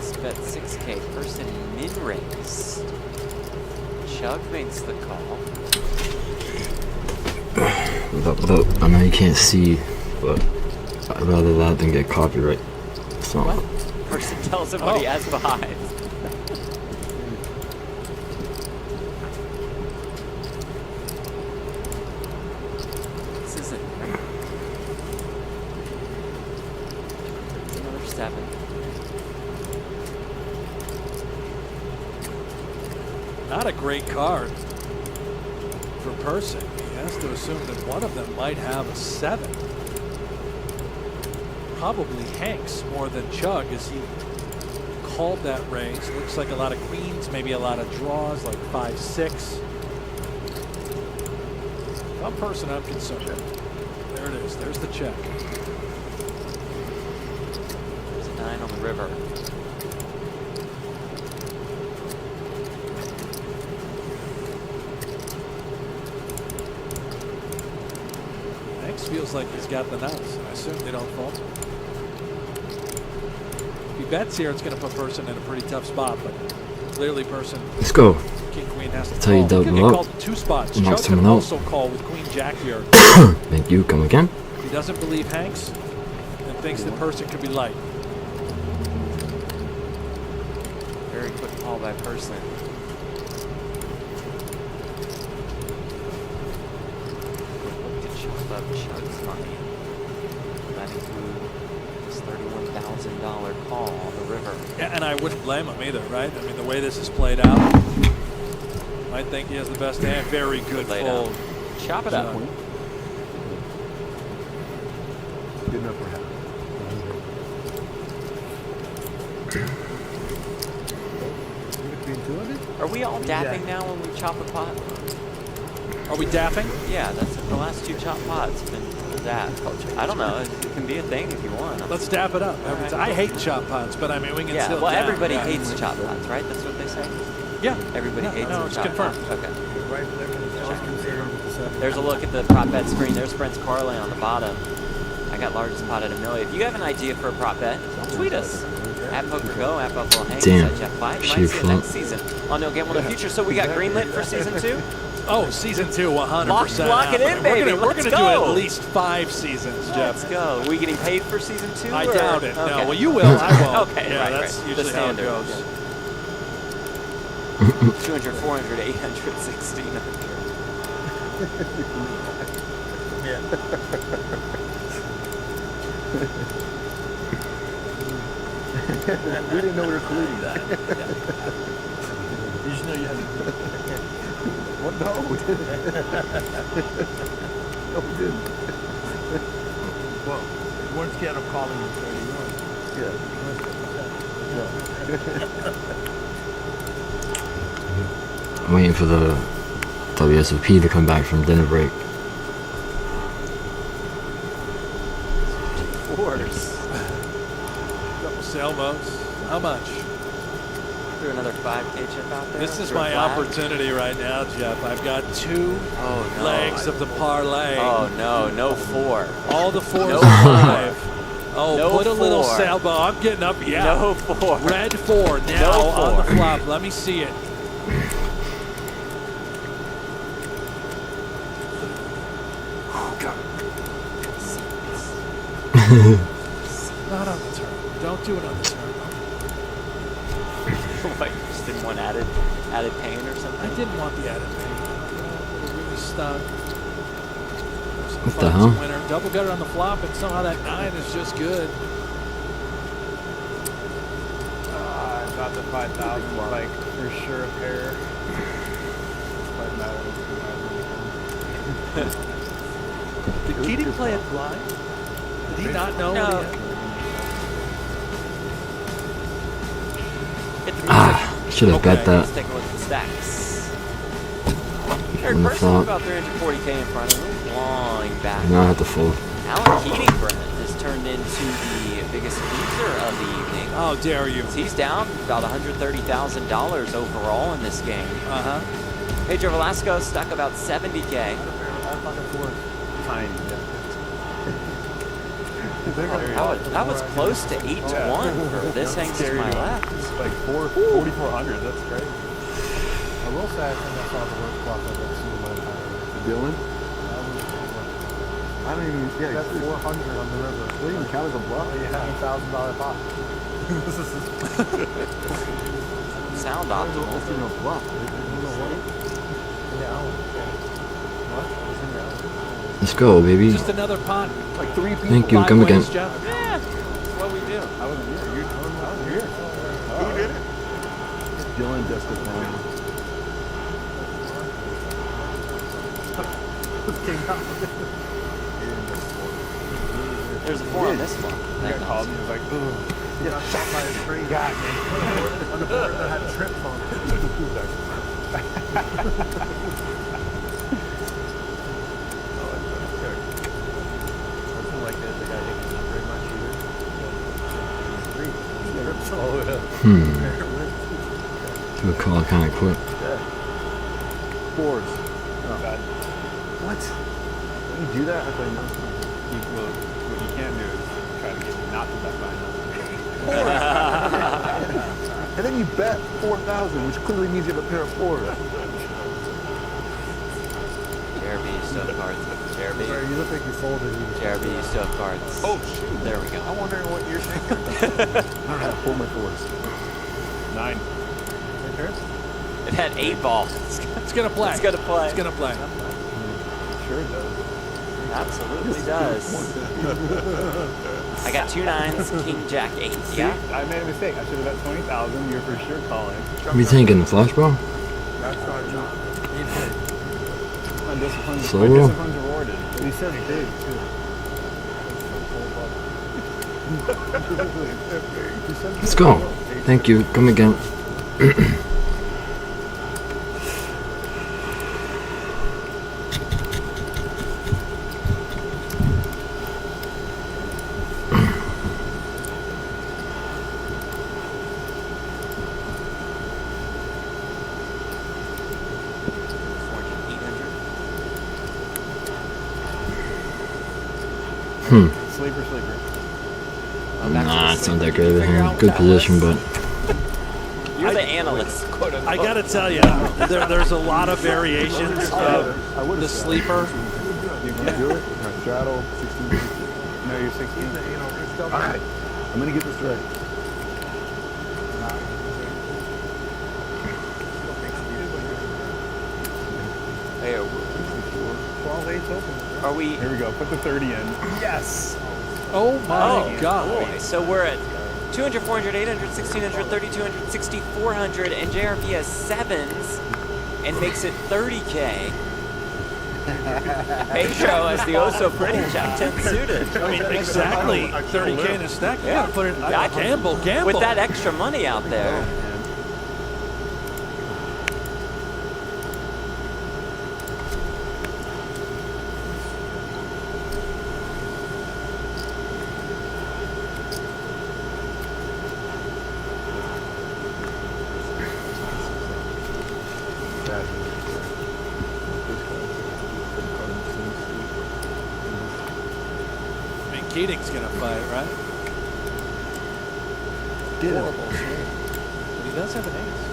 Max bet 6K. Person min-raised. Chug makes the call. I know you can't see, but I'd rather that than get copyright. So. What? Person tells him what he has behind. This isn't right. It's another 7. Not a great card for Person. He has to assume that one of them might have a 7. Probably Hanks more than Chug, as he called that raise. Looks like a lot of queens, maybe a lot of draws, like 5-6. One Person I'm concerned. There it is. There's the check. There's a 9 on the river. Feels like he's got the nuts. I assume they don't falter. If he bets here, it's going to put Person in a pretty tough spot, but clearly Person. Let's go. King Queen has to That's how you call. He double could get up. called in 2 spots. Knock Chuck can someone out. also call with Queen Jack here. Thank you. Come again. If he doesn't believe Hanks and thinks that Person could be light. Very quick call by Person. Up Chug's money. That includes $31,000 call on the river. Yeah, and I wouldn't blame him either, right? I mean, the way this is played out, I think he has the best hand. Very good fold. Chop it up. Good enough for him. Are we all dapping now when we chop a pot? Are we dapping? Yeah, that's the last 2 chop pots have been dap culture. I don't know. It can be a thing if you want. Let's dap it up. Right. I hate chop pots, but I mean, we can yeah, still well, dap. everybody Yeah. hates chop pots, right? That's what they say? Yeah. Everybody hates no, it's chop confirmed. pots. Okay. Right there. There's a look at the prop bet screen. There's Brent's parlay on the bottom. I got largest pot at $1 million. If you have an idea for a prop bet, tweet us. At PokerGo, at Buffalo Hanks, Damn. at Jeff White. You might see it next season on No Gamble in the Future. So we got greenlit for season 2. Oh, season 2, 100%. Lock it in, baby. We're going to do go. at least 5 seasons, Jeff. Let's go. Are we getting paid for season 2? I or? doubt it. Okay. No, well, you will. I won't. Okay, yeah, right, that's right. usually The how it standard. goes. Yeah. 200, 400, 800, 1600. Yeah. We didn't know we were colluding that. You just know you had to. What? No, we didn't. No, we didn't. Well, you weren't scared of calling you 31. Yeah. I'm waiting for the WSOP to come back from dinner break. Fours. Couple sailboats. How much? Threw another 5K chip out there. This is Threw a my flag. opportunity right now, Jeff. I've got 2 Oh, no. legs of the parlay. Oh, no. No 4. All the 4s No are 5. Oh, No put a little 4. sailboat. I'm getting up. Yeah. No 4. Red 4 now No on the 4. flop. Let me see it. Not on the turn. Don't do it on the turn. What, you just didn't want added pain or something? I didn't want the added pain. It really stung. What the hell? Winner. Double gutter on the flop, and somehow that 9 is just good. I thought the 5,000 was like for sure a pair. Did Keating play it blind? Did he not know No. what he had? Hit the music. Should have bet that. Let's take a look at the stacks. Third On the person flop. about 340K in front of him, clawing back. Now I have to fold. Alan Keating, Brent, has turned into the biggest loser of the evening. How dare you? He's down about $130,000 overall in this game. Uh-huh. Pedro Velasco stuck about 70K. Fine. Yeah. That was close to 8 to 1 for this hangs to my left. Like 4,400. That's great. I will say I think I saw the worst flop I've ever seen in my entire life. Dylan? I don't even. Yeah, That's 400 on the river. What do you even count as a bluff? Yeah, $8,000 pot. Sound optimal. That's even a bluff. Let's go, baby. Just another pot. Like 3 people. Thank you. 5 Come ways, again. Jeff. Yeah, that's what we do. I wasn't here. I was here. Who did it? Dylan Destifying. There's a 4 on this one. He got called and he was like, ooh. Yeah, I shot by a string guy, man. On the board that had trips on it. Something like that, the guy didn't not very much either. Trips all the way up. Good call, kind of quick. Fours. Bad. What? Can you do that? I thought you know. What you can't do is try to get me not to bet by enough. And then you bet 4,000, which clearly means you have a pair of fours. Jeremy, you still have cards. Jeremy. Sorry, you look like you folded. Jeremy, you still have cards. Oh, shoot. There we go. I'm wondering what you're thinking. All right, pull my fours. 9. It had 8 ball. It's gonna play. It's gonna play. It's gonna play. Sure it does. Absolutely does. I got 2 9s, King, Jack, 8. Yeah. I made a mistake. I should have bet 20,000. You're for sure calling. What are you thinking? Flush, bro? That's our job. My discipline's, Slow my roll? discipline's rewarded. He said big, too. Let's go. Thank you. Come again. Sleeper. Nah, it's not that great of a hand. Good position, but You're the analyst. I gotta tell you, there's a lot of variations of the sleeper. You can do it. All right, straddle, 16. No, you're 16. All right, I'm going to get this right. Hey, 12 8's open. are we? Here we go. Put the 30 in. Yes. Oh my God! Boy. So we're at 200, 400, 800, 1600, 3200, 6400, and JRP has 7s and makes it 30K. Pedro has the oh so pretty Jack 10 suited. I mean, exactly 30K in a stack. You gotta put it. Gamble. With that extra money out there. I mean, Keating's gonna fight, right? Get him. Horrible swing. But he does have an ace.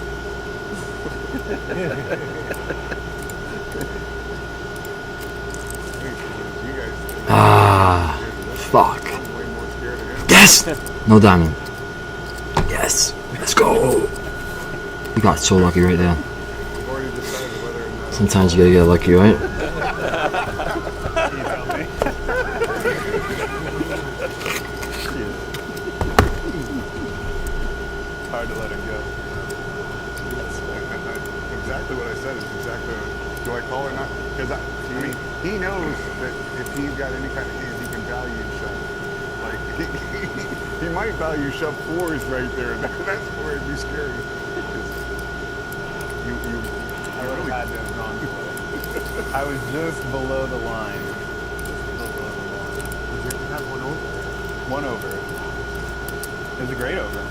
ah, fuck. Yes. No diamond. Yes. Let's go. You got so lucky right there. Sometimes you gotta get lucky, right? It's hard to let it go. Exactly what I said is exactly what, do I call or not? Because I mean, he knows that if he's got any kind of hand, he can value shove. Like, he might value shove 4s right there. That's where it'd be scary. You I would have had to have gone for it. I was just below the line. Did you have one over? One over. It was a great over.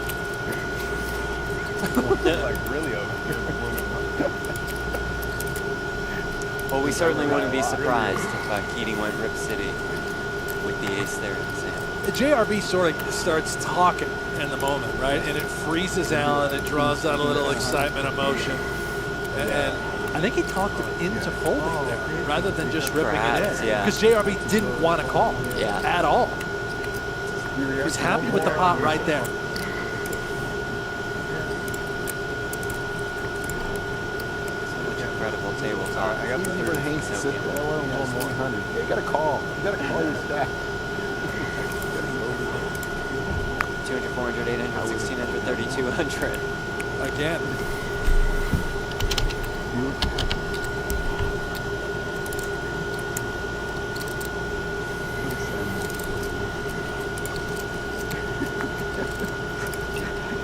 Like really over. Well, we certainly wouldn't be surprised if Keating went Rip City with the ace there in Sam. JRB sort of starts talking in the moment, right? And it freezes Alan. It draws out a little excitement, emotion. And I think he talked him into folding there rather than just ripping Perhaps, it in. yeah. Because JRB didn't want to call at all. You He was react happy with the more pot or right there. Incredible table talk. I got the third. Hanks to sit there. Let him go 100. Yeah, you got to call. You got to call your stack. 200, 400, 800, 1600, 3200. Again.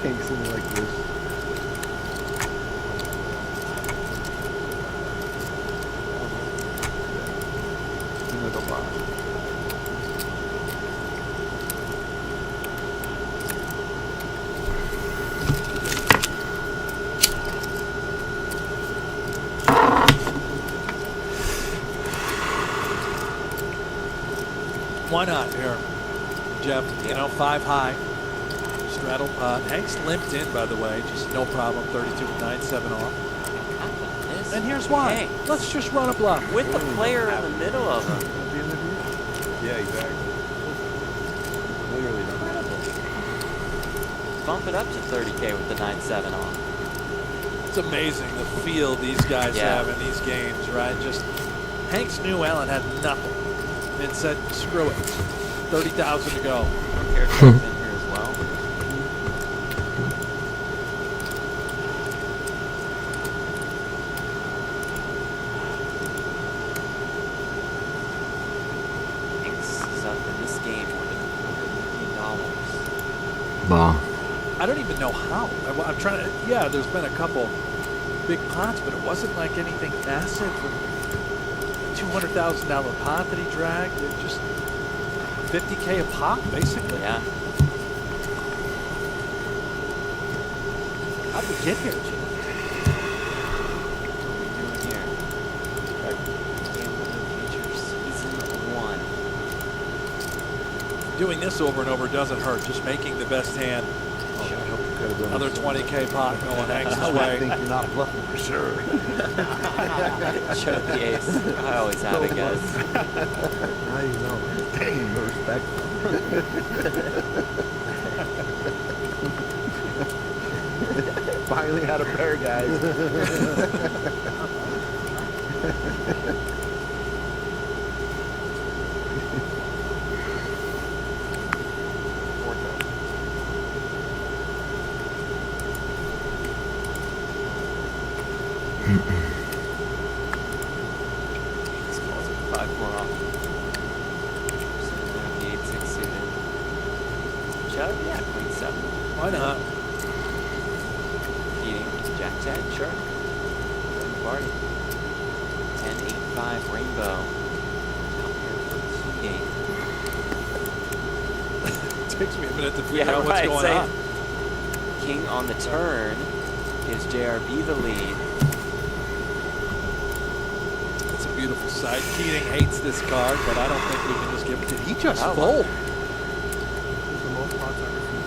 Hanks in like this. Like a lot. Why not here, Jeff? You know, 5 high. Straddle pot. Hanks limped in, by the way. Just no problem. 32 with 9-7 off. And here's why. Hanks. Let's just run a bluff. With the player in the middle of him. Yeah, exactly. Literally incredible. Bump it up to 30K with the 9-7 off. It's amazing the feel these guys have in these games, right? Just Hanks knew Allen had nothing and said, screw it. 30,000 to go. Here comes in here as well. Hanks is up in this game more than $100 million. Wow. I don't even know how. I'm trying to, yeah, there's been a couple big pots, but it wasn't like anything massive. $200,000 pot that he dragged. It just 50K a pop, basically. Yeah. How did we get here, Jim? What are we doing here? Gambling Features Season 1. Doing this over and over doesn't hurt. Just making the best hand. Another 20K pot going Hanks' I way. think you're not bluffing for sure. Show the ace. I always have it, guys. Now you know. Dang, no respect. Finally had a pair, guys. This calls it 5-4 off. So now the 8-6 suited. Chug? Yeah, queen 7. Why not? Beating Jack 10, sure. Party. 10-8-5 rainbow. Out here for 2 game. It takes me a minute to figure Yeah, out what's right, going same. on. King on the turn gives JRB the lead. It's a beautiful sight. Keating hates this card, but I don't think we can just give it. Did he just Oh, fold? This is the most pots I've ever seen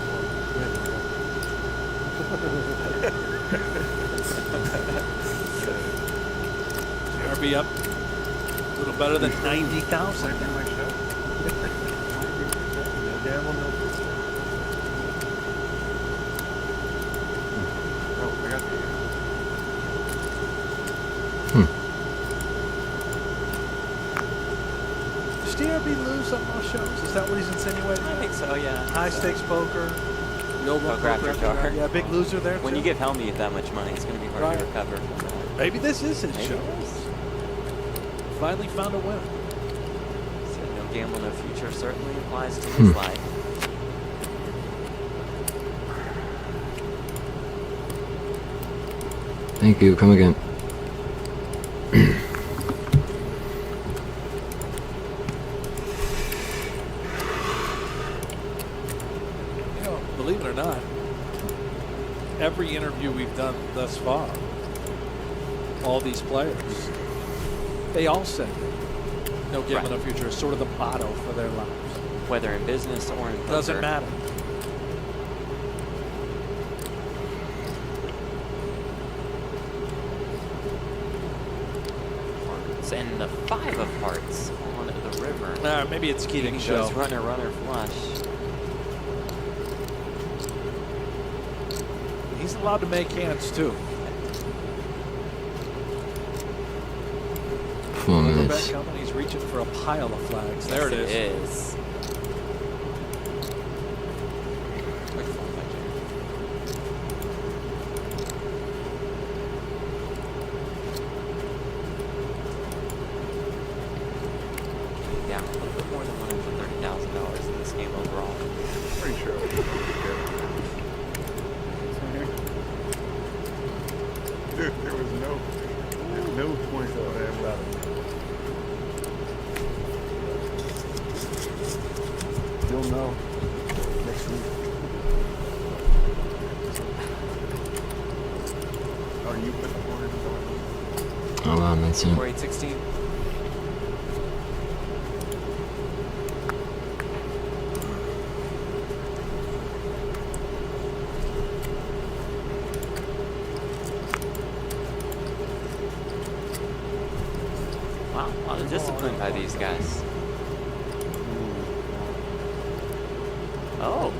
JRB up. A little better than 90,000. Second my show. No gamble, no piece. Oh, I got the Does JRB lose on most shows? Is that what he's insinuating? I think so, yeah. High stakes poker. Real low Poker after dark. Yeah, big loser there. When too. you give Helmy that much money, it's going to be hard Right. to recover from that. Maybe this is his Maybe show. it is. Finally found a winner. So no gamble, no future certainly applies to his life. Thank you. Come again. You know, believe it or not, every interview we've done thus far, all these players, they all said no gambling, no future is sort of the motto for their lives. whether in business or in poker. Doesn't matter. And the 5 of hearts on the river. Maybe it's Keating's show. Goes runner, runner, flush. He's allowed to make hands too. 4 The minutes. bet company's reaching for a pile of flags. There it is. It is. Yeah, a little bit more than $130,000 in this game overall. Pretty sure. Dude, there was no point of that about it. You'll know next week. Oh, you put the corner in Oh wow, that's it. 4816. Wow, a lot of discipline by these guys. Oh.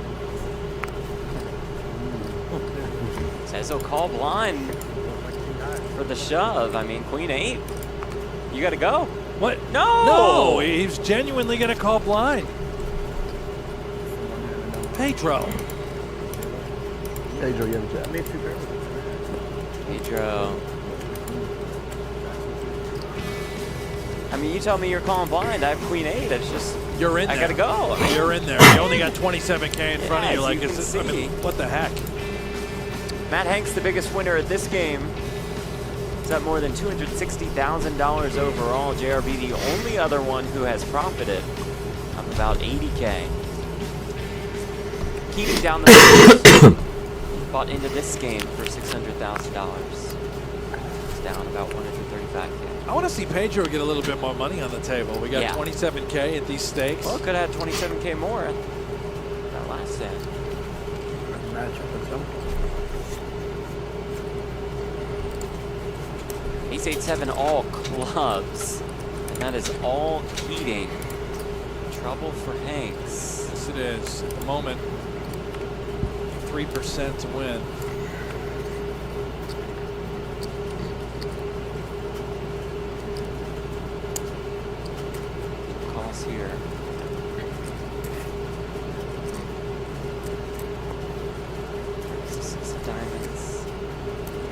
Says he'll call blind for the shove. I mean, Queen 8. You gotta go. What? No! No, he's genuinely going to call blind. Pedro. Pedro, you have a jab. Pedro. I mean, you tell me you're calling blind. I have Queen 8. It's just, You're in there. I gotta go. You're in there. You only got 27K in front of you. as Like, you is can this, I mean, see. what the heck? Matt Hanks, the biggest winner at this game. He's at more than $260,000 overall. JRB, the only other one who has profited of about 80K. Keating down the bought into this game for $600,000. It's down about 135K. I want to see Pedro get a little bit more money on the table. We got Yeah. 27K at these stakes. Well, could have had 27K more at that last stand. Matchup or something. Ace 8-7 all clubs. And that is all Keating. Trouble for Hanks. Yes, it is. At the moment, 3% to win. Calls here. Six of diamonds.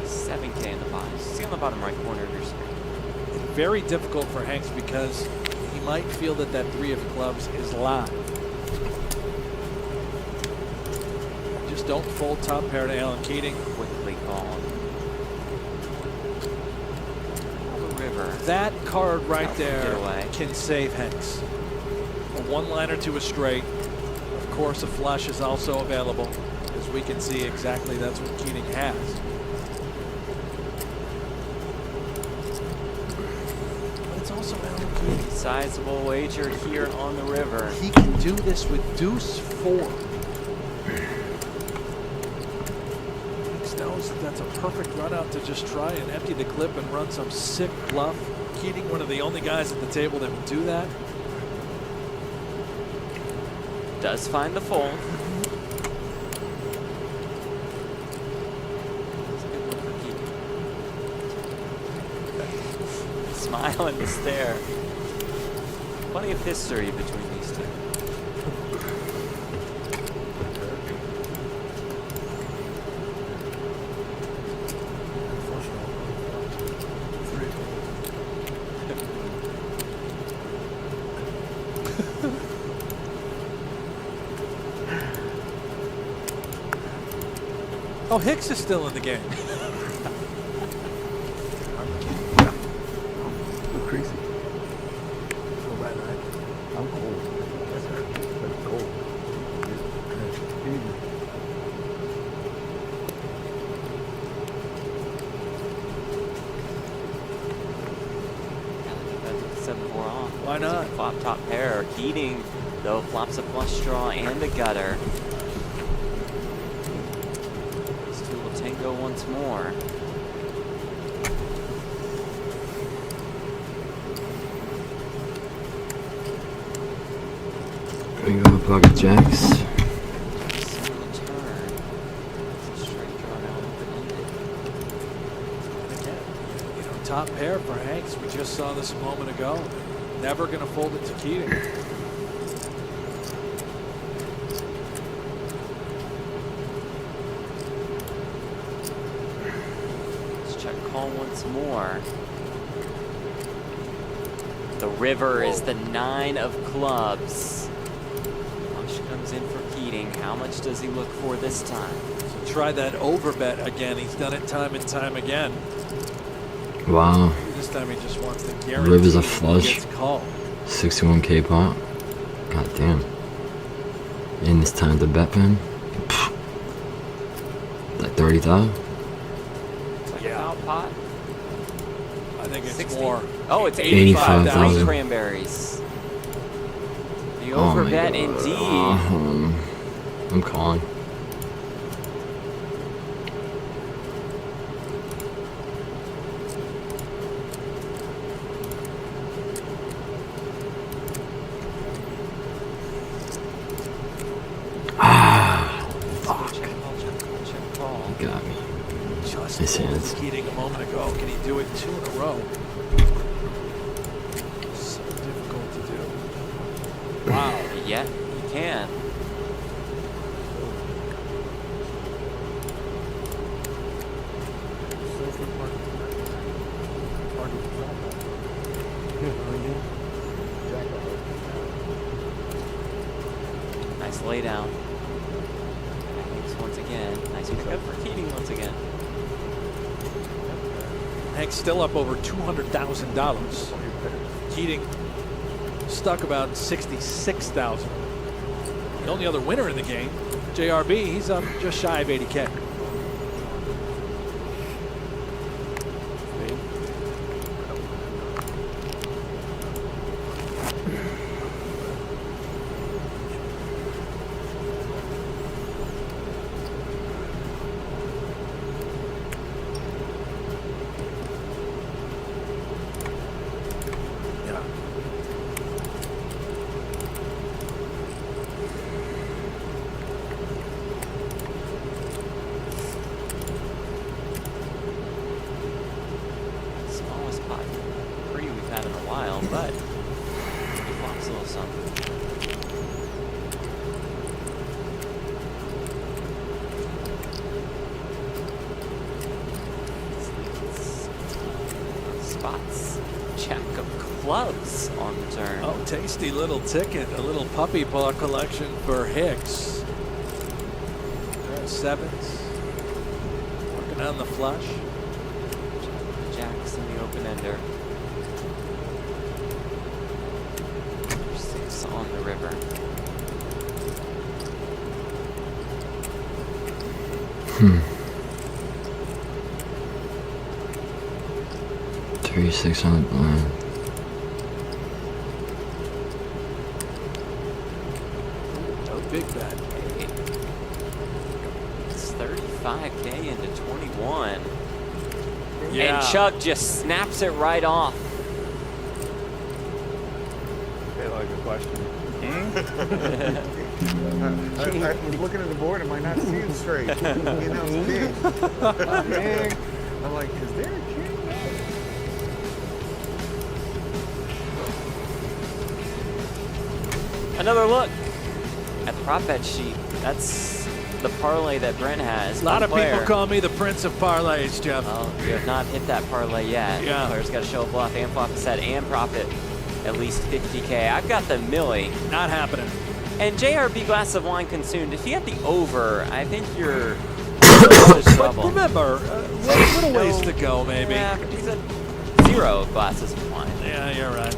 7K in the bottom. See on the bottom right corner of your screen. Very difficult for Hanks because he might feel that that 3 of clubs is live. Just don't fold top pair to Alan Keating. Quickly called. The river. That card right Get there away. can save Hanks. A one-liner to a straight. Of course, a flush is also available. As we can see, exactly that's what Keating has. But it's also Alan Keating. Sizable wager here on the river. He can do this with deuce 4. Hanks knows that that's a perfect run out to just try and empty the clip and run some sick bluff. Keating, one of the only guys at the table that would do that. Does find the fold. That's a good one for Keating. Smile and the stare. Plenty of history between these two. Oh, Hicks is still in the game. Look crazy. So bad, right? I'm cold. That's cold. That's 7-4 off. Why not? Flop top pair. Keating though. Flops a flush draw and a gutter. These two will tango once more. There we go, pocket jacks. Single turn. Straight draw now open-ended. Again, you know, top pair for Hanks. We just saw this a moment ago. Never going to fold it to Keating. Let's check call once more. The river is the 9 of clubs. Flush comes in for Keating. How much does he look for this time? So try that over bet again. He's done it time and time again. Wow. This time he just wants to guarantee River's a he flush. gets called. 61K pot. God damn. And this time the bet pin. Like 30,000. It's like a foul pot. I think it's 60? more. Oh, it's 85,000. 85,000 cranberries. The Oh my overbet God. indeed. I'm calling. Check call. Got me. Just His pulled hands. Keating a moment ago. Can he do it 2 in a row? So difficult to do. Wow. Yeah, he can. Nice lay down. Hanks once again. Nice pickup for Keating once again. Hank's still up over $200,000. Keating stuck about 66,000. The only other winner in the game, JRB, he's up just shy of 80K. Smallest pot three we've had in a while, but he flops a little something. Spots. Jack of clubs on the turn. Oh, tasty little ticket, a little puppy paw collection for Hicks. There are sevens. Working on the flush. Jacks in the open ender. 6 on the river. Hmm. 36 on the blind. No big bet. It's 35K into 21. Yeah. And Chuck just snaps it right off. Hey, like a question. I was looking at the board. Am I not seeing straight? You know, king. Man, I'm like, is there a king? Another look at the prop bet sheet. That's the parlay that Brent has. A lot of Player. people call me the Prince of Parlays, Jeff. Well, you have not hit that parlay yet. Yeah. Player's got to show a bluff and flop a set and profit at least 50K. I've got the millie. Not happening. And JRB glass of wine consumed. If you had the over, I think you're there's But trouble. remember, little ways to go, maybe. Yeah, but he's at 0 glasses of wine. Yeah, you're right.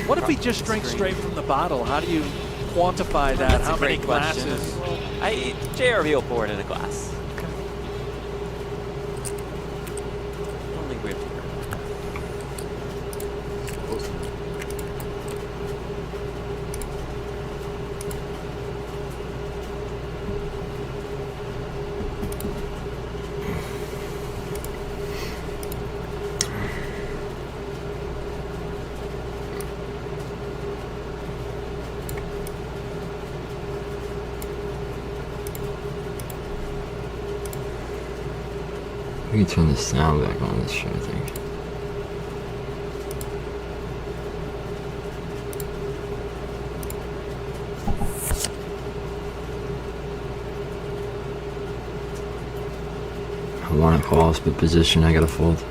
What if he just drinks straight from the bottle? How do you quantify that? That's How a many great question. glasses? JRB will pour it in a glass. Only we have to hear. We can turn the sound back on this shit, I think. I want to call split position, I gotta fold.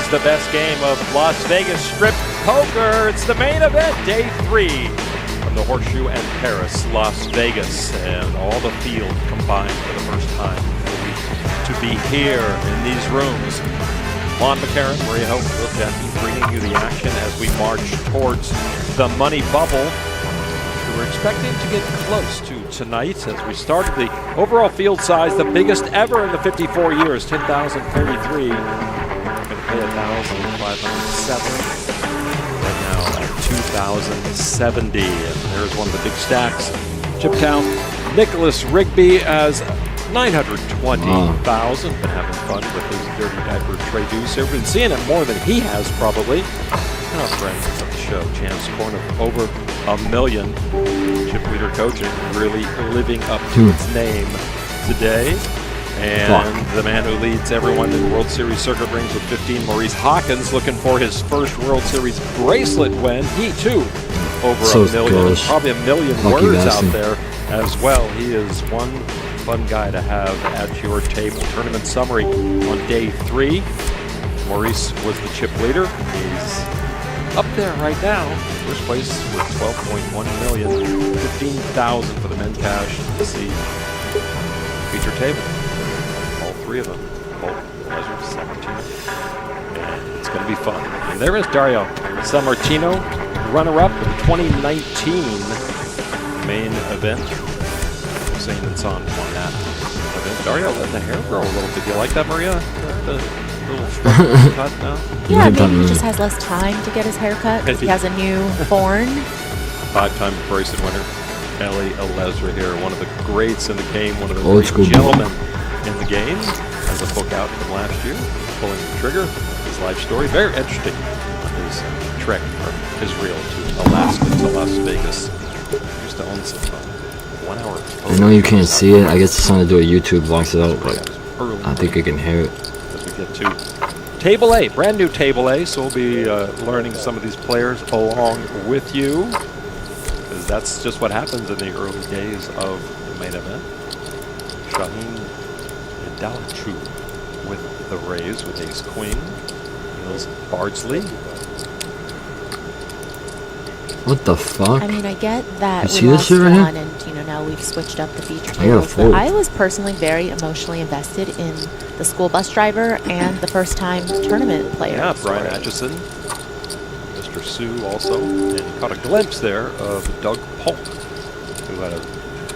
The best game of Las Vegas Strip Poker. It's the main event, day 3 from the Horseshoe and Paris, Las Vegas, and all the field combined for the first time to be here in these rooms. Juan McCarran, Maria Hope, Will Jeffy bringing you the action as we march towards the money bubble. We're expecting to get close to tonight as we started the overall field size, the biggest ever in the 54 years, 10,033. Pay 1,507. Right now at 2,070. And there's one of the big stacks. Chip count, Nicholas Rigby as 920,000. Been having fun with his dirty diaper Trey Deuce. We've been seeing it more than he has probably. And our friends of the show, Chance Corner, over $1 million. Chip leader coaching, really living up to its name today. And the man who leads everyone in the World Series circuit rings with 15, Maurice Hawkins, looking for his first World Series bracelet win. He too over $1 million, probably $1 million words out there as well. He is one fun guy to have at your table. Tournament summary on day 3. Maurice was the chip leader. He's up there right now. First place with 12.1 million, 15,000 for the men cash. Let's see feature table. 3 of them, both Lesnar, 17, and it's going to be fun. And there is Dario Sammartino, runner-up in the 2019 main event. Hussein and Son won that event. Dario let the hair grow a little bit. Do you like that, Maria? The little cut now? Yeah, maybe he just has less time to get his hair cut because he has a newborn. 5-time bracelet winner, Ellie Lesnar here, one of the greats in the game, one of the great gentlemen in the game, as a book out from last year, pulling the trigger, his life story, very interesting on his trek from Israel to Alaska to Las Vegas. Used to own some 1 hour. I know you can't see it, I guess it's something to do with YouTube blocks it out, but I think you can hear it. As we get to Table A, brand new Table A, so we'll be learning some of these players along with you, because that's just what happens in the early days of the main event. Shaheen Dalachu with the raise with ace queen. Heels Bardsley. What the fuck? I mean, I get that we lost one, and now we've switched up the feature tables, but I was personally very emotionally invested in the school bus driver and the first-time tournament player. Yeah, Brian Atchison, Mr. Sue also, and you caught a glimpse there of Doug Polk, who had a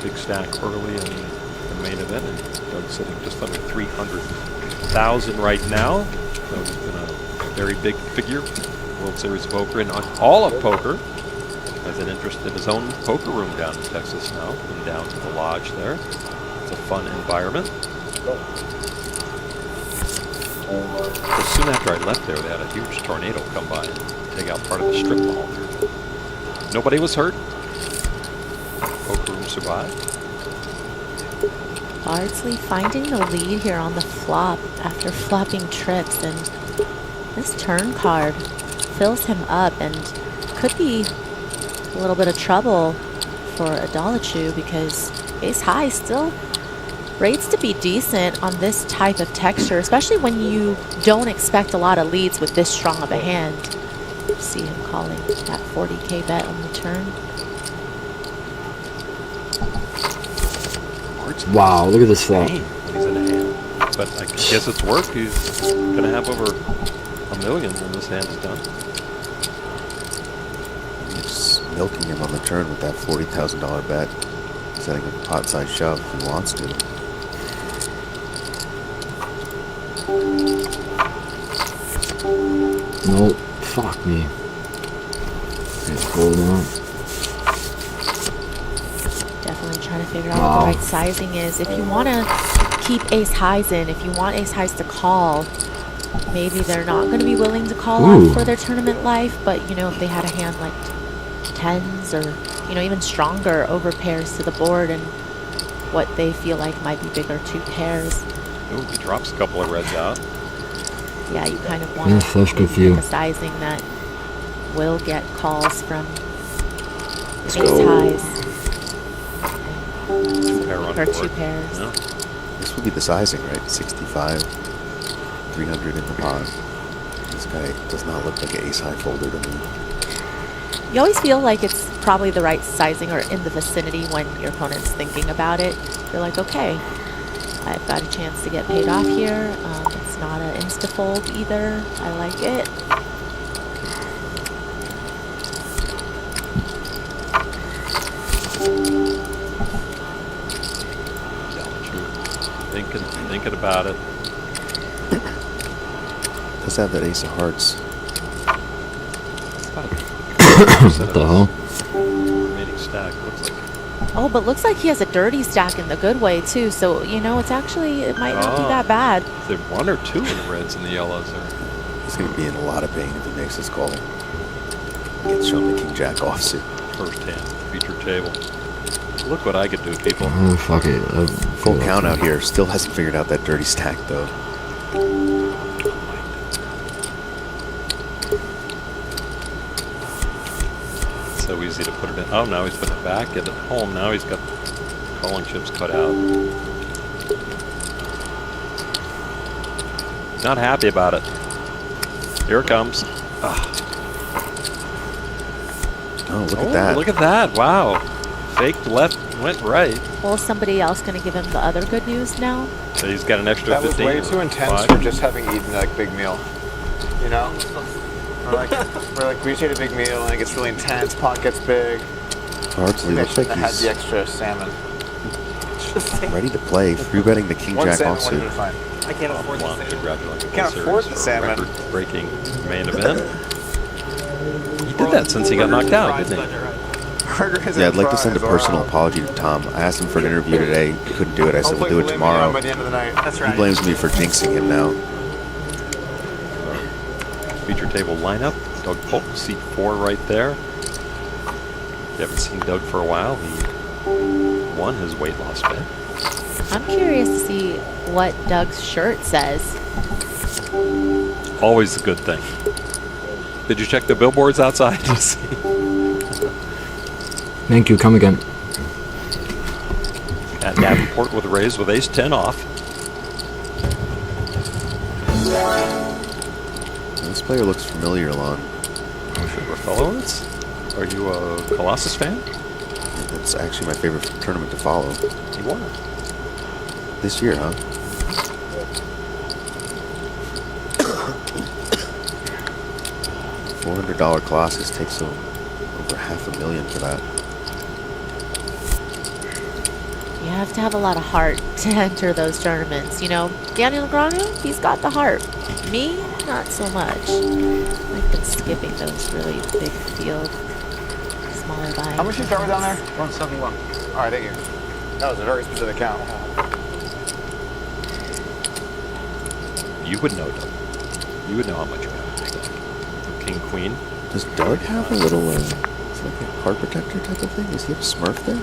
big stack early in the main event, and Doug's sitting just under 300,000 right now. Doug's been a very big figure, World Series of Poker, and on all of poker. Has an interest in his own poker room down in Texas now, and down to the lodge there. It's a fun environment. But soon after I left there, they had a huge tornado come by and take out part of the strip mall there. Nobody was hurt. Poker room survived. Bardsley finding the lead here on the flop after flopping trips, and this turn card fills him up and could be a little bit of trouble for Adalachu because ace high still rates to be decent on this type of texture, especially when you don't expect a lot of leads with this strong of a hand. See him calling that 40K bet on the turn. Wow, look at this flop. He's in a hand. But I guess it's work. He's going to have over $1 million when this hand is done. just milking him on the turn with that $40,000 bet, setting up a pot-size shove if he wants to. No, fuck me. It's cold now. Definitely trying to figure out what the right sizing is. If you want to keep ace highs in, if you want ace highs to call, maybe they're not going to be willing to call off for their tournament life, but you know, if they had a hand like tens or, you know, even stronger over pairs to the board and what they feel like might be bigger two pairs. Ooh, he drops a couple of reds out. Yeah, you kind of want to pick a sizing that will get calls from ace highs. Or two pairs. No. This would be the sizing, right? 65, 300 in the pot. This guy does not look like an ace-high folder to me. You always feel like it's probably the right sizing or in the vicinity when your opponent's thinking about it. You're like, okay, I've got a chance to get paid off here. It's not an insta-fold either. I like it. Thinking about it. Does have that ace of hearts. What the hell? Remaining stack looks like. Oh, but looks like he has a dirty stack in the good way too. So you know, it's actually, it might not be that bad. Is there one or two in the reds and the yellows there? He's going to be in a lot of pain if he makes this call. Gets shown the king jack offsuit. First hand, feature table. Look what I could do, people. Oh, fuck it. Full count out here. Still hasn't figured out that dirty stack, though. So easy to put it in. Oh, now he's putting it back. Get it home. Now he's got calling chips cut out. Not happy about it. Here it comes. Oh, look at that. Look at that. Wow. Faked left, went right. Well, is somebody else going to give him the other good news now? So he's got an extra 15. That was way too intense for just having eaten like big meal. You know? we just ate a big meal and it gets really intense, pot gets big. Hardly looks like I had he's the extra salmon. ready to play. Free betting the king jack salmon offsuit. I can't afford the salmon. Congratulations. Can't afford the salmon. Record-breaking main event. He did that since he got knocked out, didn't he? Yeah, I'd like to send a personal apology to Tom. I asked him for an interview today. He couldn't do it. I said, we'll do it tomorrow. By the end of the night. That's right. He blames me for jinxing him now. Feature table lineup. Doug Polk, seat 4 right there. If you haven't seen Doug for a while, he won his weight loss bet. I'm curious to see what Doug's shirt says. Always a good thing. Did you check the billboards outside to see? Thank you, come again. At Davenport with a raise with ace-10 off. This player looks familiar, Lon. Fellows? Are you a Colossus fan? That's actually my favorite tournament to follow. He won it. This year, huh? $400 Colossus takes over $500,000 for that. You have to have a lot of heart to enter those tournaments. You know, Daniel Negreanu, he's got the heart. Me, not so much. I've been skipping those really big field, smaller buy. How much you start with down there? 171. All right, thank you. That was a very specific count. You would know, Doug. You would know how much you have in your stack. King, Queen. Does Doug have a little, it's like a card protector type of thing? Does he have a Smurf there?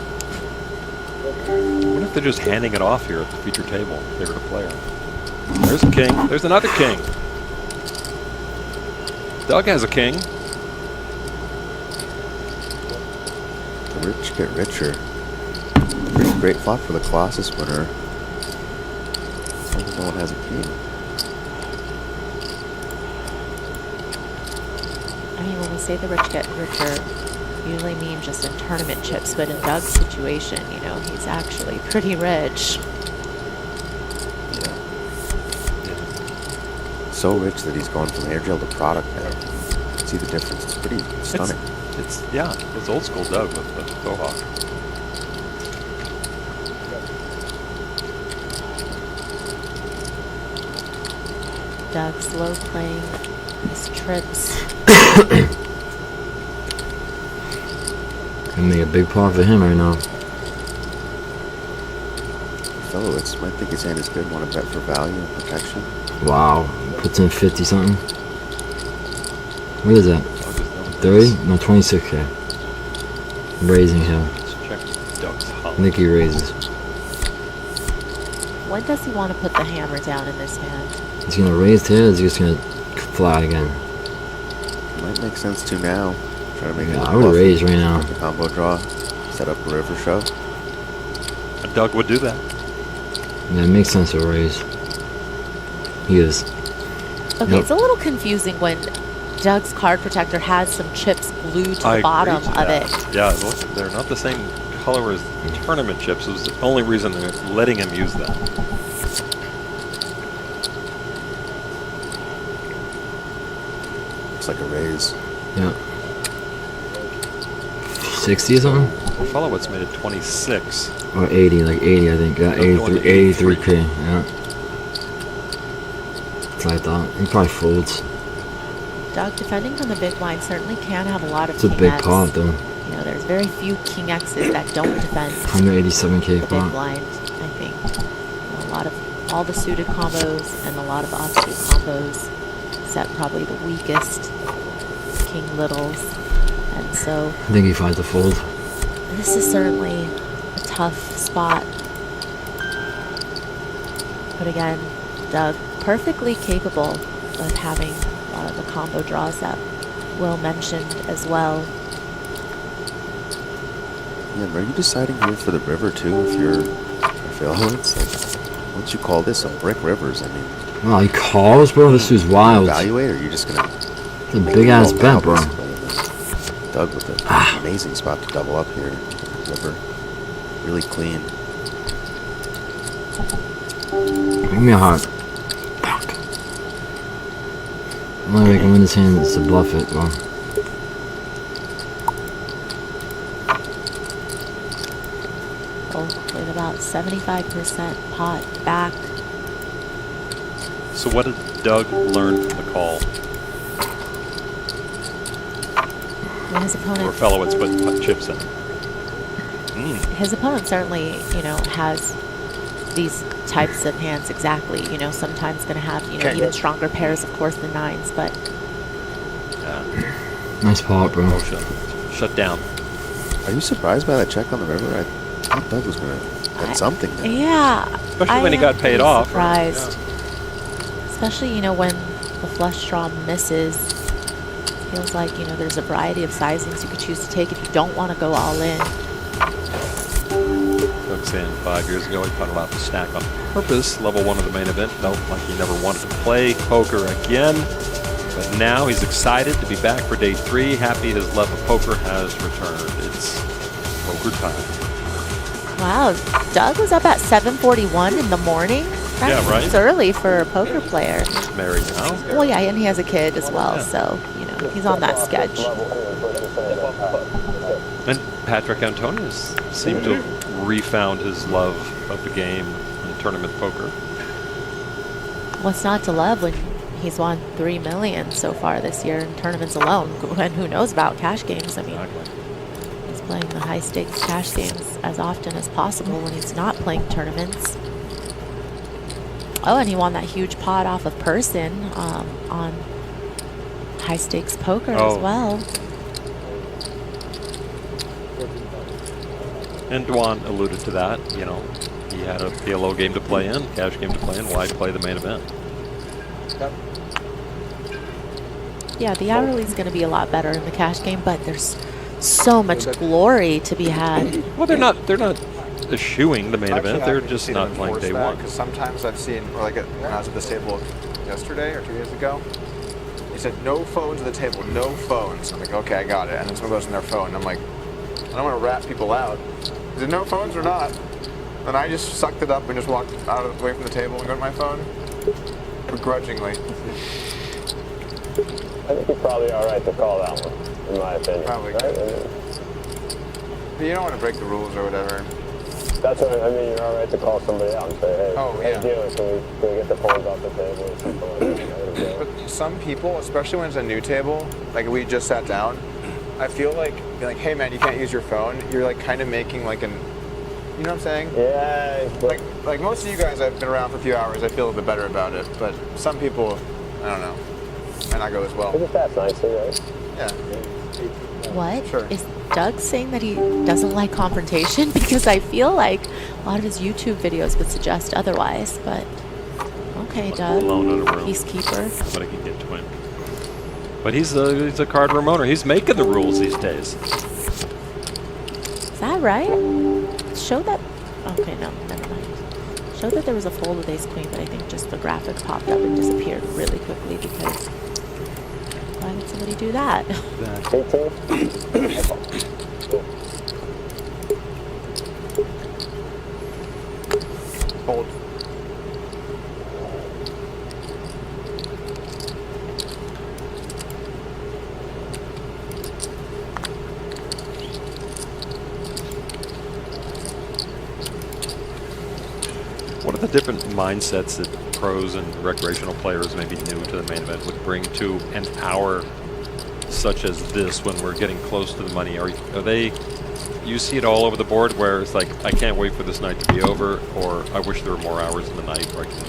What if they're just handing it off here at the feature table? Favorite player. There's a king. There's another king. Doug has a king. The rich get richer. Pretty great flop for the Colossus winner. No one has a king. I mean, when we say the rich get richer, usually mean just in tournament chips, but in Doug's situation, you know, he's actually pretty rich. Yeah. So rich that he's going from air gel to product now. See the difference? It's pretty stunning. It's old school Doug with the Mohawk. Doug slow playing his trips. Gonna make a big pot for him right now. Felowitz might think his hand is good. Want to bet for value and protection? Wow, puts in 50 something. What is that? 30? No, 26k. Raising him. Let's check Doug's hull. I think he raises. When does he want to put the hammer down in this hand? He's gonna raise here, or is he just gonna flat again? Might make sense to now. Try to make it. I would raise right now. The combo draw. Set up a river shove. Doug would do that. Yeah, it makes sense to raise. He is. Okay, Yep. it's a little confusing when Doug's card protector has some chips glued to the bottom of it. Yeah, look, they're not the same color as tournament chips. It was the only reason they're letting him use that. Looks like a raise. Yeah. 60 or something? Felowitz made it 26. Or 80, like 80 I think. Yeah, 83, 83k, yeah. That's what I thought. He probably folds. Doug, defending from the big blind, certainly can have a lot of It's a king big X. pot though. You know, there's very few king X's that don't defend 187k the big pot. blind, I think. You know, a lot of all the suited combos and a lot of offsuit combos, except probably the weakest king littles. And so I think he finds the fold. this is certainly a tough spot. But again, Doug perfectly capable of having a lot of the combo draws that Will mentioned as well. Yeah, are you deciding here for the river too? If you're Felowitz, like, once you call this a brick rivers, I mean. Wow, he calls, bro. This is wild. Evaluate, or are you just gonna? It's a big ass bet, bro. Doug with an amazing spot to double up here. River, really clean. Give me a heart. Fuck. The only way I can win this hand is to bluff it, bro. With about 75% pot back. So what did Doug learn from the call? And his Or opponent, Felowitz put chips in? his opponent certainly, you know, has these types of hands exactly. You know, sometimes going to have, you know, even stronger pairs, of course, than nines, but Nice pot, bro. Oh, shut down. Are you surprised by that check on the river? I thought Doug was gonna bet something there. yeah. Especially when he got paid pretty off. Surprised. Especially, you know, when the flush draw misses. Feels like, you know, there's a variety of sizings you could choose to take if you don't want to go all in. Doug saying 5 years ago he put out the stack on purpose. Level 1 of the main event. Felt like he never wanted to play poker again. But now he's excited to be back for day 3. Happy his love of poker has returned. It's poker time. Wow, Doug was up at 7:41 in the morning. Yeah, right. It's early for a poker player. He's married now. Well, yeah, and he has a kid as well, Yeah. so, you know, he's on that sketch. And Patrick Antonius seemed to have refound his love of the game in tournament poker. What's not to love when he's won $3 million so far this year in tournaments alone? And who knows about cash games? I mean, he's playing the high stakes cash games as often as possible when he's not playing tournaments. Oh, and he won that huge pot off of Person on high stakes poker as well. And Dwan alluded to that. You know, he had a PLO game to play in, cash game to play in. Why play the main event? Yeah, the hourly is going to be a lot better in the cash game, but there's so much glory to be had. Well, they're not eschewing the main event. They're just not playing day 1. Because sometimes I've seen, or like when I was at this table yesterday or 2 days ago, he said no phones at the table, no phones. I'm like, okay, I got it. And then someone goes in their phone. And I'm like, I don't want to rat people out. Is it no phones or not? And I just sucked it up and just walked away from the table and got my phone, begrudgingly. I think you're probably all right to call that one, in my opinion. Probably right? good. But you don't want to break the rules or whatever. That's what I mean. You're all right to call somebody out and say, hey, hey dealer, can we get the phones off the table or something like that? But some people, especially when it's a new table, like we just sat down, I feel like being like, hey man, you can't use your phone. You're like kind of making like an, you know what I'm saying? Yeah. Like most of you guys, I've been around for a few hours. I feel a little bit better about it. But some people, I don't know, might not go as well. Just ask nicely, right? Yeah. What? Sure. Is Doug saying that he doesn't like confrontation? Because I feel like a lot of his YouTube videos would suggest otherwise, but okay, Doug. Alone in a room. Peacekeeper. Nobody can get to him. But he's a card room owner. He's making the rules these days. Is that right? Show that. Okay, no, never mind. Showed that there was a fold with ace queen, but I think just the graphics popped up and disappeared really quickly because why would somebody do that? Hold. What are the different mindsets that pros and recreational players, maybe new to the main event, would bring to an hour such as this when we're getting close to the money? Are they, you see it all over the board where it's like, I can't wait for this night to be over, or I wish there were more hours in the night where I can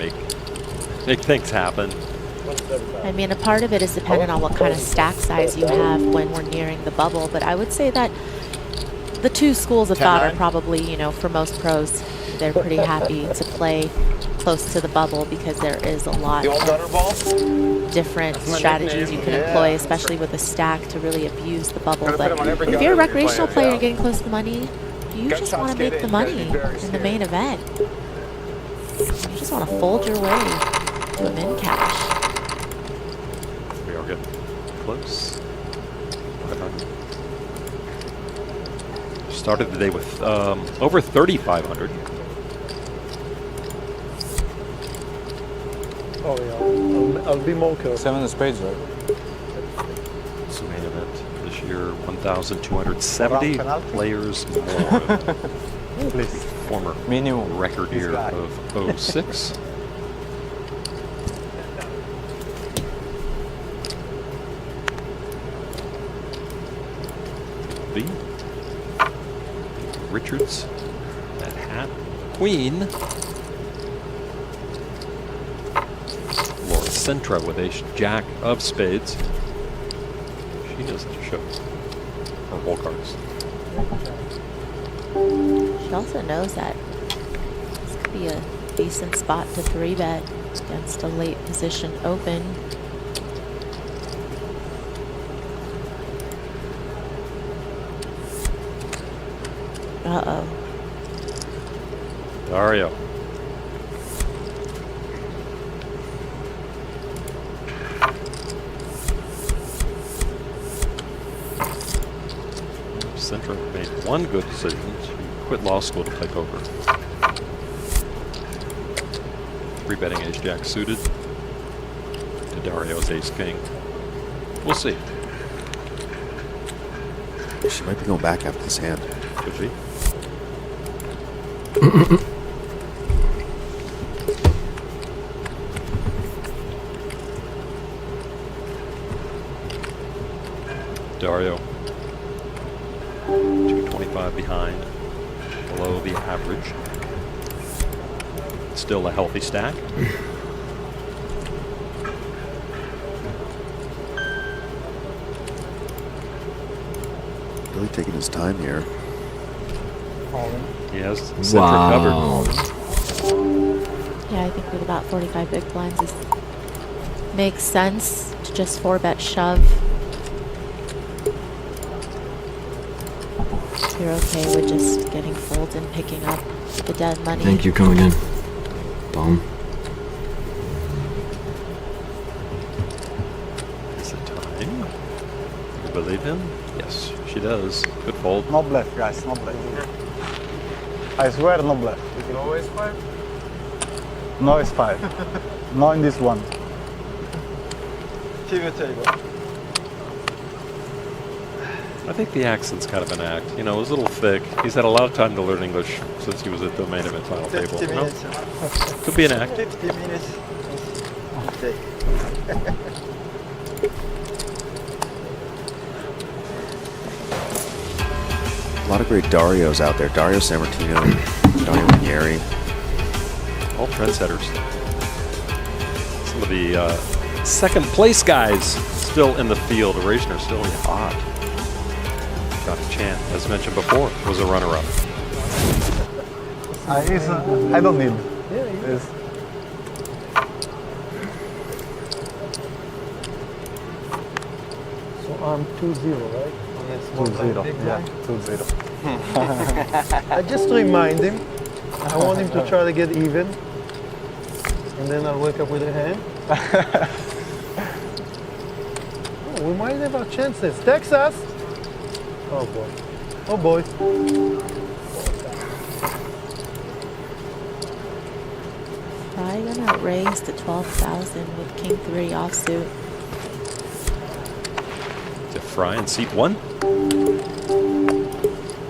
make things happen? I mean, a part of it is dependent on what kind of stack size you have when we're nearing the bubble, but I would say that the two schools of thought are probably, you know, for most pros, they're pretty happy to play close to the bubble because there is a lot of different strategies you can employ, especially with a stack to really abuse the bubble. But if you're a recreational player and getting close to the money, you just want to make the money in the main event. You just want to fold your way to a min cash. We are getting close. Started the day with over 3,500. Oh yeah, I'll be more careful. 7 of spades, right? It's the main event this year, 1,270 players more. Please. Former minimum record year of 06. V. Richards. That hat. Queen. Centra with ace jack of spades. She doesn't show her whole cards. She also knows that this could be a decent spot to 3-bet against a late position open. Uh-oh. Dario. Centra made one good decision to quit law school to play poker. 3-betting ace jack suited to Dario's ace king. We'll see. She might be going back after this hand. Could she? Dario. 225 behind, below the average. Still a healthy stack. Really taking his time here. He has Centra covered. Yeah, I think with about 45 big blinds, it makes sense to just 4-bet shove. You're okay with just getting folds and picking up the dead money. Thank you, coming in. Boom. Is it time? You believe him? Yes, she does. Good fold. No bluff, guys, no bluff. I swear, no bluff. Is it always 5? No, it's 5. No in this one. TV table. I think the accent's kind of an act. You know, it was a little thick. He's had a lot of time to learn English since he was at the main event final 50 table. You know? minutes. Could be an act. 50 minutes. Okay. A lot of great Darios out there. Dario Sammartino, Dario Ranieri. All trendsetters. Some of the second place guys still in the field. Erasner still hot. Johnny Chan, as mentioned before, was a runner-up. I don't need. It's, So I'm 2-0, right? Yes, 2-0. Yeah, 2-0. I just remind him. I want him to try to get even. And then I'll wake up with a hand. Oh, we might have our chances. Texas! Oh boy. Oh boy. Fry gonna raise to 12,000 with King 3 offsuit. To Fry in seat 1.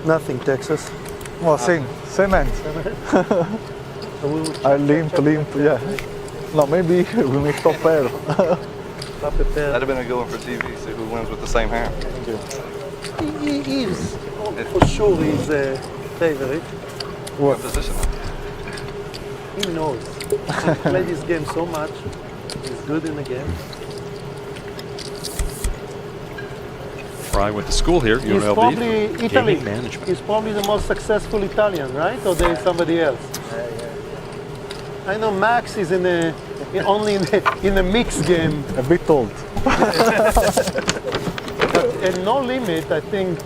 Nothing, Texas. well, same hand. I limp, yeah. No, maybe we may stop pair. That'd have been a good one for TV, see who wins with the same hand. He is. For sure he's a favorite. What position? He knows. He played this game so much. He's good in the game. Fry went to school here, He's UNLV. probably for Italy. gaming management. He's probably the most successful Italian, right? Or there is somebody else? I know Max is only in the mixed game. A bit old. But at No Limit, I think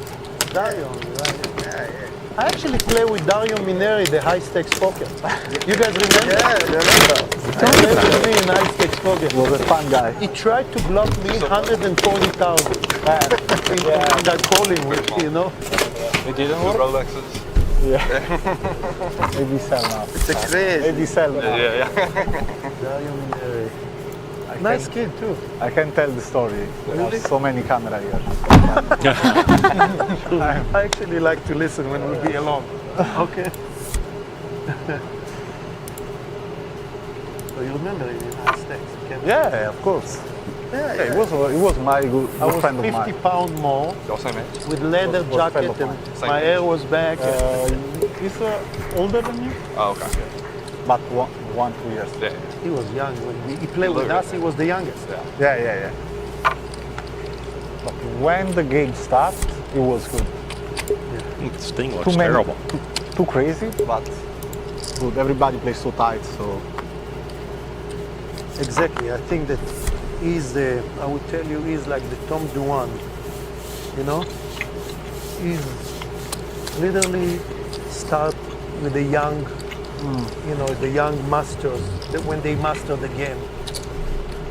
Dario, right? I actually play with Dario Mineri, the high stakes poker. You guys remember? Yeah, I remember. He played with me in high stakes poker. He was a fun guy. He tried to block me 140,000. And I call him with, you know. It didn't work? Rolexes. Yeah. Maybe sell now. It's a craze. Maybe sell now. Yeah. Dario Mineri. Nice kid too. I can tell the story. There's so many cameras here. I actually like to listen when we'll be alone. Okay. So you remember in the United States? Yeah, of course. Yeah, It was my good I was friend of 50 mine. pounds more Y'all same age? with leather Was jacket friend of and mine. Same my age? hair was back. He's older than you, Oh, okay. but 1-2 years. Yeah. He was young when he played with us. He was the youngest. Yeah. But when the game started, it was good. Sting looks Too many- terrible. Too crazy, but good. Everybody plays so tight, so Exactly. I think that he's I would tell you, he's like the Tom Duan. You know? He's literally start with the young, you know, the young masters, that when they master the game.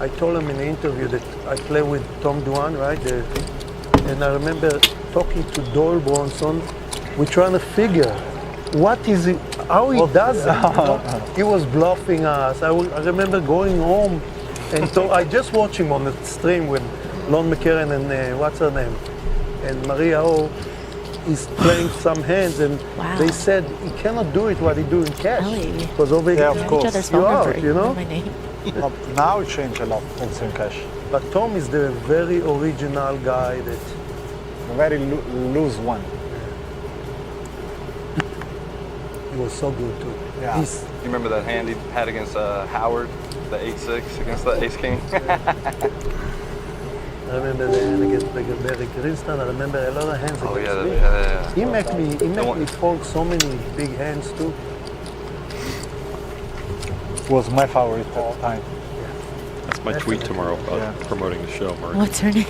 I told him in the interview that I play with Tom Duan, right? And I remember talking to Doyle Bronson. We're trying to figure what is it, how he does it. You know? He was bluffing us. I remember going home and I just watched him on the stream with Lon McCarran and what's her name? And Maria O. Is playing some hands, and they said he cannot do it what he do in cash. Because over yeah, here, of course. you're out, you know? But now it changed a lot also in cash. But Tom is the very original guy that... A very loose one. He was so good too. Yeah. You remember that hand he had against Howard, the 8-6 against the Ace-King? I remember the hand against Barry Greenstein. I remember a lot of hands against me. Yeah. He made me fold so many big hands too. Was my favorite at the time. That's my tweet tomorrow about promoting the show, Mark. What's her name?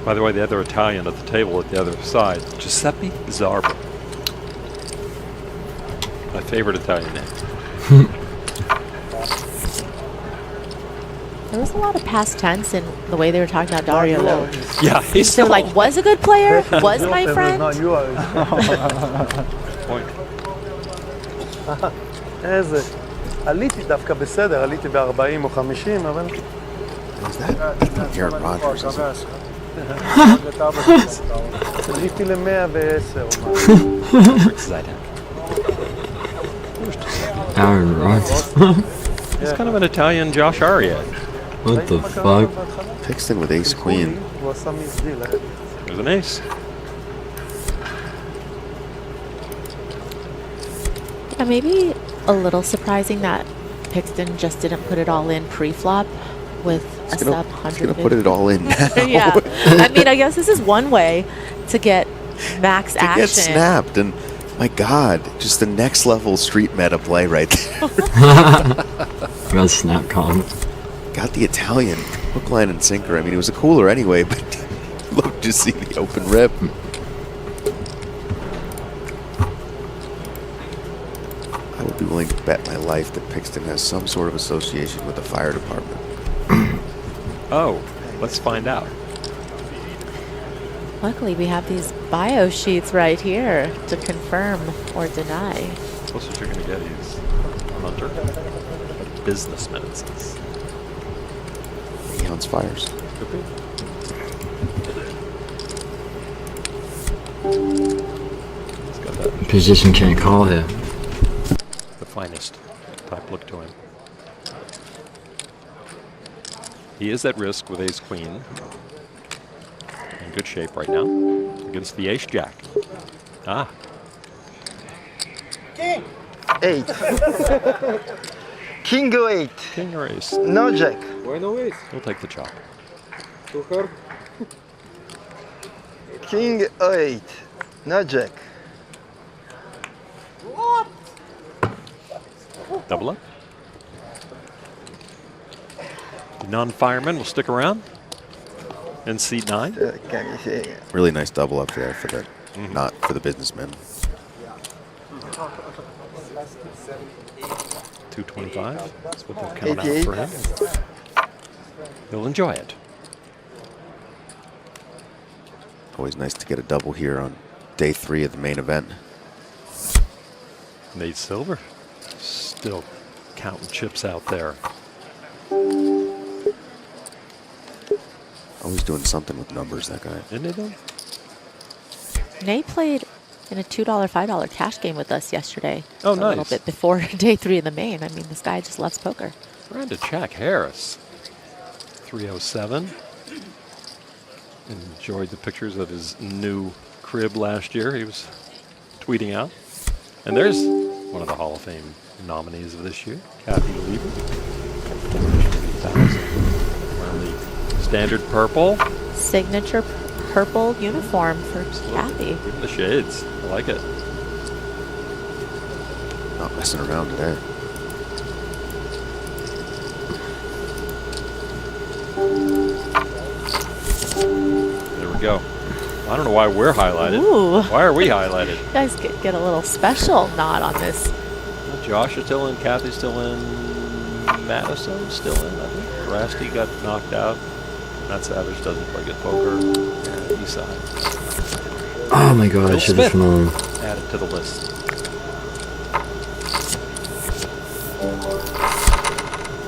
By the way, the other Italian at the table at the other side, Giuseppe Zarba. My favorite Italian name. There was a lot of past tense in the way they were talking about Dario, though. Yeah, he's still like, was a good player, was my friend. No, you are. Point. איזה. עליתי דווקא בסדר, עליתי ב-40 או 50, אבל... Is that? That's not Aaron Rodgers, is it? עליתי ל-110 או משהו. Aaron Rodgers. He's kind of an Italian Josh Ariad. What the fuck? Pixton with ace queen. הוא עשה מסדיל. There's an ace. Yeah, maybe a little surprising that Pixton just didn't put it all in pre-flop with a sub 100. He's gonna put it all in now. Yeah, I mean, I guess this is one way to get max to action. get snapped, and my God, just the next level street meta play right there. Got snap con. Got the Italian hook, line, and sinker. I mean, it was a cooler anyway, but look, just see the open rip. I would be willing to bet my life that Pixton has some sort of association with the fire department. Oh, let's find out. Luckily, we have these bio sheets right here to confirm or deny. What's what you're going to get is Hunter. Businessman, it says. He hunts fires. Could be. He's got that Position can't call here. the finest type look to him. He is at risk with ace queen. In good shape right now against the ace jack. Ah. King. 8. King or 8. King or ace. No jack. Why no ace? We'll take the chop. Too hard. King or 8. No jack. Double up. The non-fireman will stick around. And seat 9. Really nice double up there for the, not for the businessmen. 225. That's what they'll count out for him. He'll enjoy it. Always nice to get a double here on day 3 of the main event. Nate Silver still counting chips out there. Always doing something with numbers, that guy. Isn't he though? Nate played in a $2, $5 cash game with us yesterday. Oh, A little nice. bit before day 3 of the main. I mean, this guy just loves poker. Ran to Jack Harris. 307. Enjoyed the pictures of his new crib last year. He was tweeting out. And there's one of the Hall of Fame nominees of this year, Kathy Lieber. 50,000. Wearing the standard purple. Signature purple uniform for Kathy. Even the shades. I like it. Not messing around today. There we go. I don't know why we're highlighted. Ooh. Why are we highlighted? You guys get a little special nod on this. Josh is still in, Kathy's still in, Madison's still in, I think. Rasty got knocked out. Matt Savage doesn't play good poker. And Eastside. Oh my god, I Bill should have Smith known. added to the list.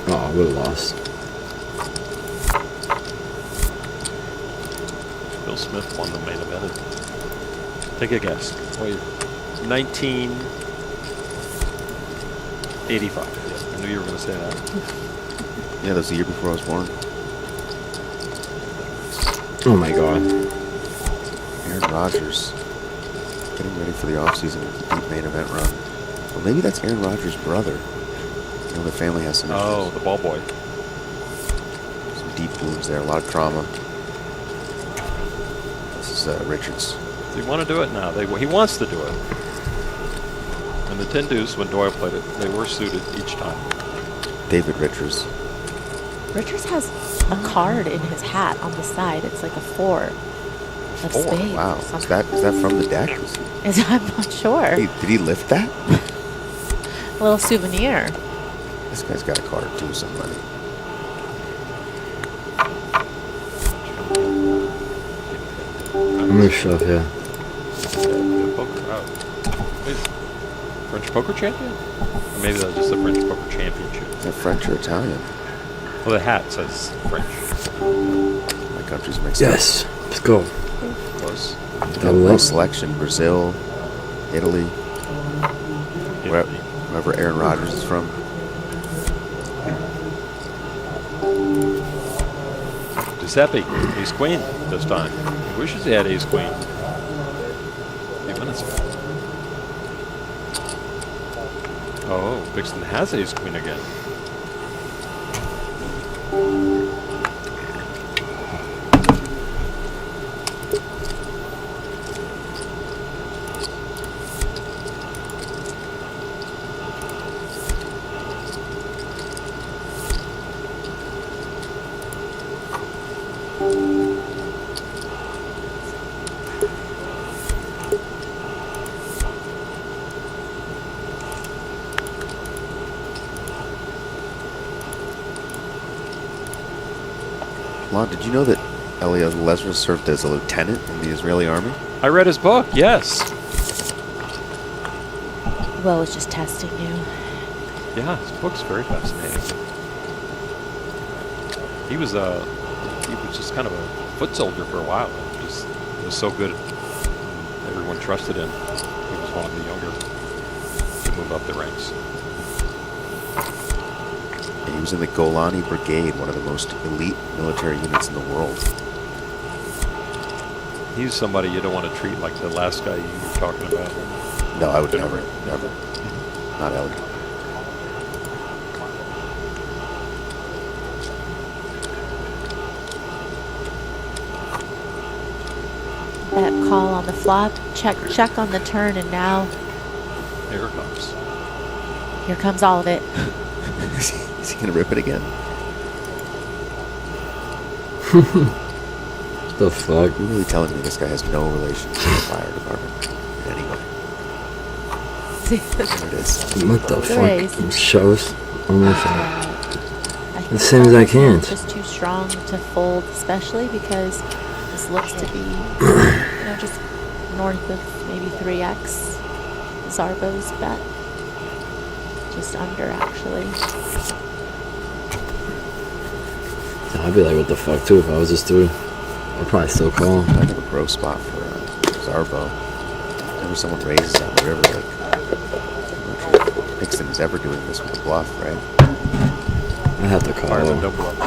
Oh, we're lost. Bill Smith won the main event. Take a guess. Wait, 1985. Yeah, I knew you were going to say that. Yeah, that was the year before I was born. Oh my god. Aaron Rodgers getting ready for the offseason with the deep main event run. Well, maybe that's Aaron Rodgers' brother. You know, the family has some issues. Oh, the ball boy. Some deep wounds there, a lot of trauma. This is Richards. Does he want to do it now? He wants to do it. And the 10 deuce, when Doyle played it, they were suited each time. David Richards. Richards has a card in his hat on the side. It's like a 4 of spades. Wow. or Is something. that from the deck? I'm not sure. Hey, did he lift that? A little souvenir. This guy's got a card too, somebody. I'm gonna shove here. Good poker. Oh. French poker champion? Or maybe that was just the French poker championship. Is that French or Italian? Well, the hat says French. My country's mixed up. Yes. Let's go. Close. Double Nice up. selection. Brazil, Italy, wherever Aaron Rodgers is from. Giuseppe, ace queen this time. He wishes he had ace queen. A few minutes ago. Oh, Vixen has ace queen again. Lon, did you know that Eliezer served as a lieutenant in the Israeli army? I read his book, yes. Will was just testing you. Yeah, his book's very fascinating. He was just kind of a foot soldier for a while. Just was so good. Everyone trusted him. He was one of the younger to move up the ranks. And he was in the Golani Brigade, one of the most elite military units in the world. He's somebody you don't want to treat like the last guy you were talking about. No, I would never. Not Ellie. That call on the flop, check on the turn, and now Here it comes. here comes all of it. Is he going to rip it again? What the fuck? You're really telling me this guy has no relation to the fire department in any way. There it is. What the Raise. fuck? Shows. Almost. I think As same as I can. it's just too strong to fold, especially because this looks to be, you know, just north of maybe 3x Zarbo's bet. Just under, actually. I'd be like, what the fuck, too, if I was this dude. I'd probably still call him. Kind of a gross spot for Zarbo. Whenever someone raises on the river, like, I'm not sure if Pixton is ever doing this with a bluff, right? I have to call Fireman him. don't bluff.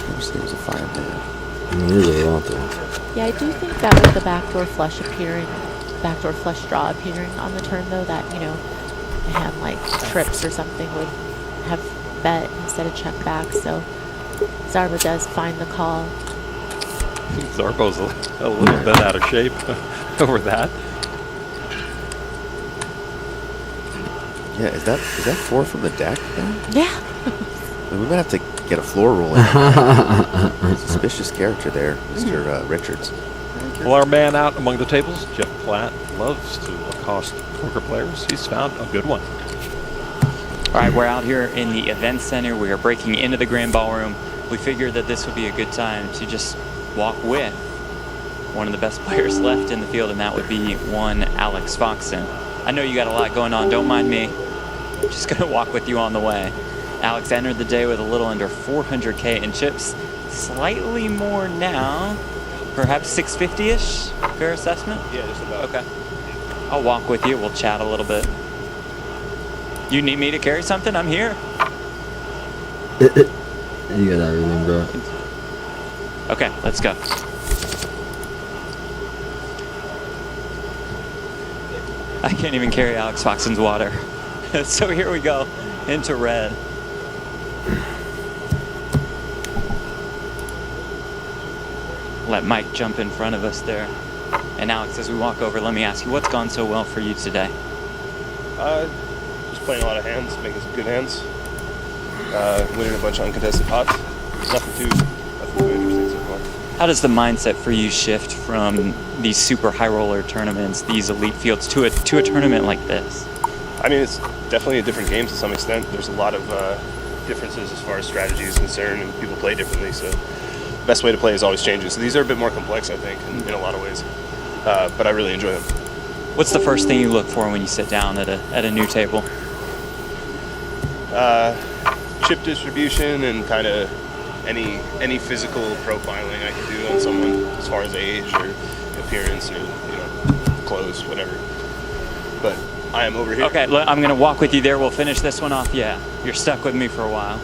Never seen him as a fireman. I mean, there's a lot, though. Yeah, I do think that with the backdoor flush appearing, backdoor flush draw appearing on the turn, though, that, you know, a hand like trips or something would have bet instead of check back. So Zarbo does find the call. Zarbo's a little bit out of shape over that. Yeah, is that 4 from the deck then? Yeah. I mean, we might have to get a floor rolling. Suspicious character there, Mr. Richards. Well, our man out among the tables, Jeff Platt, loves to accost poker players. He's found a good one. All right, we're out here in the event center. We are breaking into the grand ballroom. We figured that this would be a good time to just walk with one of the best players left in the field, and that would be one Alex Foxen. I know you got a lot going on. Don't mind me. I'm just going to walk with you on the way. Alex entered the day with a little under 400K in chips. Slightly more now. Perhaps 650-ish? Fair assessment? Yeah, just about. Okay. I'll walk with you. We'll chat a little bit. You need me to carry something? I'm here. You got everything, bro. Okay, let's go. I can't even carry Alex Foxen's water. So here we go, into red. Let Mike jump in front of us there. And Alex, as we walk over, let me ask you, what's gone so well for you today? Just playing a lot of hands, making some good hands. Winning a bunch of uncontested pots. Nothing too interesting so far. How does the mindset for you shift from these super high roller tournaments, these elite fields, to a tournament like this? I mean, it's definitely a different game to some extent. There's a lot of differences as far as strategy is concerned, and people play differently. So the best way to play is always changing. So these are a bit more complex, I think, in a lot of ways. But I really enjoy them. What's the first thing you look for when you sit down at a new table? Chip distribution and kind of any physical profiling I can do on someone as far as age or appearance or clothes, whatever. But I am over here. Okay, I'm gonna walk with you there. We'll finish this one off. Yeah, you're stuck with me for a while.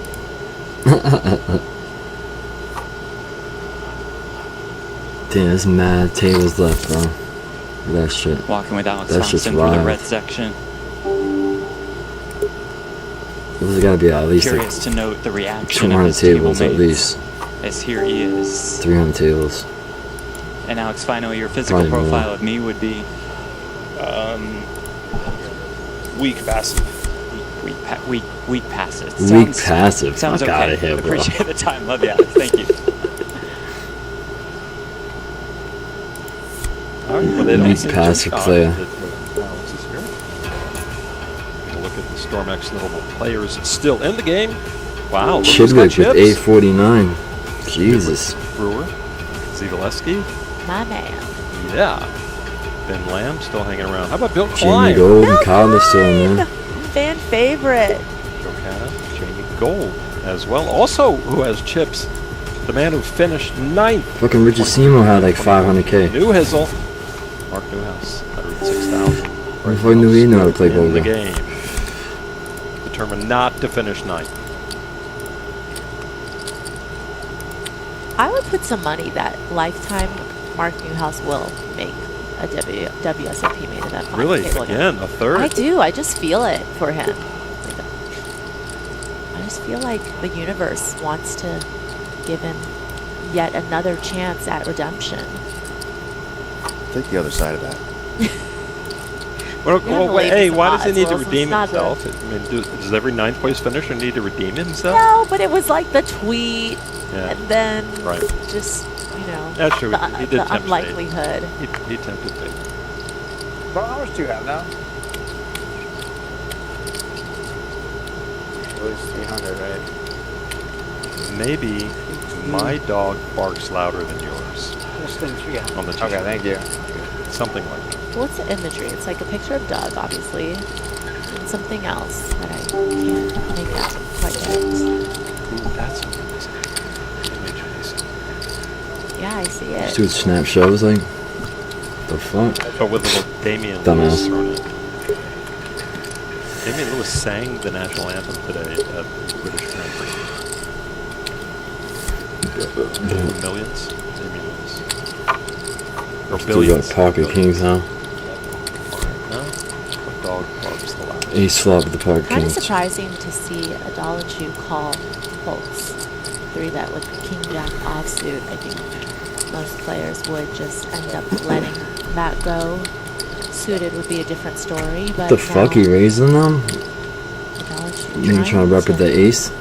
Damn, there's mad tables left, bro. Look at that shit. Walking with Alex That's just Thompson for the wild. red section. There's gotta be at least Curious like to note the reaction of 200 his tables at teammates, least. as here he is. 300 tables. And Alex, finally, your physical Probably more. profile of me would be weak passive. Weak passive. Weak passive. Sounds Fuck okay. outta here, bro. Appreciate the time. Love you, Alex. Thank you. All right, well, they don't Weak seem too passive shocked player. that, Alex is here. We'll look at the StormX notable players still in the game. Wow, look who's got Chidwick with chips. 849. Jesus. Brewer, Zivaleski, My man. yeah. Ben Lamb still hanging around. How about Bill Jamie Klein? Gold and Kyle still in there. Fan favorite. Joe Canna, Jamie Gold as well. Also, who has chips? The man who finished 9th. Fucking Richard Seymour had like 500k. Newhizzle. Mark Newhouse, 106,000. If I knew he knew how to play in the poker. game. Determined not to finish 9th. I would put some money that lifetime Mark Newhouse will make a WSOP main event. final Really? table Again, a third? I do. I just feel it for him. I just feel like the universe wants to give him yet another chance at redemption. Take the other side of that. Well, You're gonna wait, leave hey, us why a does lot he as need well, to so redeem it's not himself? I mean, does every 9th place finisher need to redeem himself? No, but it was like the tweet, Yeah. and then Right. just, That's true. the, He did the tempt fate. unlikelihood. He tempted fate. Well, how much do you have now? At least 300, right? Maybe my dog barks louder than yours. On the Okay, thank you. Something like that. What's the imagery? It's like a picture of Doug, obviously, and something else that I can't make out quite yet. Ooh, that's an amazing image. Yeah, I see This it. dude snapshot was like, the fuck? But with little Damian Dumbass. Lewis thrown in. Damian Lewis sang the national anthem today at the British Grand Prix. Millions, Damian Lewis. Or Dude got billions. pocket kings now. No? What dog barks the loudest? Ace flop with the pocket Kind of kings. surprising to see a Dolachu call Colts 3-bet with King Jack offsuit. I think most players would just end up letting that go. Suited would be a different story, but The fuck, he raising them? Dolachu Maybe trying to rep with the ace?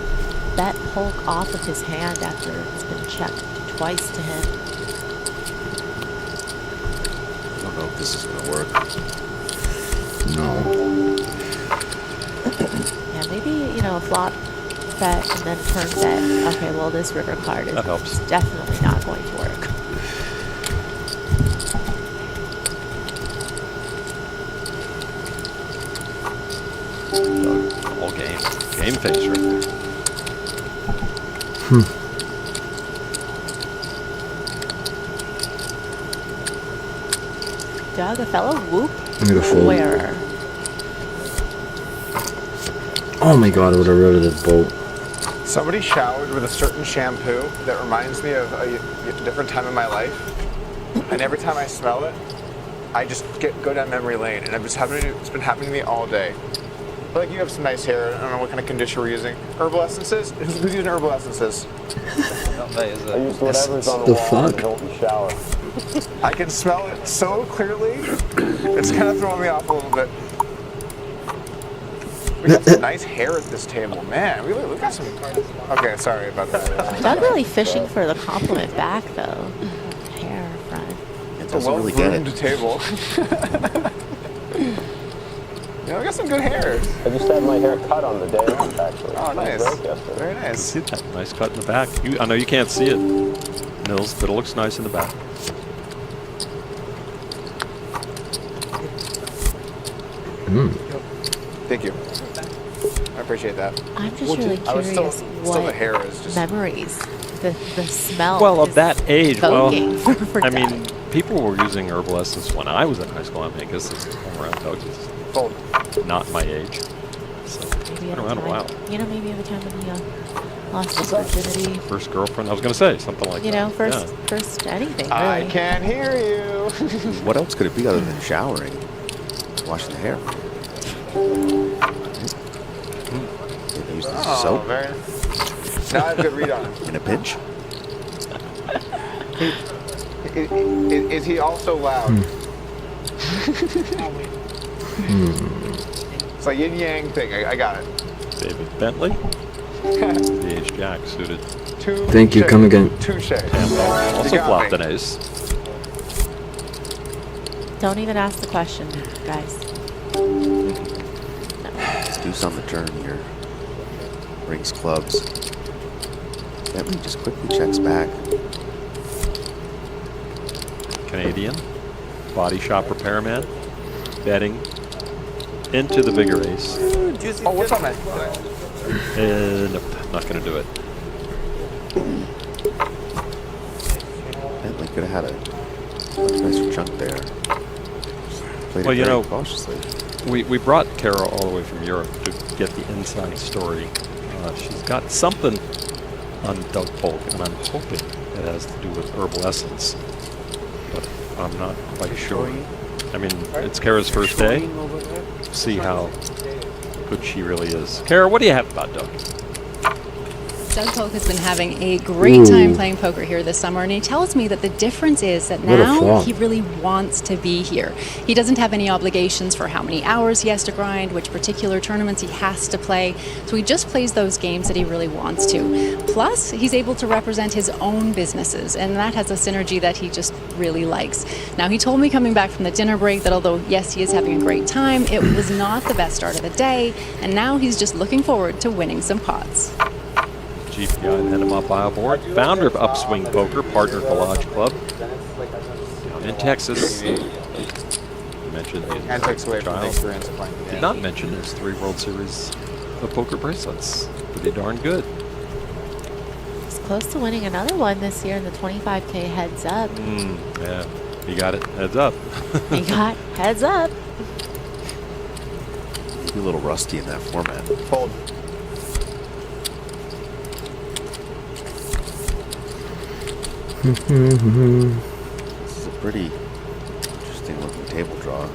bet Polk off of his hand after it's been checked twice to him. I don't know if this is going to work. No. Yeah, maybe, a flop bet and then turn bet. Okay, well, this river card is That helps. definitely not going to work. All game. Game face right there. Doug, a fellow whoop I'm gonna fold. wearer. Oh my god, I would have rode this boat. Somebody showered with a certain shampoo that reminds me of a different time in my life. And every time I smell it, I just go down memory lane. And it's been happening to me all day. But like, you have some nice hair. I don't know what kind of conditioner we're using. Herbal essences? Who's using herbal essences? I use whatever's on the The wall fuck? in the Hilton shower. I can smell it so clearly. It's kind of throwing me off a little bit. We got some nice hair at this table, man. We got some. Okay, sorry about that. Doug really fishing for the compliment back, though. Hair front. It's a well-groomed table. Yeah, we got some good hair. I just had my hair cut on the day off, actually. Oh, nice. It broke yesterday. Very nice. See that nice cut in the back. I know you can't see it, Nils, but it looks nice in the back. Thank you. I appreciate that. I'm just really curious still the hair is just memories, the smell. Well, of is that age, well, evoking for I Doug. mean, people were using herbal essence when I was in high school. I mean, I guess it's around Doug is not my age. So, it's Maybe been at the around a time, while. you know, maybe at the time when he lost his virginity. First girlfriend, I was going to say, something like You that. know, first Yeah. first anything, really. I can't hear you. What else could it be other than showering, washing the hair? Maybe use the soap Very. Now I have a good read on him. in a pinch. Is he also loud? It's like yin yang thing. I got it. David Bentley, the ace jack suited. Thank you, come again. Touche. Also flopped an ace. Don't even ask the question, guys. Let's do some the turn here. Brings clubs. Bentley just quickly checks back. Canadian, body shop repairman, betting into the bigger ace. Oh, what's on that? Nope, not going to do it. Bentley could have had a much nicer chunk there. Played Well, it you very know, cautiously. we brought Kara all the way from Europe to get the inside story. She's got something on Doug Polk, and I'm hoping it has to do with herbal essence, but I'm not quite sure. I mean, it's Kara's first day. See how good she really is. Kara, what do you have about Doug? Doug Polk has been having a great time playing poker here this summer, and he tells me that the difference is that now he really wants to be here. He doesn't have any obligations for how many hours he has to grind, which particular tournaments he has to play, so he just plays those games that he really wants to. Plus, he's able to represent his own businesses, and that has a synergy that he just really likes. Now, he told me coming back from the dinner break that although, yes, he is having a great time, it was not the best start of the day, and now he's just looking forward to winning some pots. GPI and Head 'em Up Isle Board, founder of Upswing Poker, partner at the Lodge Club in Texas. Mentioned And takes away from the experience of playing the game. Did not mention his 3 World Series of poker bracelets. Pretty darn good. He's close to winning another one this year in the 25K heads up. Yeah, he got it. Heads up. He got heads up. Maybe a little rusty in that format. Fold. This is a pretty interesting looking table draw.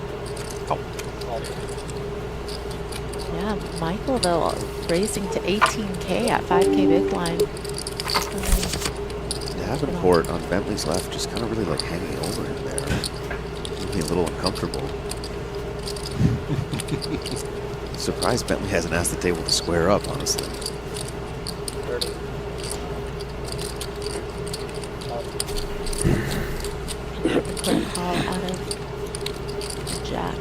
Yeah, Michael, though, racing to 18K at 5K big blind. Davenport on Bentley's left just kind of really like hanging over him there. Maybe a little uncomfortable. Surprised Bentley hasn't asked the table to square up, honestly. Quick call out of jacks.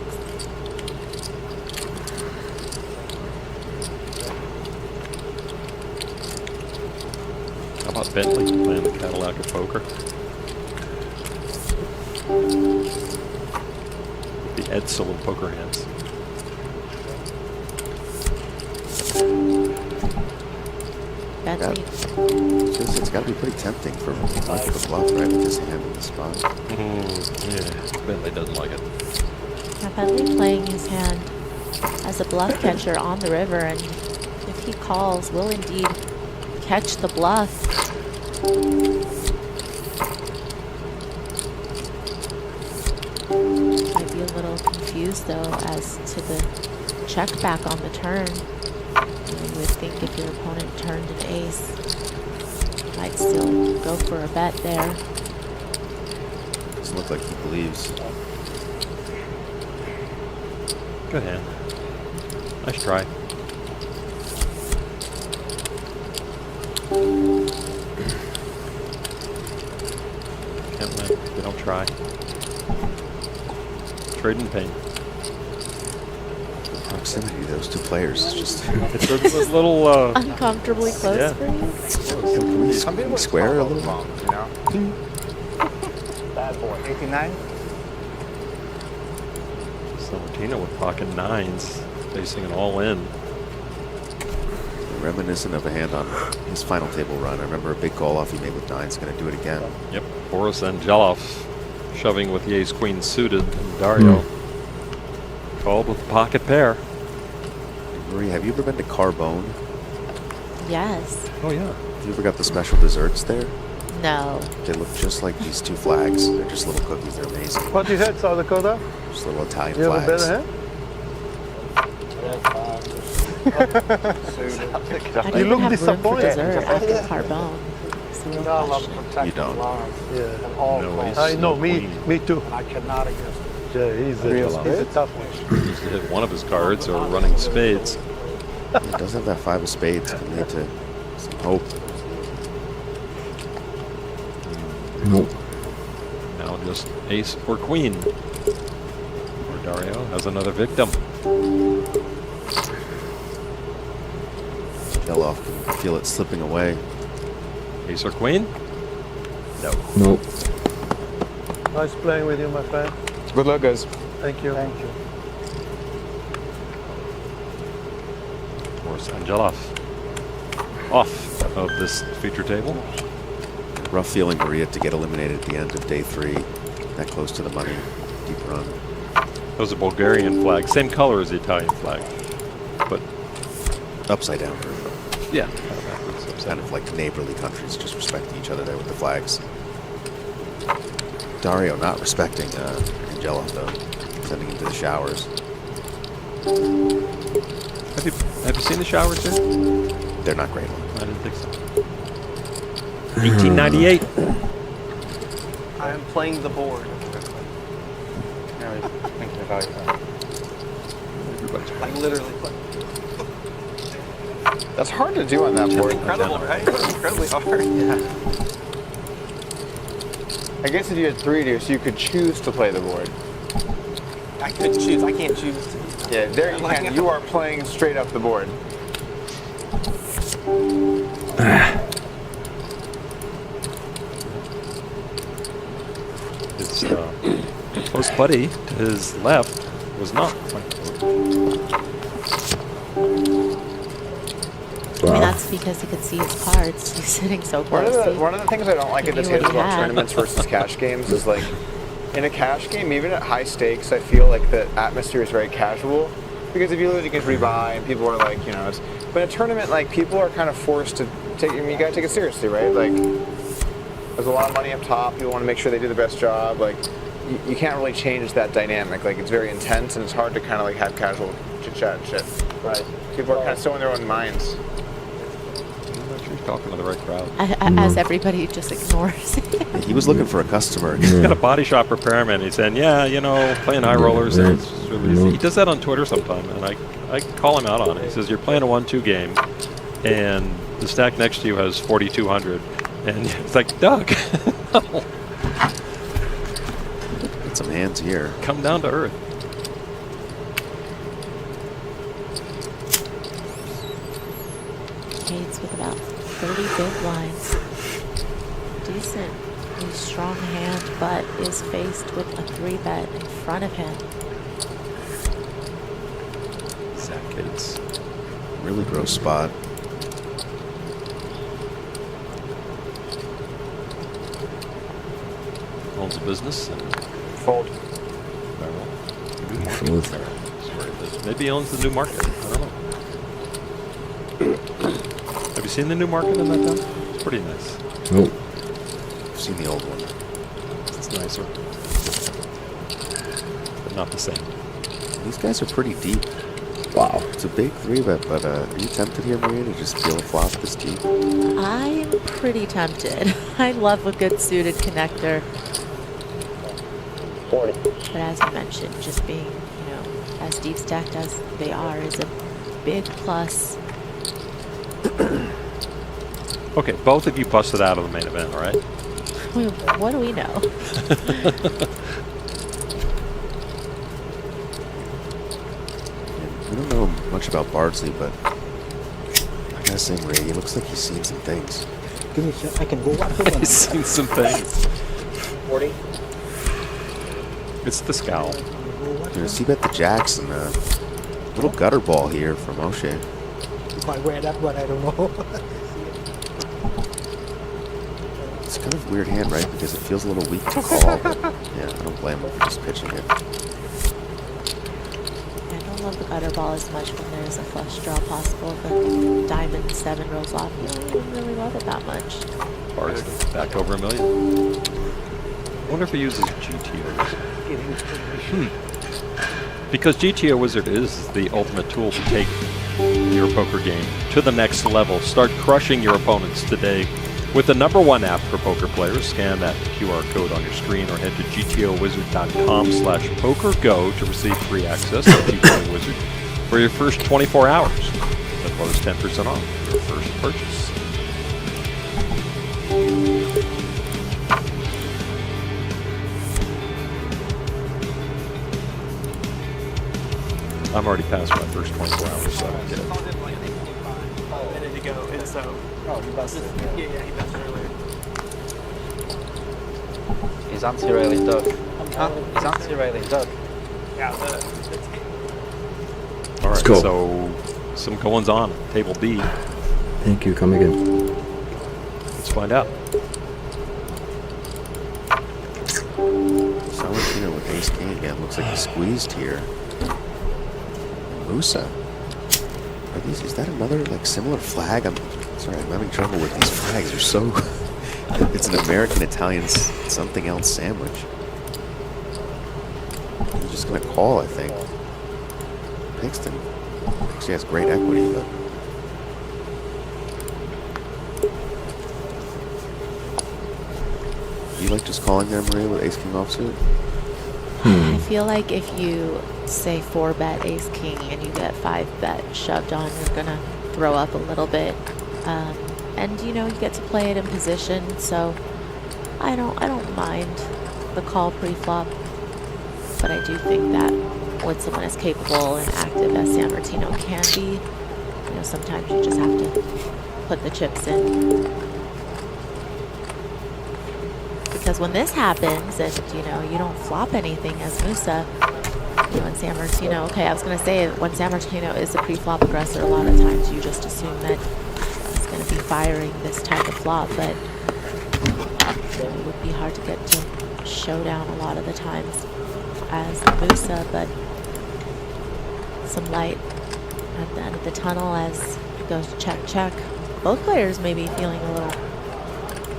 How about Bentley playing the Cadillac of poker? With the Edsel of poker hands. Bentley. It's got to be pretty tempting for Michael to bluff right with his hand in the spot. Yeah, Bentley doesn't like it. Yeah, Bentley playing his hand as a bluff catcher on the river, and if he calls, will indeed catch the bluff. Might be a little confused though as to the check back on the turn. You would think if your opponent turned an ace, might still go for a bet there. Doesn't look like he believes. Good hand. Nice try. Can't win. They don't try. Trade in pain. The proximity of those two players is just... It's a little... uncomfortably close yeah. for you? Can we square a little? You know? Bad boy. 89? Someone Martino with pocket nines, facing an all-in. Reminiscent of a hand on his final table run. I remember a big call off he made with nines. Going to do it again. Yep, Boris Angelov shoving with the ace-queen suited, and Dario called with the pocket pair. Marie, have you ever been to Carbone? Yes. Oh yeah. Have you ever got the special desserts there? No. They look just like these two flags. They're just little cookies. They're amazing. What you had, South Dakota? Just little Italian You have a flags. better hand? I You don't look have room for disappointed. dessert after Carbone. You don't. Yeah. I know, me too. I cannot against it. Yeah, he's a tough one. Needs to hit one of his cards or running spades. He does have that five of spades. Can lead to some hope. Nope. Now just ace or queen. Or Dario has another victim. Geloff can feel it slipping away. Ace or queen? No. Nope. Nice playing with you, my friend. Good luck, guys. Thank you. Thank you. Boris Angelov off of this feature table. Rough feeling, Maria, to get eliminated at the end of day 3. That close to the money. Deep run. That was a Bulgarian flag. Same color as the Italian flag. But upside down. Yeah. Kind of like neighborly countries just respecting each other there with the flags. Dario not respecting Angelov though. Sending him to the showers. Have you seen the showers here? They're not great. I didn't think so. 1898. I am playing the board. Thinking about it. Like literally playing. That's hard to do on that board. Incredible, right? Incredibly hard. Yeah. I guess if you had 3 deuce, you could choose to play the board. I could choose. I can't choose. Yeah, there you can. You are playing straight up the board. His close buddy to his left was not. I mean, that's because he could see his cards. He's sitting so close. One of the things I don't like at the table tournaments versus cash games is like, in a cash game, even at high stakes, I feel like the atmosphere is very casual. Because if you lose, you can rebuy, and people are like, you know, but in a tournament, like, people are kind of forced to take, I mean, you gotta take it seriously, right? Like, there's a lot of money up top, people want to make sure they do the best job, like, you can't really change that dynamic, like, it's very intense, and it's hard to kind of, like, have casual chit-chat and shit. Right. People are kind of so in their own minds. I'm not sure he's talking to the right crowd. As everybody just ignores. He was looking for a customer. He's got a body shop repairman. He's saying, yeah, you know, playing high rollers. And it's really easy. He does that on Twitter sometime, and I call him out on it. He says, you're playing a 1-2 game, and the stack next to you has 4,200. And it's like, Doug, no. Get some hands here. Come down to earth. Cade's with about 30 big blinds. Decently strong hand, but is faced with a 3-bet in front of him. Zach Cade's really gross spot. Owns a business and fold. Maybe he owns the new market. I don't know. Have you seen the new market in that town? It's pretty nice. Nope. I've seen the old one. It's nicer. But not the same. These guys are pretty deep. Wow. It's a big 3-bet, but are you tempted here, Maria, to just peel a flop this deep? I'm pretty tempted. I love a good suited connector. 40. But as you mentioned, just being, you know, as deep stacked as they are is a big plus. Okay, both of you busted out of the main event, all right? What do we know? We don't know much about Bardsley, but I gotta say, Maria, he looks like he's seen some things. Give me a shot. I can go up. He's seen some things. 40. It's the scowl. Gonna see bet the jacks and a little gutter ball here from O'Shea. Might wear that one, I don't know. It's kind of a weird hand, right? Because it feels a little weak to call. But yeah, I don't blame him for just pitching it. I don't love the gutter ball as much when there's a flush draw possible. If a diamond 7 rolls off, you don't really love it that much. Bars back over $1 million. I wonder if he uses GTOs. Because GTO Wizard is the ultimate tool to take your poker game to the next level. Start crushing your opponents today with the #1 app for poker players. Scan that QR code on your screen or head to gtowizard.com/pokergo to receive free access to GTO Wizard for your first 24 hours. As well as 10% off your first purchase. I'm already past my first 24 hours, so I don't get it. A minute ago, and so. Oh, he busted. Yeah, he busted earlier. He's anti-railing Doug. Huh? He's anti-railing Doug. Yeah, All right, go. so some goings on table B. Thank you. Come again. Let's find out. Salentino with ace king again. Looks like he squeezed here. Musa. Is that another like similar flag? I'm sorry, I'm having trouble with these flags. They're so. It's an American-Italian something else sandwich. He's just gonna call, I think. Pixton actually has great equity, but. Do you like just calling there, Maria, with ace king offsuit? I feel like if you say 4-bet ace king and you get 5-bet shoved on, you're gonna throw up a little bit, and you know you get to play it in position. So I don't mind the call pre-flop, but I do think that when someone as capable and active as San Martino can be, you know, sometimes you just have to put the chips in. Because when this happens and, you know, you don't flop anything as Musa, you know, and San Martino, okay, I was going to say when San Martino is a pre-flop aggressor, a lot of times you just assume that he's going to be firing this type of flop, but it would be hard to get to showdown a lot of the times as Musa, but some light at the end of the tunnel as it goes check, check. Both players may be feeling a little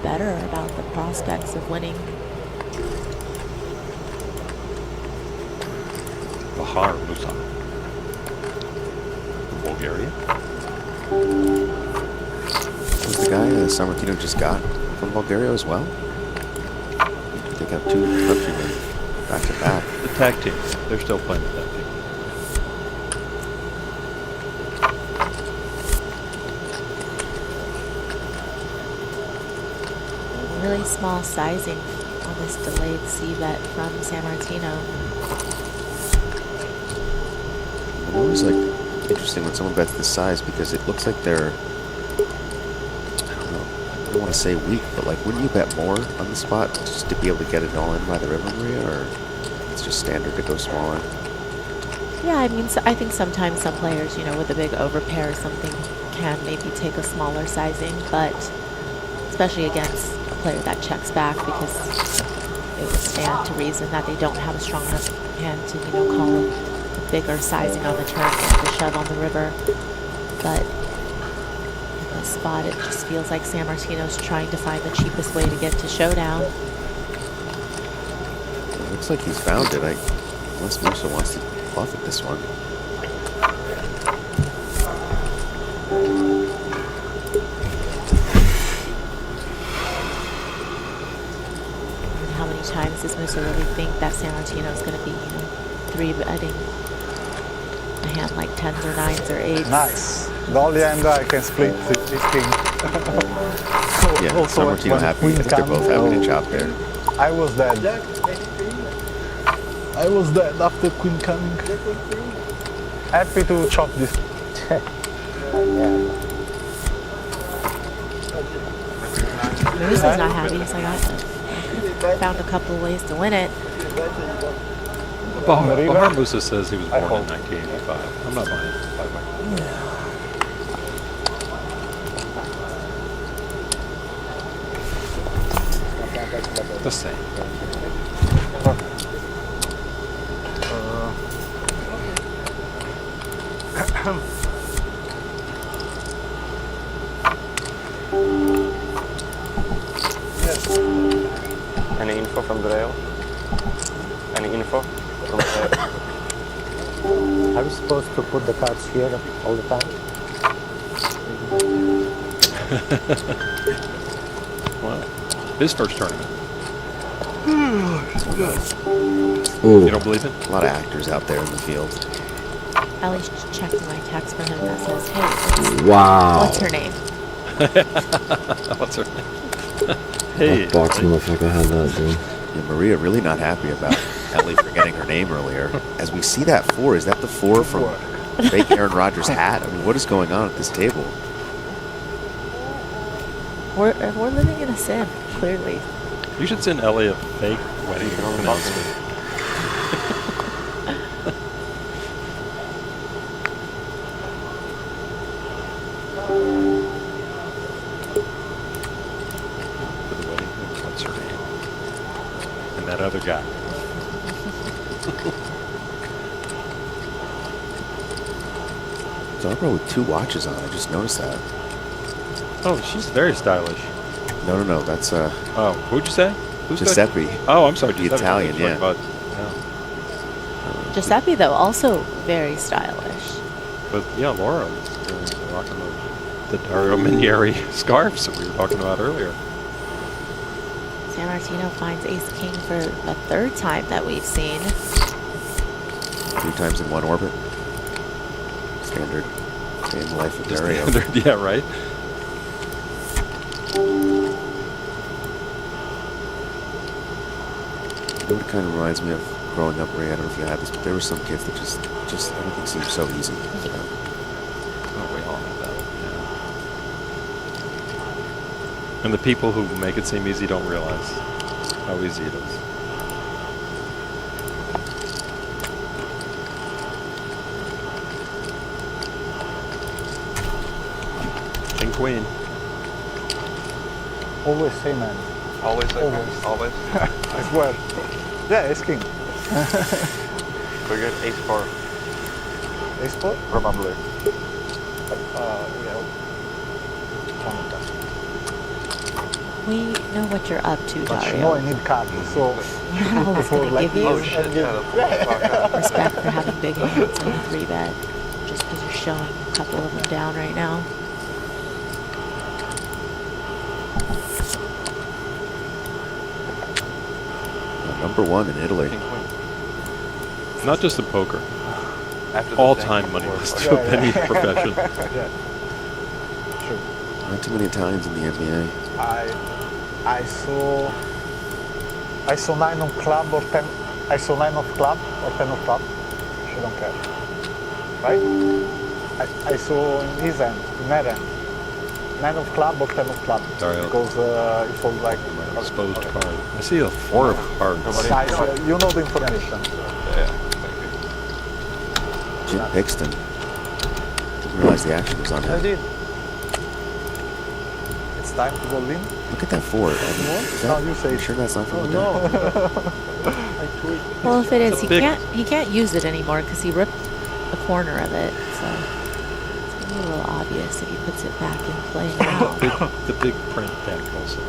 better about the prospects of winning. Bahar Musa from Bulgaria. Was the guy San Martino just got from Bulgaria as well? They got 2 countrymen back to back. The tag team. They're still playing the tag team. Really small sizing on this delayed C-bet from San Martino. It's always like interesting when someone bets this size because it looks like they're, I don't know, I don't want to say weak, but like wouldn't you bet more on the spot just to be able to get it all in by the river, Maria, or it's just standard to go smaller? Yeah, I mean, so I think sometimes some players, you know, with a big overpair or something can maybe take a smaller sizing, but especially against a player that checks back, because it would stand to reason that they don't have a strong enough hand to, you know, call a bigger sizing on the turn and the shove on the river. But in this spot, it just feels like San Martino's trying to find the cheapest way to get to showdown. It looks like he's found it. Unless Musa wants to bluff at this one. How many times does Musa really think that San Martino is going to be, you know, 3-betting a hand like 10s or 9s or 8s? Nice. The only hand I can split is king. Yeah, San Martino happy. I think they're both happy to chop there. I was dead. I was dead after queen coming. Happy to chop this. Musa's not happy. He's like, I found a couple of ways to win it. Bahar Musa says he was born in 1985. I'm not buying it, by the way. The same. Any info from the rail? Any info from the Are we supposed to put the cards here all the time? Wow. His first tournament. Ooh. You don't believe it? A lot of actors out there in the field. At least checked my text for him that says, hey, Wow. what's her name? What's her name? Hey. That box motherfucker had that, dude. Yeah, Maria really not happy about Ellie forgetting her name earlier. As we see that 4, is that the 4 from fake Aaron Rodgers' hat? I mean, what is going on at this table? We're living in a sin, clearly. You should send Ellie a fake wedding announcement. For the wedding, what's her name? And that other guy. Zarbro with 2 watches on. I just noticed that. Oh, she's very stylish. No. That's Oh, who'd you say? Who's Giuseppe. that? Oh, I'm sorry, The Giuseppe. Italian, I was talking yeah. about- Giuseppe, though, also very stylish. But yeah, Laura was rocking the Dario Minieri scarves that we were talking about earlier. San Martino finds ace-king for the 3rd time that we've seen. 3 times in one orbit. Standard day in the life of Dario. Yeah, right? You know what it kind of reminds me of growing up, Ray? I don't know if you had this, but there were some kids that just everything seemed so easy. You know? Oh, we all have that. Yeah. And the people who make it seem easy don't realize how easy it is. King Queen. Always same man. Always like Always. this? Always? I swear. Yeah, ace king. We're good. Ace 4. Ace 4? Probably. Yeah. We know what you're up to, But you Dario. know I need cards, so We're not always before going to like give you Oh shit, yeah, that's respect for having big hands and a 3-bet, just because you're showing a couple of them down right now. Number 1 in Italy. Not just in poker. After the All-time thing. money list Yeah, of any yeah. profession. Yeah. True. Not too many Italians in the NBA. I saw 9 of club or 10. I saw 9 of club or 10 of club. She don't care. Right? I saw in his end, in her end. 9 of club or 10 of club. Dario. Because it was like Exposed card. I see a 4 of hearts. Guys, you know the information. Yeah. Jim Pixton. Didn't realize the action was on I him. did. It's time to go in. Look at that 4. I mean, is No, that, you say. you sure that's not from the No. deck? I tweet. Well, if it is, It's a big- he can't use it anymore because he ripped a corner of it. So it's gonna be a little obvious if he puts it back in play now. The big print deck also.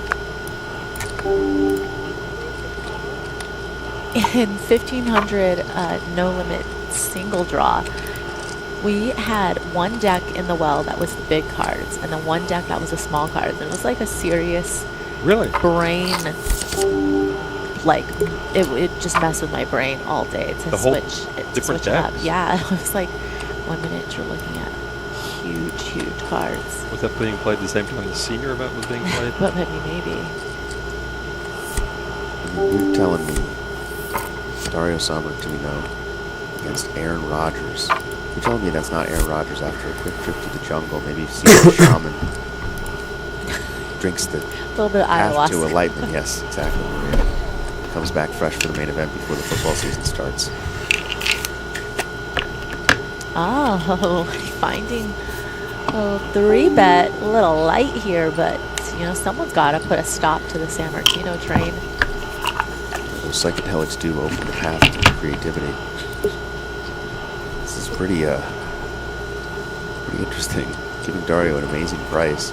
In 1500 no limit single draw, we had one deck in the well that was the big cards, and then one deck that was the small cards. And it was like a serious Really? brain, like it just messed with my brain all day to The whole switch different it up. decks? Yeah, it was like 1 minute you're looking at huge cards. Was that being played the same time the senior event was being played? But maybe. You're telling me Dario Sammartino against Aaron Rodgers. You're telling me that's not Aaron Rodgers after a quick trip to the jungle? Maybe see the shaman drinks the little bit of path to ayahuasca. enlightenment. Yes, exactly. Comes back fresh for the main event before the football season starts. Oh, finding a 3-bet. A little light here, but, you know, someone's got to put a stop to the San Martino train. Those psychedelics do open the path to creativity. This is pretty interesting. Giving Dario an amazing price.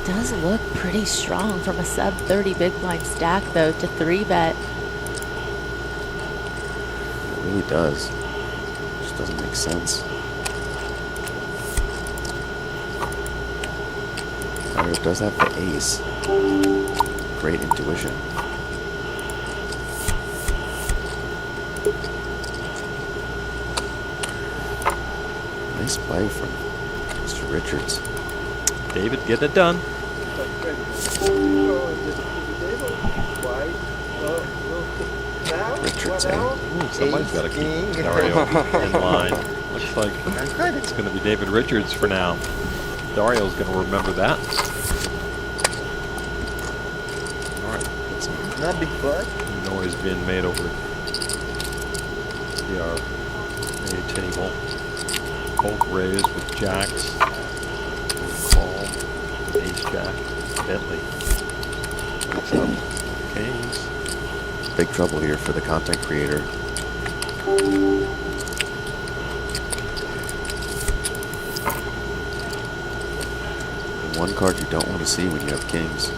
Does look pretty strong from a sub 30 big blind stack, though, to 3-bet. It really does. Just doesn't make sense. Dario does have the ace. Great intuition. Nice play from Mr. Richards. David, get it done. Richards, Somebody's got to keep Dario in line. Looks like it's going to be David Richards for now. Dario's going to remember that. All right. Not big blind. Noise being made over the A table. Both raised with jacks. Call. Ace jack. Bentley. Mix up. Kings. Big trouble here for the content creator. One card you don't want to see when you have kings.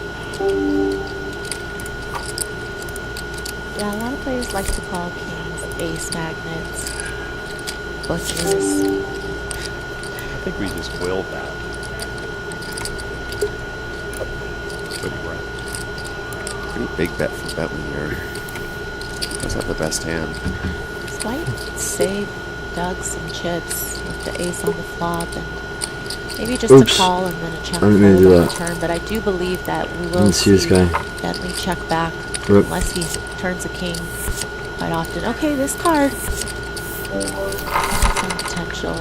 Yeah, a lot of players like to call kings ace magnets, butchers. I think we just willed that. But you're right. Pretty big bet from Bentley here. Does have the best hand. This might save Doug some chips with the ace on the flop and maybe just a call and then a check fold on the turn. But I do believe that we will see Bentley check back unless he turns a king quite often. Okay, this card. Some potential.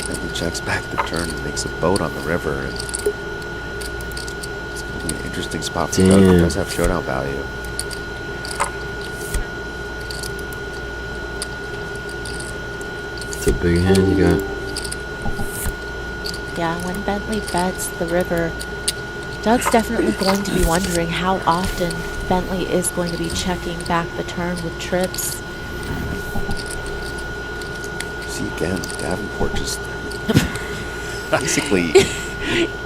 Bentley checks back the turn and makes a boat on the river. And it's going to be an interesting spot for Doug. It does have showdown value. It's a big hand you got. Yeah, when Bentley bets the river, Doug's definitely going to be wondering how often Bentley is going to be checking back the turn with trips. See again, Davenport just basically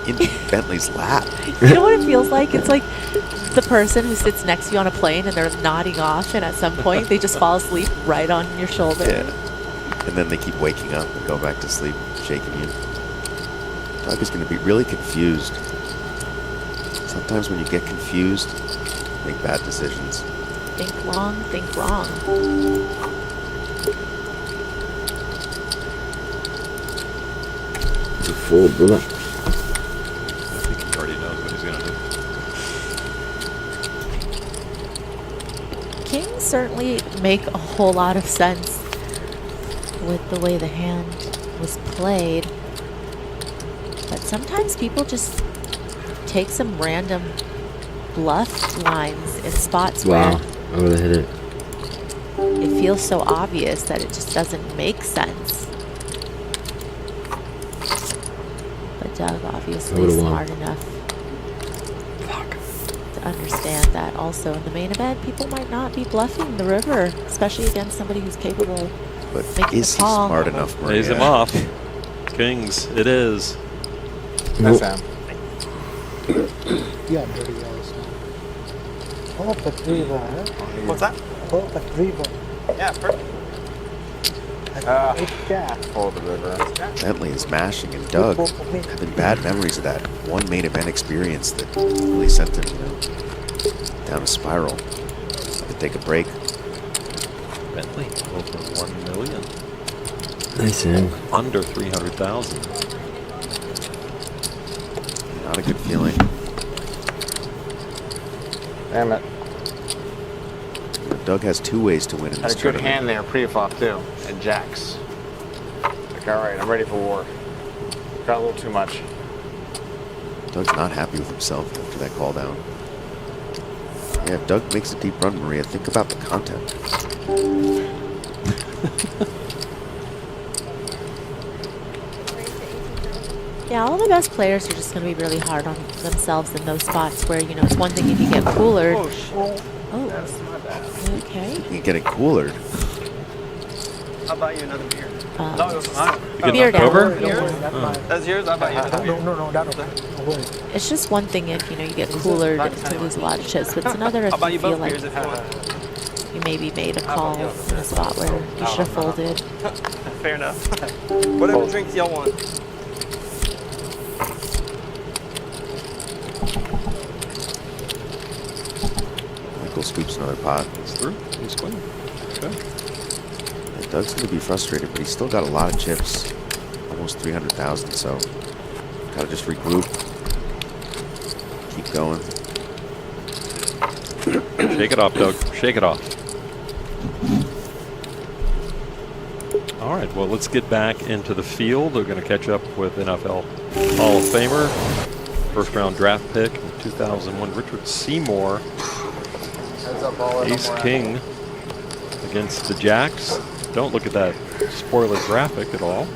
in Bentley's lap. You know what it feels like? It's like the person who sits next to you on a plane and they're nodding off, and at some point they just fall asleep right on your shoulder. Yeah. And then they keep waking up and go back to sleep, shaking you. Doug is going to be really confused. Sometimes when you get confused, make bad decisions. Think long, think wrong. It's a fold, brother. I think he already knows what he's going to do. Kings certainly make a whole lot of sense with the way the hand was played. But sometimes people just take some random bluff lines in spots where I would have hit it. it feels so obvious that it just doesn't make sense. But Doug obviously is smart enough to understand that also in the main event people might not be bluffing the river, especially against somebody who's capable of making Is a he call. smart enough, Maria? Raise him off. Kings, it is. That's Sam. Yeah, dirty yellows. Perfect river, huh? What's that? Perfect river. Yeah, it's perfect. Hold the river. Bentley is mashing, and Doug having bad memories of that one main event experience that really sent him, down a spiral. Had to take a break. Bentley over 1 million. Nice hand. Under 300,000. Not a good feeling. Damn it. Doug has two ways to win in Had this a good tournament. hand there pre-flop too, at jacks. Like, all right, I'm ready for war. Got a little too much. Doug's not happy with himself after that call down. Yeah, if Doug makes a deep run, Maria, think about the content. Yeah, all the best players are just going to be really hard on themselves in those spots where, you know, it's one thing if you get coolered. Oh, That's my bad. okay. You're getting coolered. I'll buy you another beer. No, it's mine. Beer down. over? That's yours? I'll buy you another beer. No, that's okay. It's just one thing if, you know, you get coolered to lose a lot of chips, but it's another if I'll buy you you feel both like beers if you want. you maybe made a call in a spot where you should have folded. Fair enough. Whatever drinks y'all want. Michael scoops another pot. It's through. He's queen. Okay. And Doug's going to be frustrated, but he's still got a lot of chips. Almost 300,000, so gotta just regroup. Keep going. Shake it off, Doug. Shake it off. All right, well, let's get back into the field. We're going to catch up with NFL Hall of Famer, first round draft pick in 2001, Richard Seymour. Ace King against the Jacks. Don't look at that spoiler graphic at all.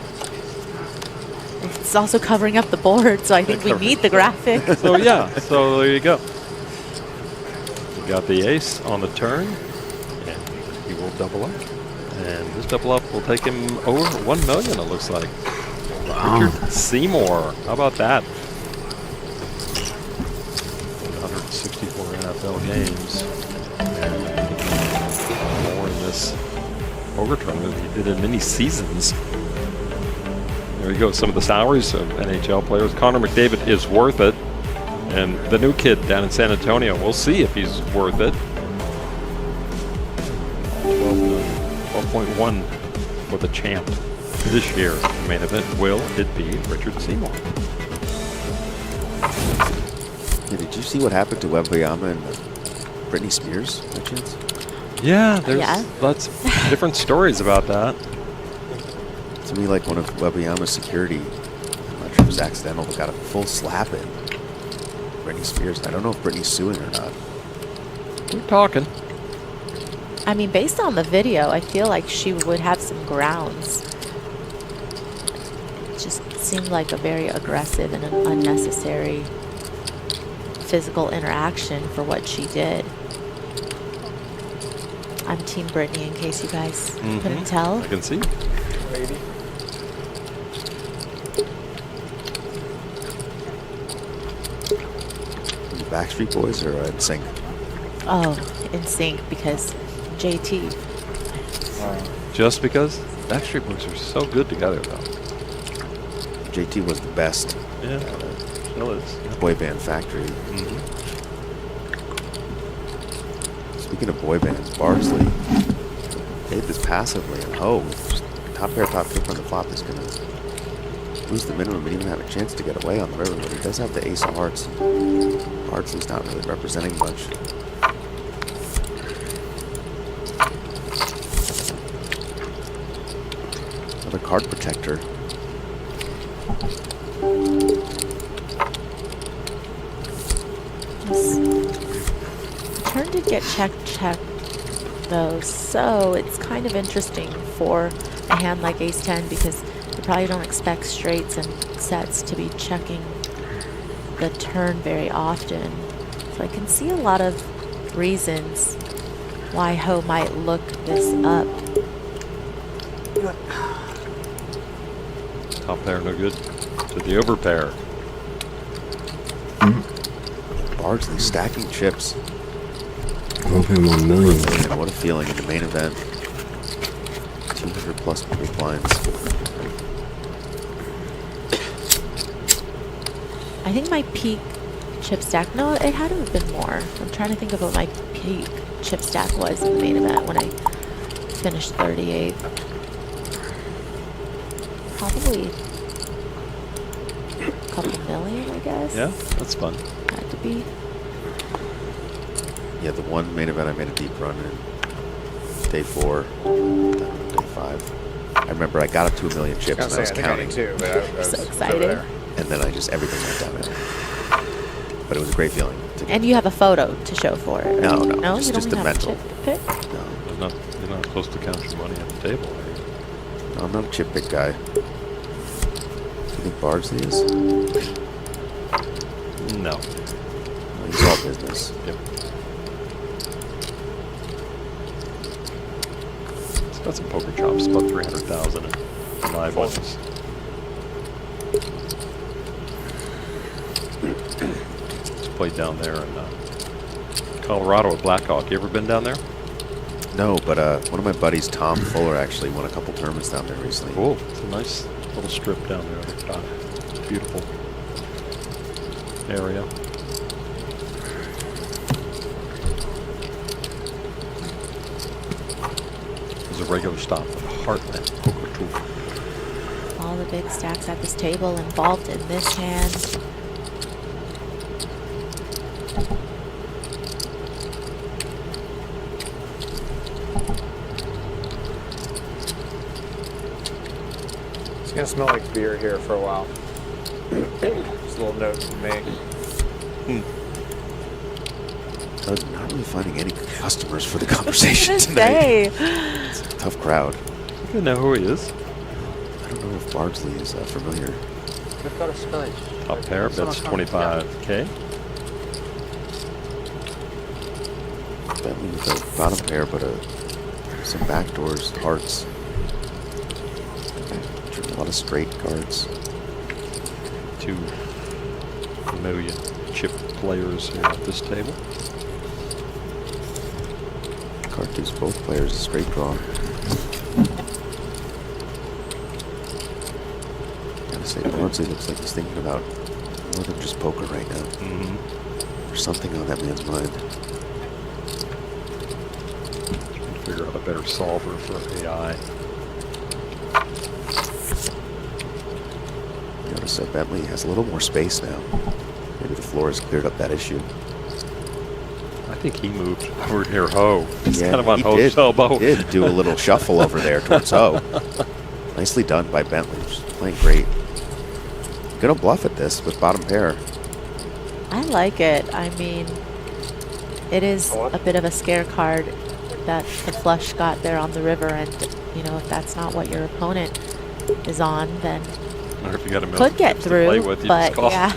It's also covering up the board, so I think we need the graphic. So yeah, so there you go. You got the ace on the turn, and he will double up. And this double up will take him over 1 million, it looks like. Wow. Richard Seymour, how about that? 164 NFL games. More in this poker tournament than he did in many seasons. There you go, some of the salaries of NHL players. Connor McDavid is worth it. And the new kid down in San Antonio, we'll see if he's worth it. 12.1 for the champ this year. The main event, will it be Richard Seymour? Yeah, did you see what happened to Wembanyama and Britney Spears, by chance? Yeah, there's lots of different stories about that. To me, like one of Wembanyama's security, I'm not sure if it was accidental, but got a full slap in Britney Spears. I don't know if Britney's suing or not. We're talking. I mean, based on the video, I feel like she would have some grounds. It just seemed like a very aggressive and an unnecessary physical interaction for what she did. I'm Team Britney, in case you guys couldn't tell. I can see. Maybe. The Backstreet Boys are in sync. Oh, in sync because JT. Just because Backstreet Boys are so good together, though. JT was the best. Yeah, still is. Boy band factory. Speaking of boy bands, Bardsley paid this passively, and top pair, top kick on the flop is going to lose the minimum and even have a chance to get away on the river, but he does have the ace of hearts. Bardsley's not really representing much. Another card protector. Turn did get check though, so it's kind of interesting for a hand like ace-10 because you probably don't expect straights and sets to be checking the turn very often. So I can see a lot of reasons why Ho might look this up. Top pair no good to the over pair. Bardsley stacking chips. 1.1 million. What a feeling in the main event. 200 plus big blinds. I think my peak chip stack, no, it had to have been more. I'm trying to think of what my peak chip stack was in the main event when I finished 38th. Probably a couple million, I guess. Yeah, that's fun. Had to be. Yeah, the one main event I made a deep run in. Day 4, day 5. I remember I got up to 1 million chips and I was counting. Too, but I was so excited. And then everything went downhill. But it was a great feeling. And you have a photo to show for it. No, no, No, just, you don't just a have mental. chip pick? You're not supposed to count your money at the table, are you? No, I'm not a chip pick guy. Do you think Bardsley is? No. No, he's all business. Yep. It's got some poker chops, about 300,000 in live ones. It's played down there in Colorado at Blackhawk. You ever been down there? No, but one of my buddies, Tom Fuller, actually won a couple tournaments down there recently. Cool. It's a nice little strip down there. Beautiful area. There's a regular stop at Heartland Poker Tour. All the big stacks at this table involved in this hand. It's gonna smell like beer here for a while. Just a little note from me. Doug's not really finding any customers for the conversation tonight. It's a tough crowd. You know who he is. I don't know if Bardsley is familiar. We've got a spillage. Top pair, bets 25K. Bentley with a bottom pair, but some backdoors, hearts. A lot of straight cards. 2 million chip players here at this table. Card gives both players a straight draw. Gotta say, Bardsley looks like he's thinking about more than just poker right now. There's something on that man's mind. Trying to figure out a better solver for AI. Notice that Bentley has a little more space now. Maybe the floor has cleared up that issue. I think he moved over near Ho. He's Yeah, kind of on he Ho's did. elbow. He did do a little shuffle over there towards Ho. Nicely done by Bentley. Just playing great. Gonna bluff at this with bottom pair. I like it. I mean, it is a bit of a scare card that the flush got there on the river, and you know, if that's not what your opponent is on, then Or if you got a could get through. play with, you but just call. yeah,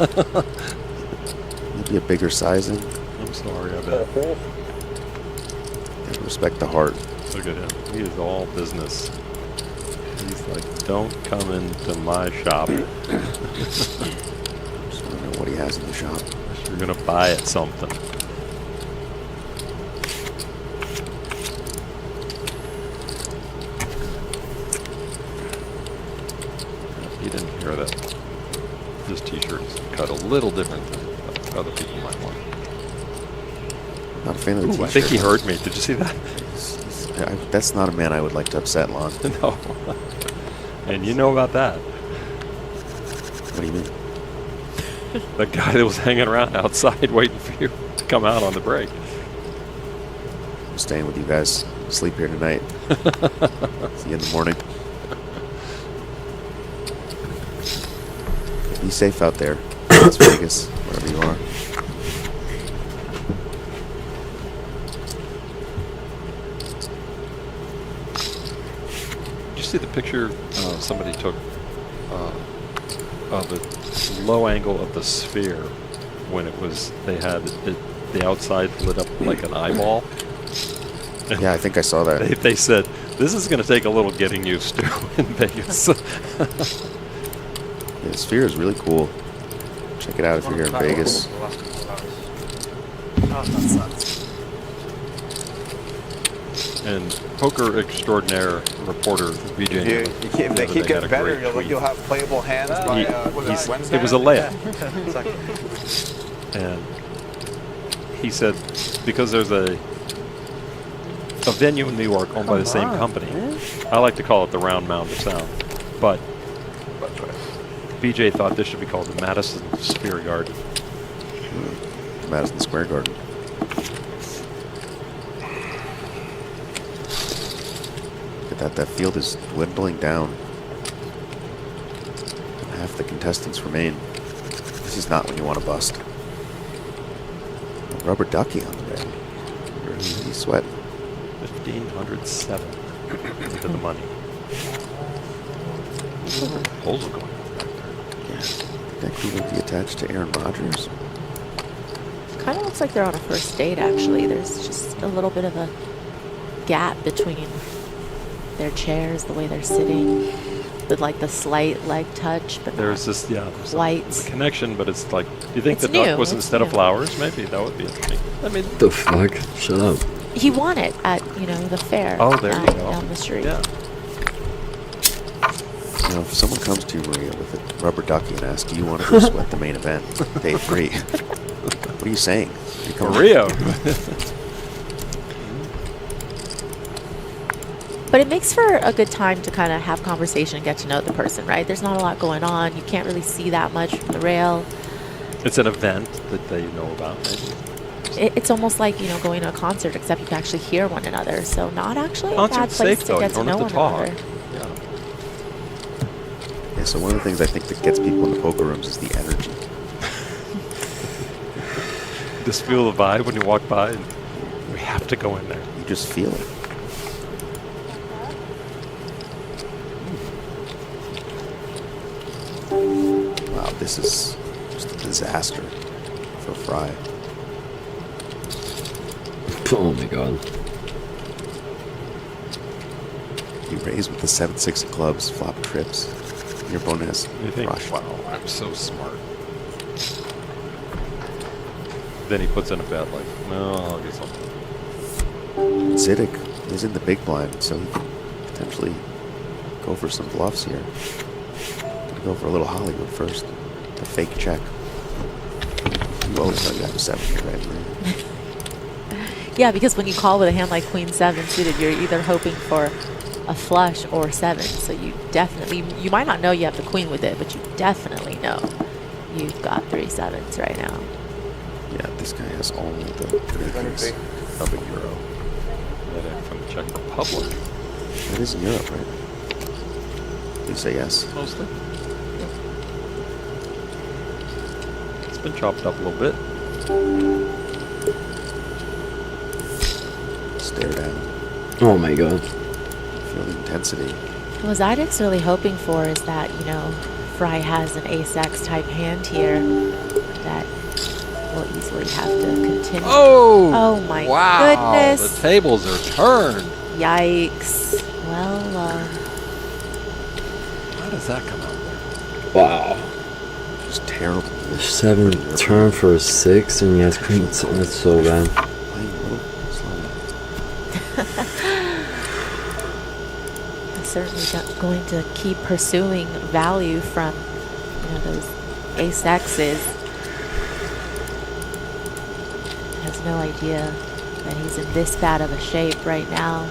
Maybe a bigger sizing. I'm sorry, I bet. Gotta respect the heart. Look at him. He is all business. He's like, don't come into my shop. Just want to know what he has in the shop. You're going to buy it something. You didn't hear that. This t-shirt is cut a little different than other people might want. Not a fan of the t-shirt. I think he heard me. Did you see that? That's not a man I would like to upset, Lon. No. And you know about that. What do you mean? The guy that was hanging around outside waiting for you to come out on the break. I'm staying with you guys. Sleep here tonight. See you in the morning. Be safe out there. Las Vegas, wherever you are. Did you see the picture somebody took of the low angle of the sphere when it was, they had the outside lit up like an eyeball? Yeah, I think I saw that. They said, this is going to take a little getting used to in Vegas. Yeah, the sphere is really cool. Check it out if you're here in Vegas. And poker extraordinaire reporter BJ. If they keep getting better, you'll have playable hands by Wednesday. It was a layup. And he said, because there's a venue in New York owned by the same company. I like to call it the Round Mound of Sound. But BJ thought this should be called the Madison Sphere Garden. Madison Square Garden. Look at that field is dwindling down. Half the contestants remain. This is not when you want to bust. rubber ducky on the rail. He's sweating. 1,507 into the money. Proposal going on back there. Yeah. That could be attached to Aaron Rodgers. Kind of looks like they're on a first date, actually. There's just a little bit of a gap between their chairs, the way they're sitting, with like the slight leg touch, but there's this, there's white a connection, but it's like, do you think It's the duck new, was it's instead of new. flowers? Maybe that would be interesting. I mean, The fuck? Shut up. He won it at, the fair. Oh, there you go. Down the street. Yeah. You know, if someone comes to you, Maria, with a rubber ducky and asks, do you want to go sweat the main event, day 3? What are you saying? You come Maria. But it makes for a good time to kind of have conversation and get to know the person, right? There's not a lot going on. You can't really see that much from the rail. It's an event that they know about, maybe. It's almost like, going to a concert, except you can actually hear one another. So not actually a bad Concert's place safe, to though. get You to don't know have to one talk. another. Yeah, so one of the things I think that gets people in the poker rooms is the energy. Just feel the vibe when you walk by, and we have to go in there. You just feel it. Wow, this is just a disaster for Fry. Oh my god. You raise with the 7-6 of clubs, flop trips. Your bonus. You think, rush. wow, I'm so smart. Then he puts in a bet like, no, I'll get something. Zidek is in the big blind, so he can potentially go for some bluffs here. Gonna go for a little Hollywood first. The fake check. You always know you have a 7 here, right? Maria? Yeah, because when you call with a hand like Queen 7 suited, you're either hoping for a flush or 7. So you might not know you have the queen with it, but you definitely know you've got 3 7s right now. Yeah, this guy has all the currencies of a euro. That from the Czech Republic. It is in Europe, right? You say yes? Mostly. It's been chopped up a little bit. Stare down. Oh my god. Feel the intensity. What Zidek's really hoping for is that, Fry has an ace-X type hand here that will easily have to continue. Oh my goodness. The tables are turned. Yikes. Well, how does that come out there? Wow. Just terrible. 7 turn for a 6 and he has queen. That's so bad. Certainly going to keep pursuing value from those ace-X's. Has no idea that he's in this bad of a shape right now.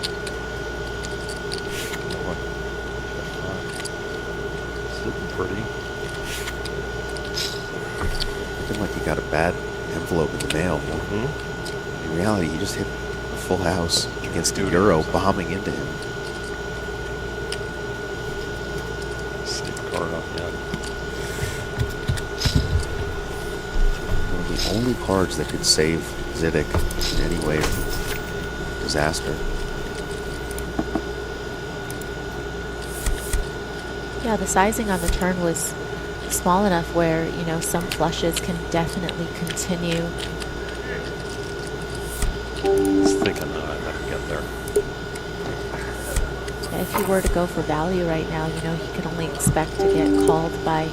Sitting pretty. Looking like you got a bad envelope in the mail. Mm-hmm. In reality, you just hit a full house against a euro bombing into him. Card up, yeah. One of the only cards that could save Zidek in any way from disaster. Yeah, the sizing on the turn was small enough where, some flushes can definitely continue. Just thinking that I can get there. If he were to go for value right now, he can only expect to get called by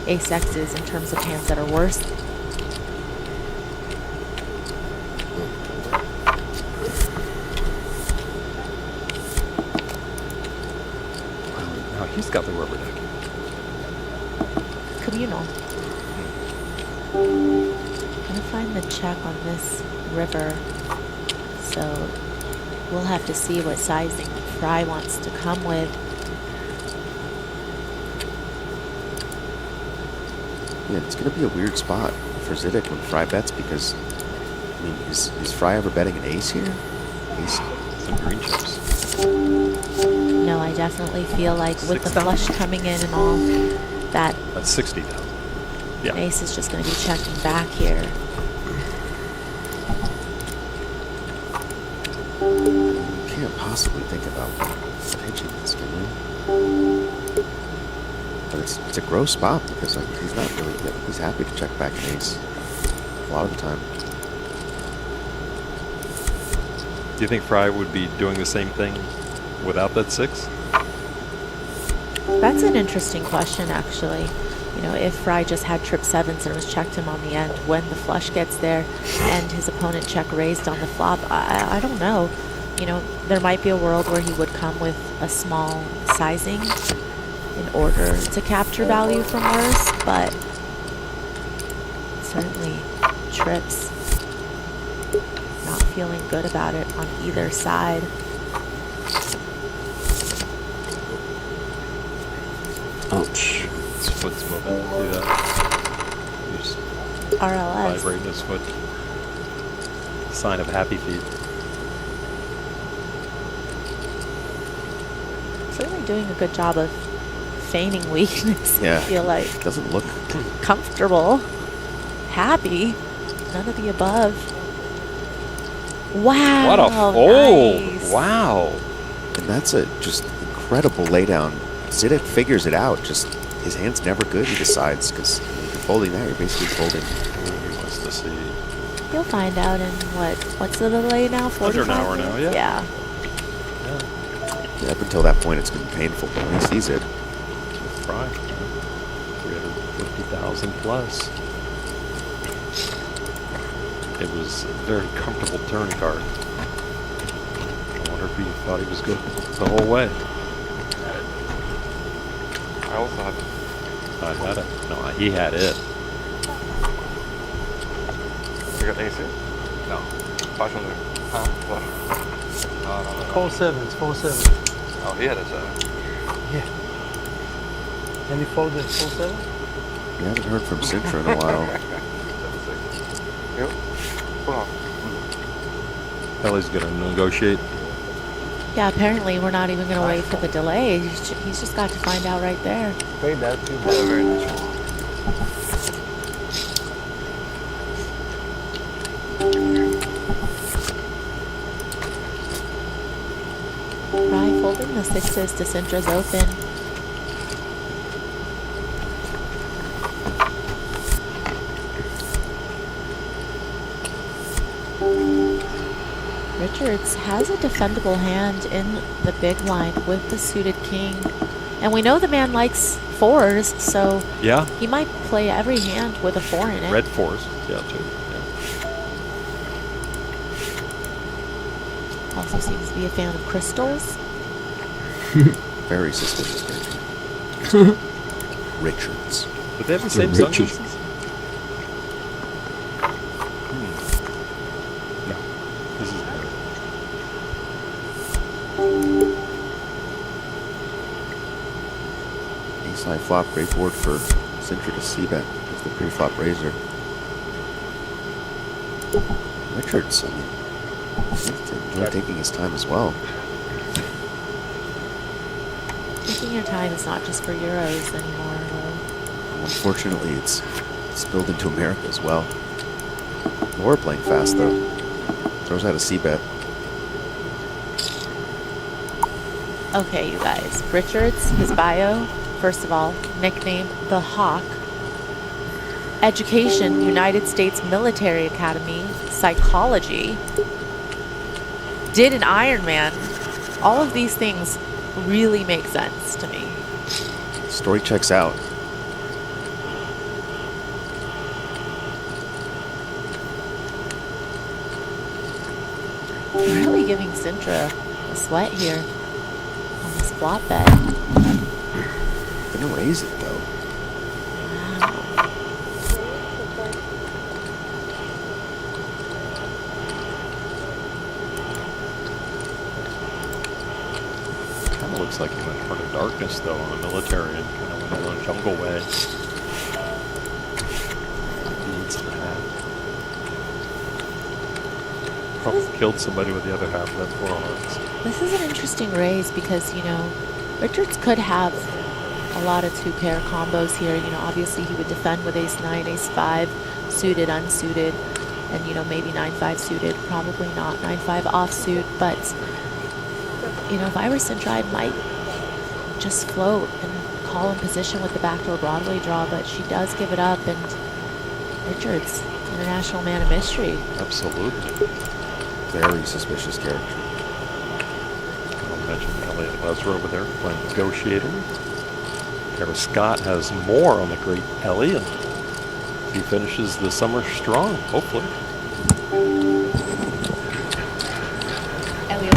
ace-X's in terms of hands that are worse. Now he's got the rubber ducky. Communal. I'm gonna find the check on this river, so we'll have to see what sizing Fry wants to come with. Yeah, it's going to be a weird spot for Zidek when Fry bets because, is Fry ever betting an ace here? Ace? Some green chips. No, I definitely feel like with the flush coming in and all, that That's 60,000. Yeah. ace is just going to be checking back here. possibly think about pitching this, can you? But it's a gross spot because like he's not really, he's happy to check back an ace a lot of the time. Do you think Fry would be doing the same thing without that 6? That's an interesting question, actually. You know, if Fry just had trip 7s and was checked him on the end, when the flush gets there and his opponent check raised on the flop, I don't know. You know, there might be a world where he would come with a small sizing in order to capture value from worse, but certainly trips. Not feeling good about it on either side. Ouch. His foot's moving. See that? He's RLS. vibrating his foot. Sign of happy feet. Certainly doing a good job of feigning weakness. Yeah. I feel like. Doesn't look Comfortable. Happy. None of the above. Wow. What a fold. Nice. Wow. And that's a just incredible laydown. Zidek figures it out. Just his hand's never good, he decides, because if you're folding that, you're basically folding. He wants to see. You'll find out in what's the delay now? 45 Under an hour now, minutes? yeah. Yeah, up until that point, it's been painful, but when he sees it. Fry. 350,000 plus. It was a very comfortable turn card. I wonder if he thought he was good the whole way. I also had it. I had it. No, he had it. You got ace here? No. Flash on there. Huh? Flash. No. 4 7s, 4 7s. Oh, he had a 7. Yeah. Can you fold the 4 7? We haven't heard from Sintra in a while. 7-6. Yep. Hold on. Kelly's going to negotiate. Yeah, apparently we're not even going to wait for the delay. He's just got to find out right there. Pay that too. Yeah, very nice. Right, folding the 6s to Sintra's open. Richards has a defendable hand in the big blind with the suited king. And we know the man likes 4s, so yeah, he might play every hand with a 4 in it. Red 4s, yeah, too. Yeah. Also seems to be a fan of crystals. Very suspicious character. Richards. But they have the same Richards. sunglasses? No. This is better. Ace high flop, great board for Sintra to c-bet with the pre-flop razor. Richards, I mean, he's enjoyed taking his time as well. Taking your time is not just for Euros anymore. Unfortunately, it's spilled into America as well. Laura playing fast though. Throws out a c-bet. Okay, you guys. Richards, his bio, first of all, nickname The Hawk. Education, United States Military Academy, psychology. Did an Ironman. All of these things really make sense to me. Story checks out. Really giving Sintra a sweat here on this flop bet. Gonna raise it though. Kind of looks like he went Heart of Darkness though on the military and kind of went a jungle way. Beads in the hat. Probably killed somebody with the other half of that 4 hearts. This is an interesting raise because, you know, Richards could have a lot of 2-pair combos here. You know, obviously he would defend with ace-9, ace-5, suited, unsuited, and, you know, maybe 9-5 suited, probably not 9-5 offsuit, but you know, Virus and Drive might just float and call in position with the backdoor Broadway draw, but she does give it up, and Richards, international man of mystery. Absolutely. Very suspicious character. I'll mention Elliot Lesser over there playing Negotiator. Kara Scott has more on the great Ellie, and he finishes the summer strong, hopefully.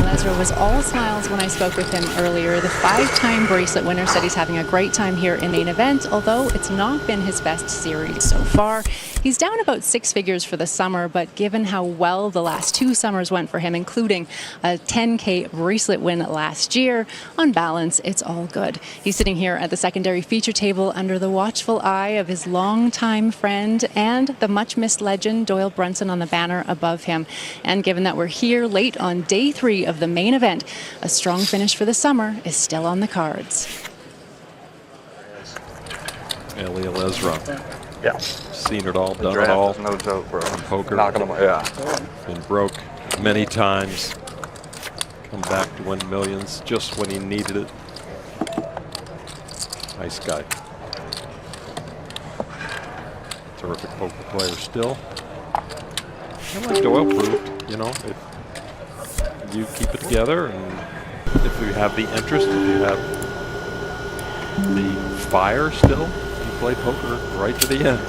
Lesser was all smiles when I spoke with him earlier. The 5-time bracelet winner said he's having a great time here in main event, although it's not been his best series so far. He's down about 6 figures for the summer, but given how well the last 2 summers went for him, including a 10K bracelet win last year, on balance, it's all good. He's sitting here at the secondary feature table under the watchful eye of his longtime friend and the much-missed legend Doyle Brunson on the banner above him. And given that we're here late on day 3 of the main event, a strong finish for the summer is still on the cards. Ellie Lesra. Yeah. Seen it all, done it draft all. is no joke, bro. On poker. Knocking them, yeah. Been broke many times. Come back to win millions just when he needed it. Nice guy. Terrific poker player still. And like Doyle proved, you know, if you keep it together and if you have the interest, if you have the fire still, you play poker right to the end.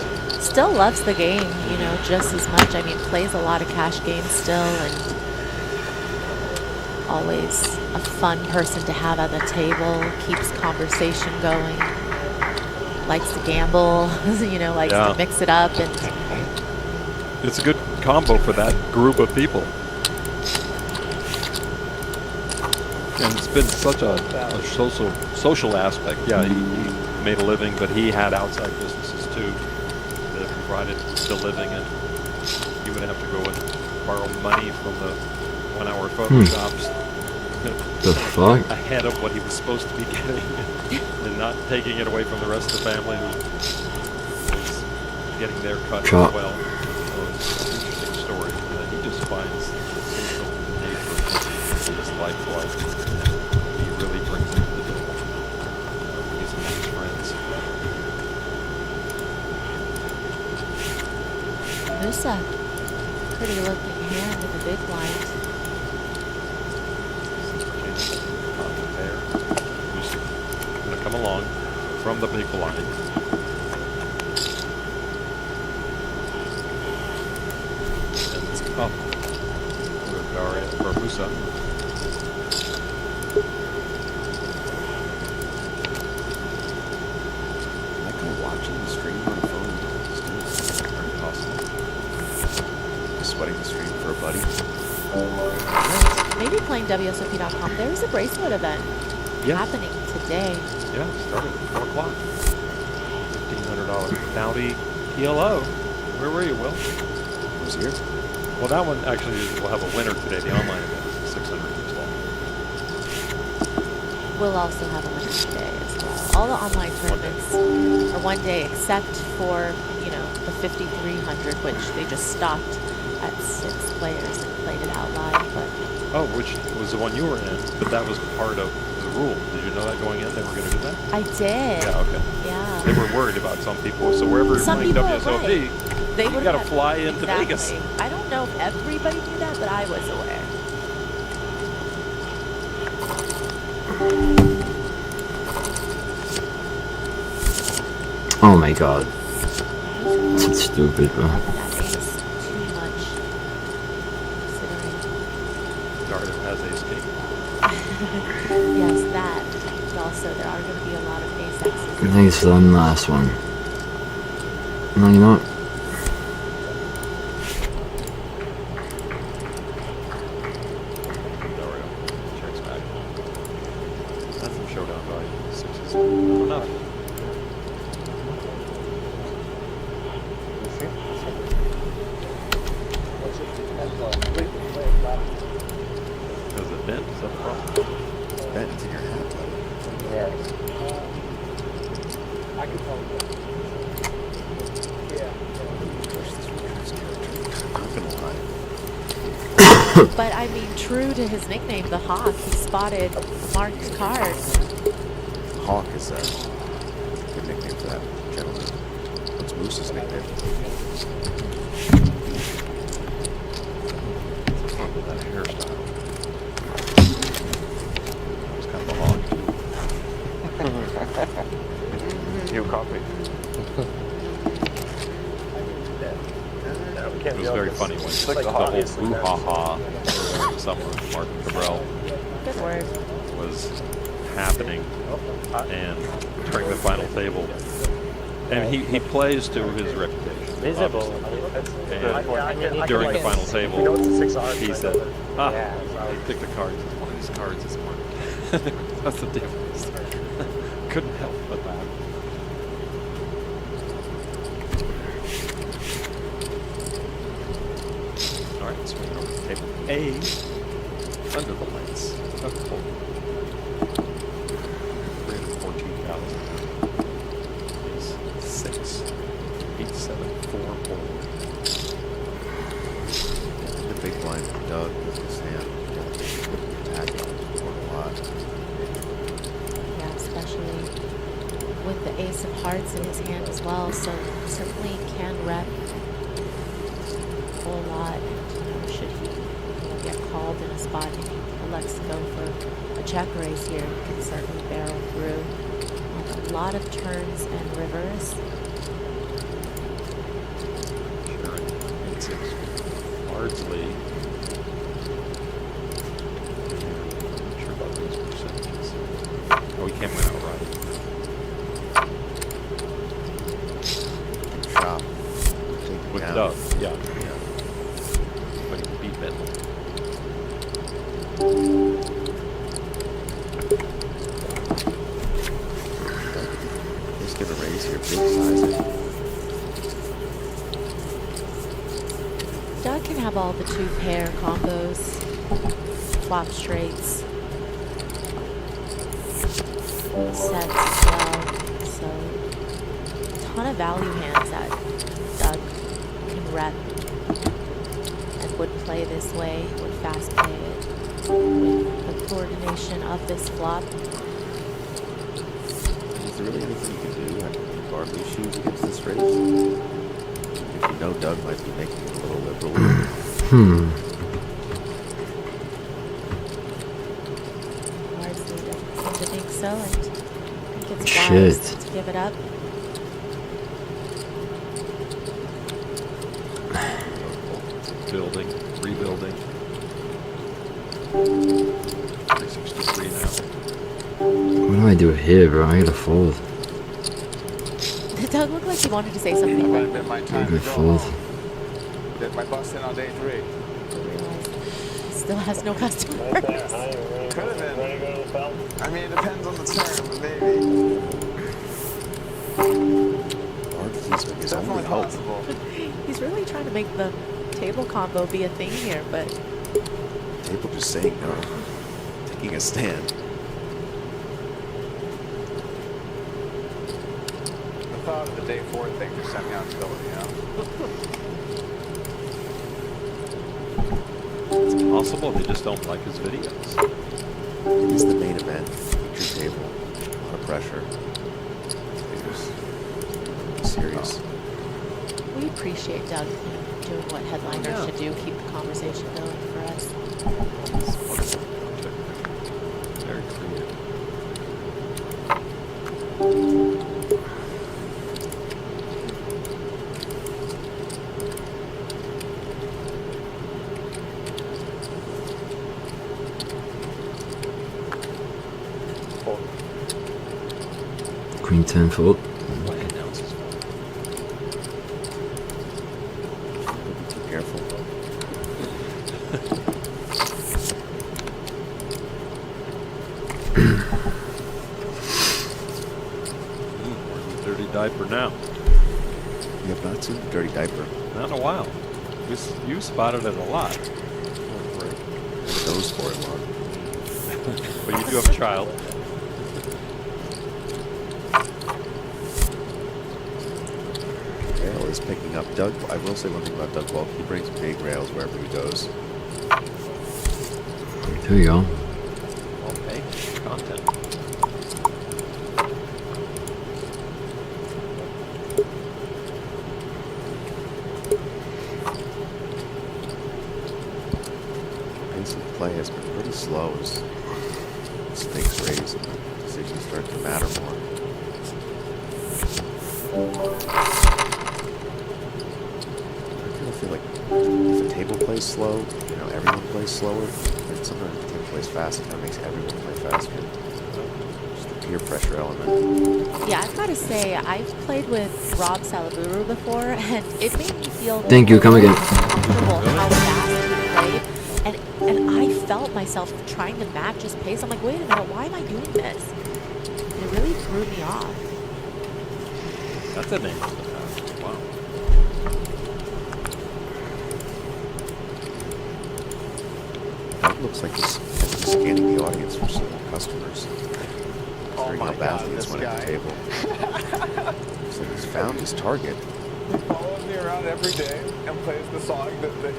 Still loves the game, you know, just as much. I mean, plays a lot of cash games still, and always a fun person to have at the table, keeps conversation going, likes to gamble, you know, likes to mix it up. And it's a good combo for that group of people. And it's been such a social aspect. Yeah, he made a living, but he had outside businesses too that provided the living, and he would have to go and borrow money from the 1-hour photo shops. The fuck? Ahead of what he was supposed to be getting, and not taking it away from the rest of the family who was getting their cut as well. So it's an interesting story. He just finds the nature of his lifeblood. He really brings it to the table. He's among his friends. Musa, pretty looking hand in the big blind. There. Who's going to come along from the big blind. And it's up for Daria, for Musa. That guy watching the stream on the phone is very possible. Just sweating the stream for a buddy. Maybe playing WSOP.com. There's a bracelet event happening today. Yeah, started at 4 o'clock. $1,500 Bounty PLO. Where were you, Will? Was here. Well, that one actually will have a winner today. The online event is 600 as well. We'll also have a winner today as well. All the online tournaments are one day, except for, you know, the 5,300, which they just stopped at 6 players and played it out live. But oh, which was the one you were in, but that was part of the rule. Did you know that going in they were going to do that? I did. Yeah, okay. Yeah. They were worried about some people. So wherever you're playing WSOP, they you got to fly into Vegas. I don't know if everybody knew that, but I was aware. Oh my god. That's stupid, bro. That is too much. Daria has ace king. Yes, that. But also, there are going to be a lot of ace X's. I think it's the last one. No, you know what? Daria checks back. That's some showdown value. 6s. Enough. Does it bend? Is that the problem? It's bent in your hat. Yeah. I can tell you. I'm not gonna lie. But I mean, true to his nickname, the Hawk, he spotted a marked card. Hawk is a good nickname for that gentleman. What's Moose's nickname? What's wrong with that hairstyle? That was kind of a hawk. You copy. It was very funny when the whole boo-ha-ha summer Mark Cabral Good word. was happening and during the final table. And he plays to his reputation. Visible. And during the final table, he said, I picked the cards. One of these cards is marked. That's the difference. Couldn't help but laugh. All right, so we're on table A, under the lights of poker. 314,000 is 6, 8, 7, 4, 4. The big blind from Doug with his hand. Attacking on a lot. Yeah, especially with the ace of hearts in his hand as well. So certainly can rep a whole lot. Should he get called in a spot and he elects to go for a check raise here, he can certainly barrel through. A lot of turns and rivers. Sure, it's largely. I'm not sure about those percentages. Oh, he can't win outright. Shop. With Doug, yeah. But he can beat Bentley. Just gonna raise your big sizing. Doug can have all the 2-pair combos, flop straights, sets as well. So a ton of value hands that Doug can rep and would play this way, would fast play it with the coordination of this flop. Is there really anything you can do at Barley's shoes against this raise? If you know Doug might be making it a little liberal. Largely doesn't seem to think so, and I think it's Shit. wise to give it up. Building, rebuilding. 363 now. What do I do here, bro? I gotta fold. Doug looked like he wanted to say something. That might have been my time to Good go fold. home. Did my bust in on day 3. Still has no customers. Could have been. I mean, it depends on the turn, but maybe. It's definitely possible. He's really trying to make the table combo be a thing here, but Table just saying no. Taking a stand. The thought of the day 4 thing just sent me on ability, you know? It's possible they just don't like his videos. It is the main event. Feature table. A lot of pressure. It's serious. we appreciate Doug doing what headliners should do, keep the conversation going for us. Very creative. Queen 10 fold. Be careful. Dirty diaper now. You have not seen the dirty diaper. Not in a while. You spotted it a lot. Those for it long. But you do have a child. Rail is picking up. Doug, I will say one thing about Doug Walk. He brings big rails wherever he goes. There you go. Well, hey, content. Pace of play has been pretty slow as stakes raise and decisions start to matter more. I feel like if a table plays slow, you know, everyone plays slower. But sometimes the table plays fast, and that makes everyone play faster. Just the peer pressure element. Yeah, I've got to say, I've played with Rob Salaburu before, and it made me feel Thank you, come again. uncomfortable how fast he played. And I felt myself trying to match his pace. I'm like, wait a minute, why am I doing this? And it really threw me off. That's a name. Wow. That looks like he's scanning the audience for some customers. Oh my God, this one guy. at the table. Looks like he's found his target. He follows me around every day and plays the song that they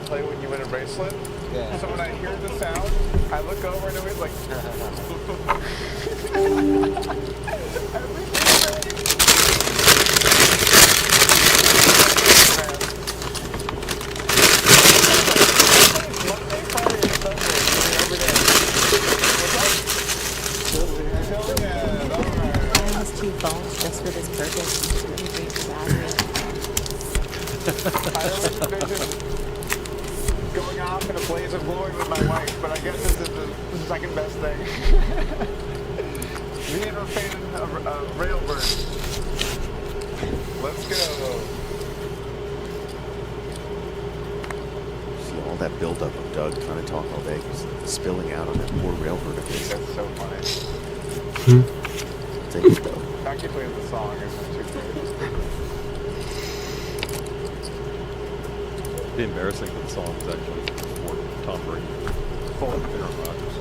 play when you win a bracelet. Yeah. So when I hear the sound, I look over and he's like, Two phones just for this purpose. Really great for battery. I always envision going off in a blaze of glory with my wife, but I guess this is the second best thing. Me and her fan of Railbird. Let's go. See all that buildup of Doug trying to talk all day, spilling out on that poor Railbird of his. That's so funny. Take it though. Actually playing the song is just too great. It'd be embarrassing if the song was actually for Tom Brady. Full of Aaron Rodgers.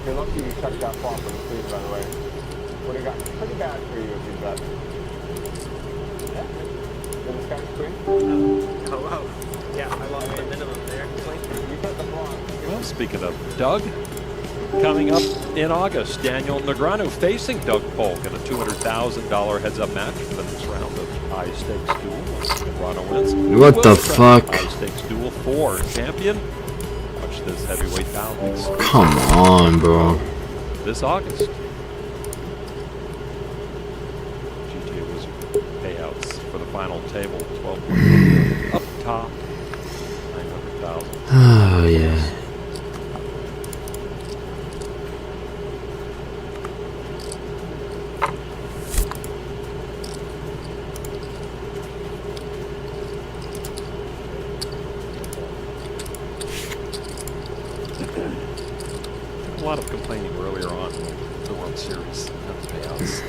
You're lucky you checked that flop for the sleeve, by the way. Would have gotten pretty bad for you if you bet. Yeah. Did this guy queen? Oh, wow. Yeah, I lost the minimum there. You bet the flop. Well, speaking of Doug, coming up in August, Daniel Negreanu facing Doug Polk in a $200,000 heads-up match for the next round of high stakes duel. Negreanu wins. What the fuck? High stakes duel 4 champion. Watch this heavyweight bout. Come on, bro. This August. GTA Wizard payouts for the final table, 12 up top, 900,000. Oh yeah. A lot of complaining earlier on in the World Series of payouts.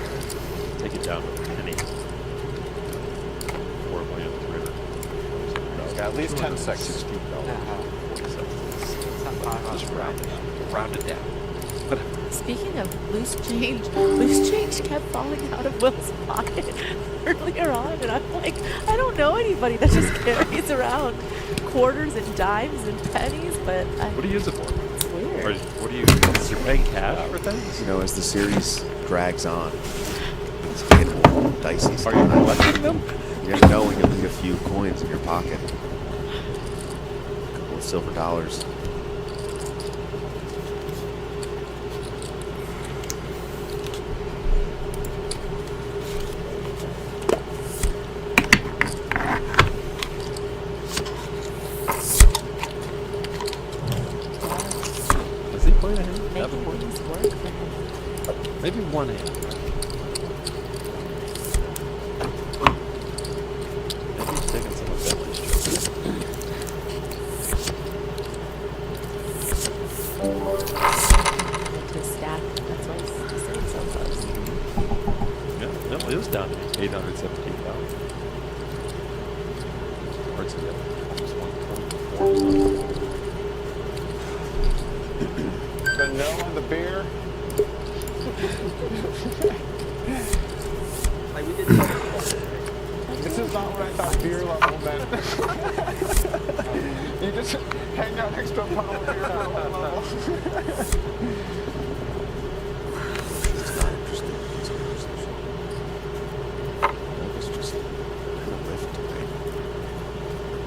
Take it down to a penny. He's got at least 10 seconds. Just round it down. Speaking of loose change kept falling out of Will's pocket earlier on, and I'm like, I don't know anybody that just carries around quarters and dimes and pennies, but what do you use it for? It's weird. Or what do you? Is you're paying cash for things? You know, as the series drags on, it's getting more dicey. Are you collecting them? You never know when you'll need a few coins in your pocket. A couple of silver dollars. Does he play the hand? Maybe one hand. Maybe he's taking some of Bentley's chips. His stack, that's why he's sitting so close. Yeah, Bentley is cards together. Almost 124. The no on the beer. Like we did. This is not what I thought beer level meant. You just hang out next to a puddle of beer level. It's not interesting. It's interesting. It's just kind of lift tonight.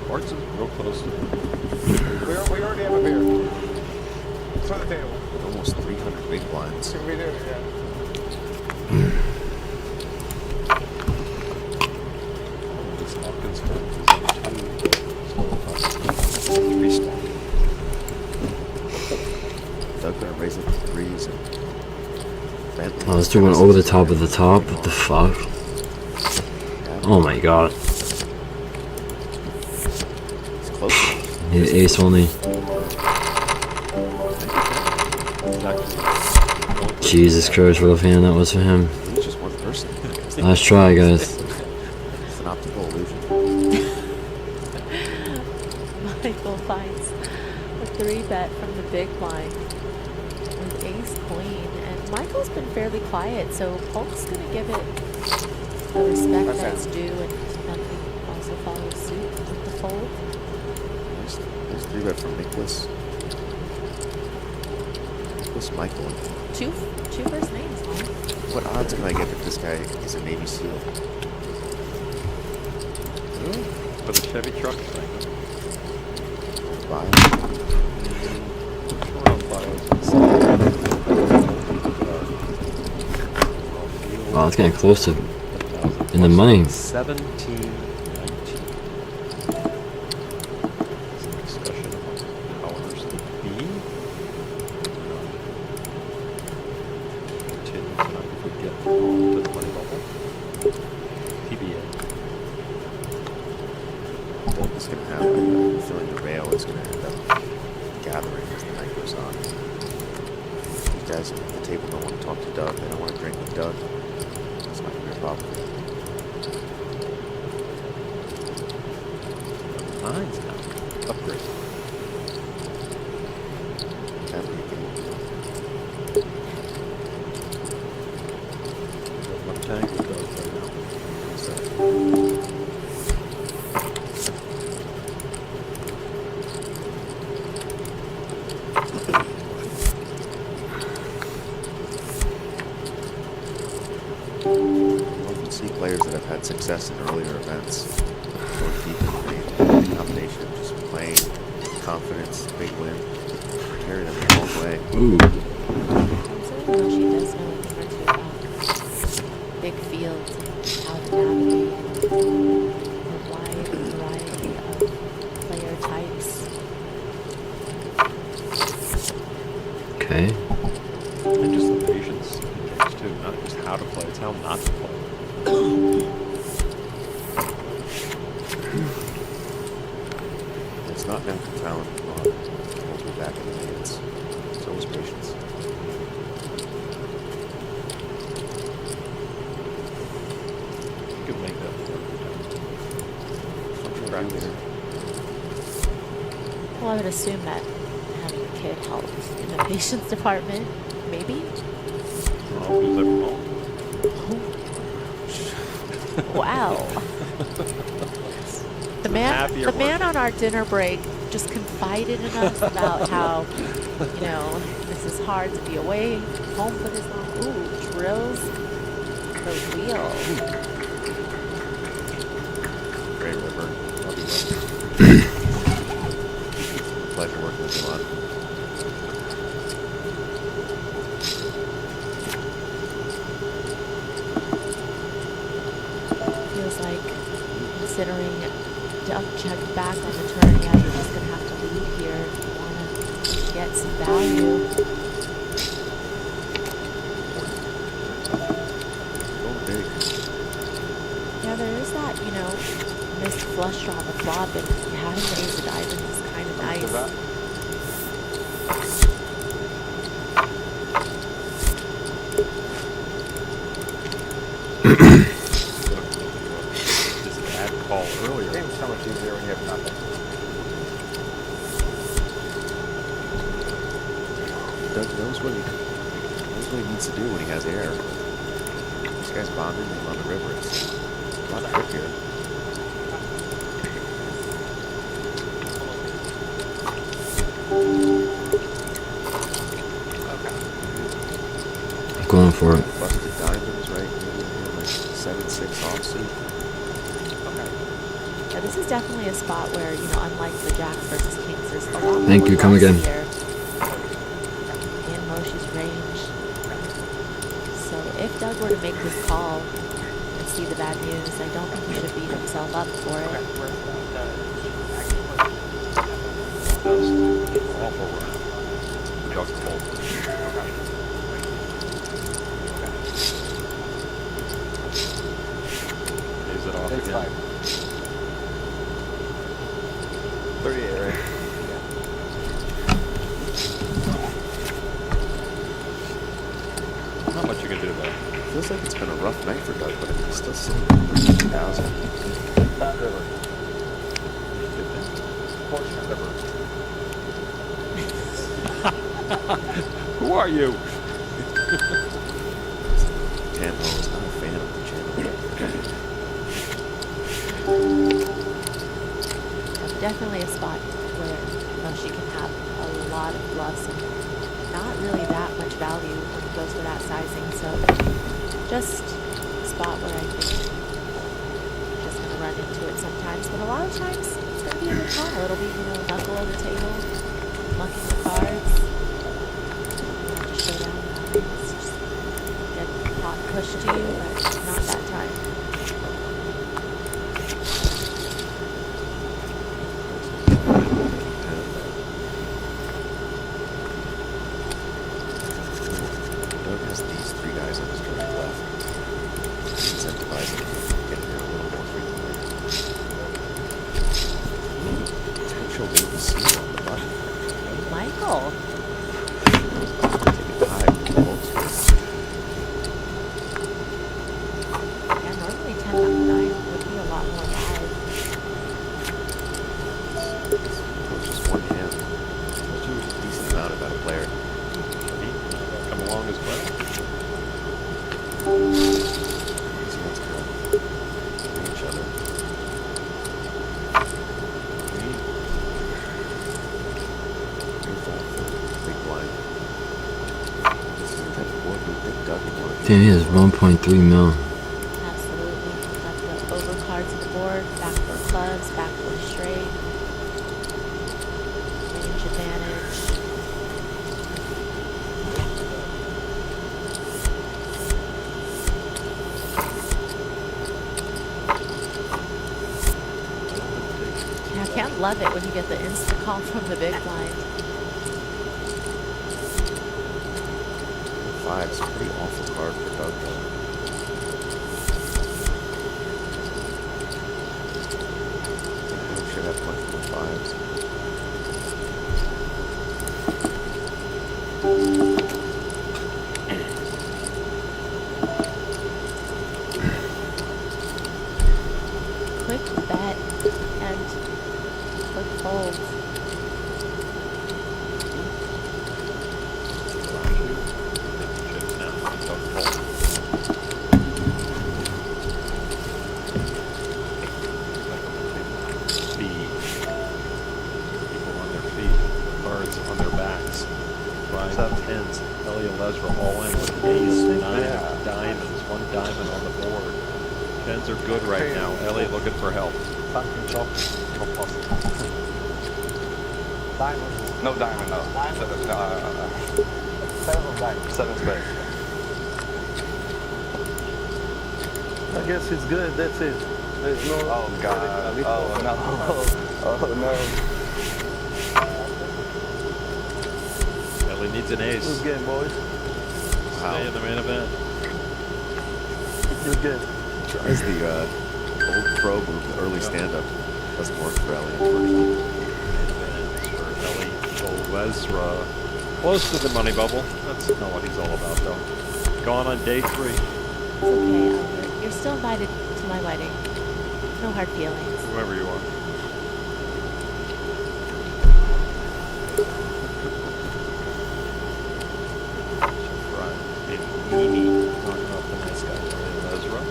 Bart's is real close to We already have a beer. It's on the table. Almost 300 big blinds. We do, yeah. this Hawkins card is on 2. Restack. Doug gonna raise it to threes and Bentley. I was doing over the top of the top. What the fuck? Oh my god. It's close. Need ace only. Jesus Christ, what a fan that was for him. He's just one person. Last try, guys. It's an optical illusion. Michael finds a 3-bet from the big blind with ace queen, and Michael's been fairly quiet, so Polk's gonna give it the respect that's due, and Bentley also follows suit with the fold. Nice 3-bet from Nicholas. Nicholas Michael. Two first names, Mike. What odds can I get that this guy is a Navy SEAL? For the Chevy truck thing. Bio. Wow, it's getting close to in the money. 17-19. Some discussion about powers that be. Continue tonight if we get to the money level. TBA. What is going to happen? I'm feeling the rail is going to end up gathering as the night goes on. These guys at the table don't want to talk to Doug. They don't want to drink with Doug. It's not going to be a problem. Nines now. Upgrade. That'd be a game. One tank with Doug right now. So, You can see players that have had success in earlier events go deep in the game. The combination of just playing, confidence, big win, carry them a long way. Ooh. Considering she does know a thing or two about big fields and how to navigate a wide variety of player types. Okay. and just the patience in games too. Not just how to play, it's how not to play. It's not natural talent. We'll be back in the hands. It's always patience. You can make that work. Practice. Well, I would assume that having a kid helps in the patience department, maybe? I'll lose every ball. Wow. The man on our dinner break just confided in us about how, you know, this is hard to be away home for this long. Ooh, drills the wheel. Great River. Love you, love. Pleasure working with you a lot. Feels like, considering Duck check back on the turn, yeah, you're just going to have to lead here if you want to get some value. Yeah, there is that, you know, missed flush draw on the flop, and having the ace of diamonds is kind of nice. Just add call earlier. The game's so much easier when you have nothing. Doug knows what he needs to do when he has air. This guy's bombing him on the river. It's a lot trickier. I'm going for it. Busted diamonds right here, like 7-6 offsuit. Yeah, this is definitely a spot where, you know, unlike the Jacks versus Kings, there's a lot more Thank you, come again. here in Moshe's range. So if Doug were to make this call and see the bad news, I don't think he should beat himself up for it. Awful run. Doug fold. Is it off It's again? 38, right? Not much you can do about it. Feels like it's been a rough night for Doug, but it's still sitting at 13,000. Fat River. Fortunate River. Who are you? Tambo is not a fan of the channel. Definitely a spot where Moshe can have a lot of bluffs and not really that much value when he goes for that sizing. So just a spot where I think you're just going to run into it sometimes. But a lot of times it's going to be a good call. It'll be, you know, knuckle on the table, mucking the cards. Just show down lines, just get pot pushed to you, but not that time. Doug has these three guys on his direct left. Incentivizing him to get in there a little more frequently. Let's go show Wade the seal on the button. Michael. Take it high. Folks. Yeah, normally 10-9 would be a lot more live. It's just one hand. That's a decent amount about a player. Come along as well. Easy ones come from each other. Big blind. This is the type of board we think Doug would want to Damn, he has 1.3 mil. Absolutely. Got the over cards of the board, backdoor clubs, backdoor straight. Range advantage. Yeah, I can't love it when you get the instant call from the big blind. Five's a pretty awful card for Doug, though. He should have multiple fives. Quick bet and quick fold. Chips now. Doug fold. Speed. People on their feet. Cards on their backs. Ryan tens. Elliot Lesra all in with ace, 9 of diamonds. 1 diamond on the board. Tens are good right now. Elliot looking for help. Something top possible. Diamond. No diamond, no. Seven of diamonds. 7 spades. I guess it's good. That's it. There's no. Oh God. Oh no. Oh no. Elliot needs an ace. Good game, boys. Stay in the main event. Good game. Tries the old pro move, the early stand-up. Doesn't work for Elliot, unfortunately. For Elliot Lesra. Close to the money bubble. That's not what he's all about, though. Gone on day 3. It's okay, Albert. You're still invited to my wedding. No hard feelings. Whoever you are. Mimi knocking off the nice guy, Ezra.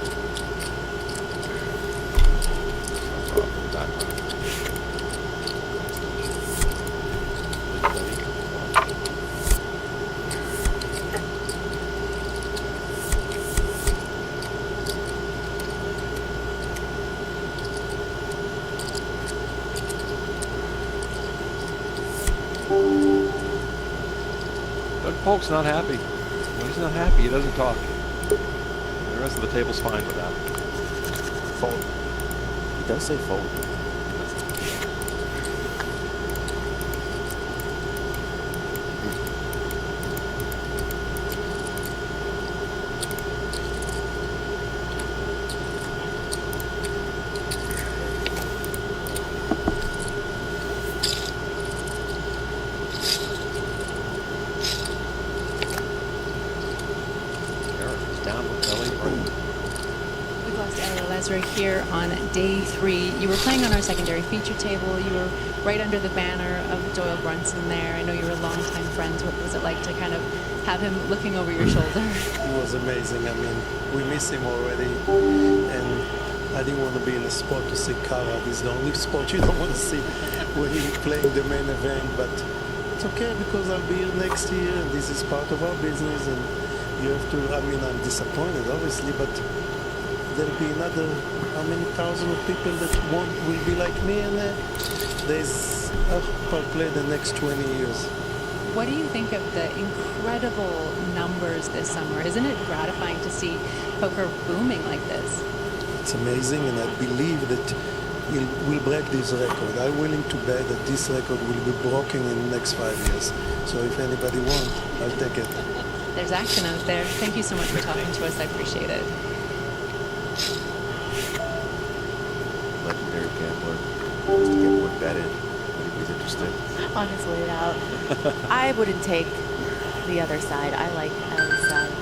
Doug Polk's not happy. When he's not happy, he doesn't talk. The rest of the table's fine with that. Fold. He does say fold. We've lost Ariel Ezra here on day 3. You were playing on our secondary feature table. You were right under the banner of Doyle Brunson there. I know you were longtime friends. What was it like to kind of have him looking over your shoulder? It was amazing. I mean, we miss him already, and I didn't want to be in a spot to see Kara. This is the only spot you don't want to see when you're playing the main event, but it's okay because I'll be here next year, and this is part of our business, and you have to, I mean, I'm disappointed, obviously, but there'll be another, how many thousand of people that will be like me, and I'll play the next 20 years. What do you think of the incredible numbers this summer? Isn't it gratifying to see poker booming like this? It's amazing, and I believe that we'll break this record. I'm willing to bet that this record will be broken in the next 5 years. So if anybody wants, I'll take it. There's action out there. Thank you so much for talking to us. I appreciate it. Legendary gambler wants to get one bet in. Anybody's interested? On his way out. I wouldn't take the other side. I like Ellie's side.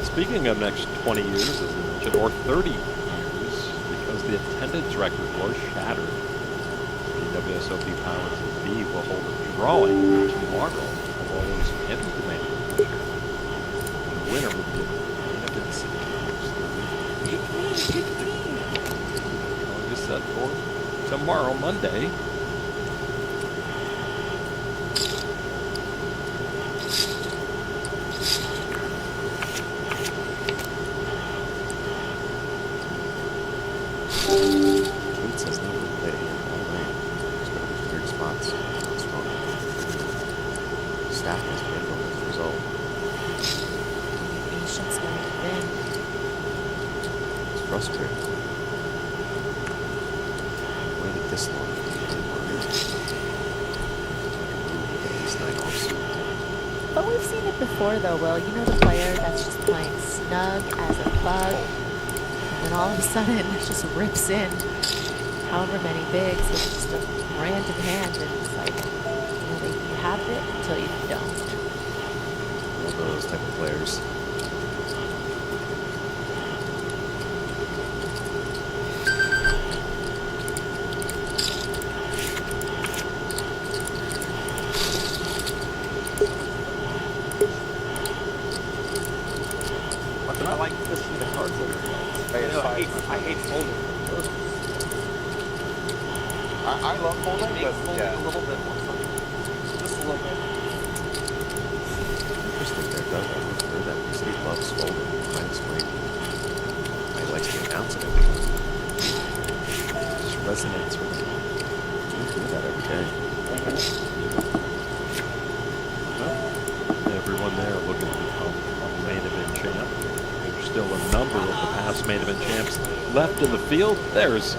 Speaking of next 20 years, as I mentioned, or 30 years, because the attendance record was shattered, the WSOP Powers B will hold a drawing tomorrow of all those heavy demand. The winner will be Benefit City. August set for tomorrow, Monday. Tweet says no one played here all night. There's going to be third spots. What's wrong? Staff must dwindle as a result. Patience going to win. It's frustrating. Waited this long. But we've seen it before, though, Will. You know the player that's just playing snug as a bug, and then all of a sudden it just rips in however many bigs with just a random hand, and it's like, you have it until you don't. One of those type of players. I like pushing the cards over. I hate folding. I love folding, but yeah. A little bit more fun. Just a little bit. Interesting there, Doug. I never heard that because he loves folding. I explain why he likes to announce it every time. It just resonates with him. We do that every day. Well, everyone there looking to become a main event champ. There's still a number of the past main event champs left in the field. There's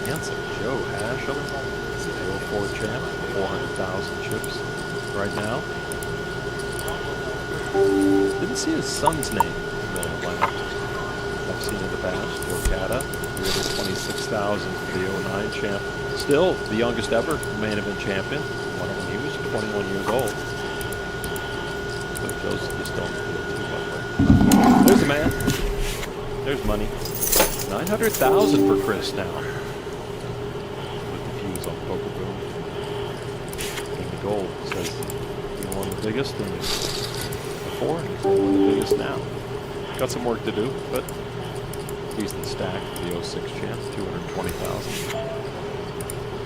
handsome Joe Hashem, 04 champ, 400,000 chips right now. Didn't see his son's name in the lineup. I've seen in the past. Okada, the other 26,000 for the 09 champ. Still the youngest ever main event champion. One of them, he was 21 years old. But those just don't feel too much. There's the man. There's money. 900,000 for Chris now. With the fuse on Poker Boom. King of Gold says he won the biggest and before, and he's going to win the biggest now. Got some work to do, but decent stack for the 06 champ, 220,000.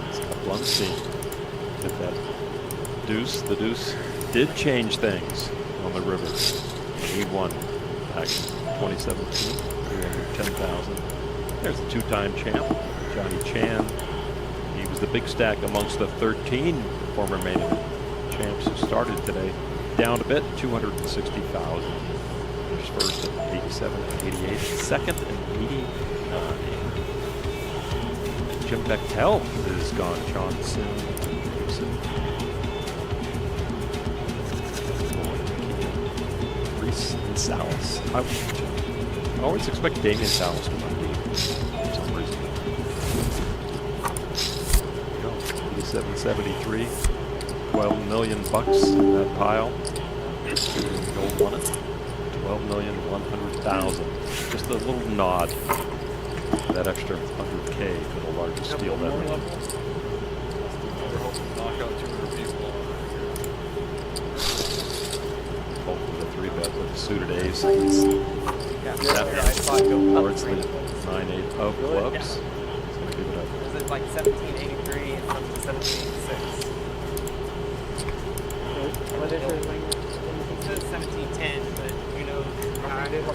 It's got Blunstein. Get that deuce. The deuce did change things on the river. He won back in 2017, 310,000. There's the two-time champ, Johnny Chan. He was the big stack amongst the 13 former main event champs who started today. Down a bit, 260,000. Finished first at 87 and 88, second and 89. Jim Bechtel is gone. Johnson, Gibson, Reese, and Salas. I always expect Damian Salas to win for some reason. 87.73, 12 million bucks in that pile. Gold won it. 12,100,000. Just a little nod. That extra 100K for the largest steal that We're hoping to knock out 200 people. Both with a 3-bet with the suited ace. Towards the 9-8 of clubs. So give it up. Is it like 1783 and comes to 1786? What is it? It says 1710, but you know.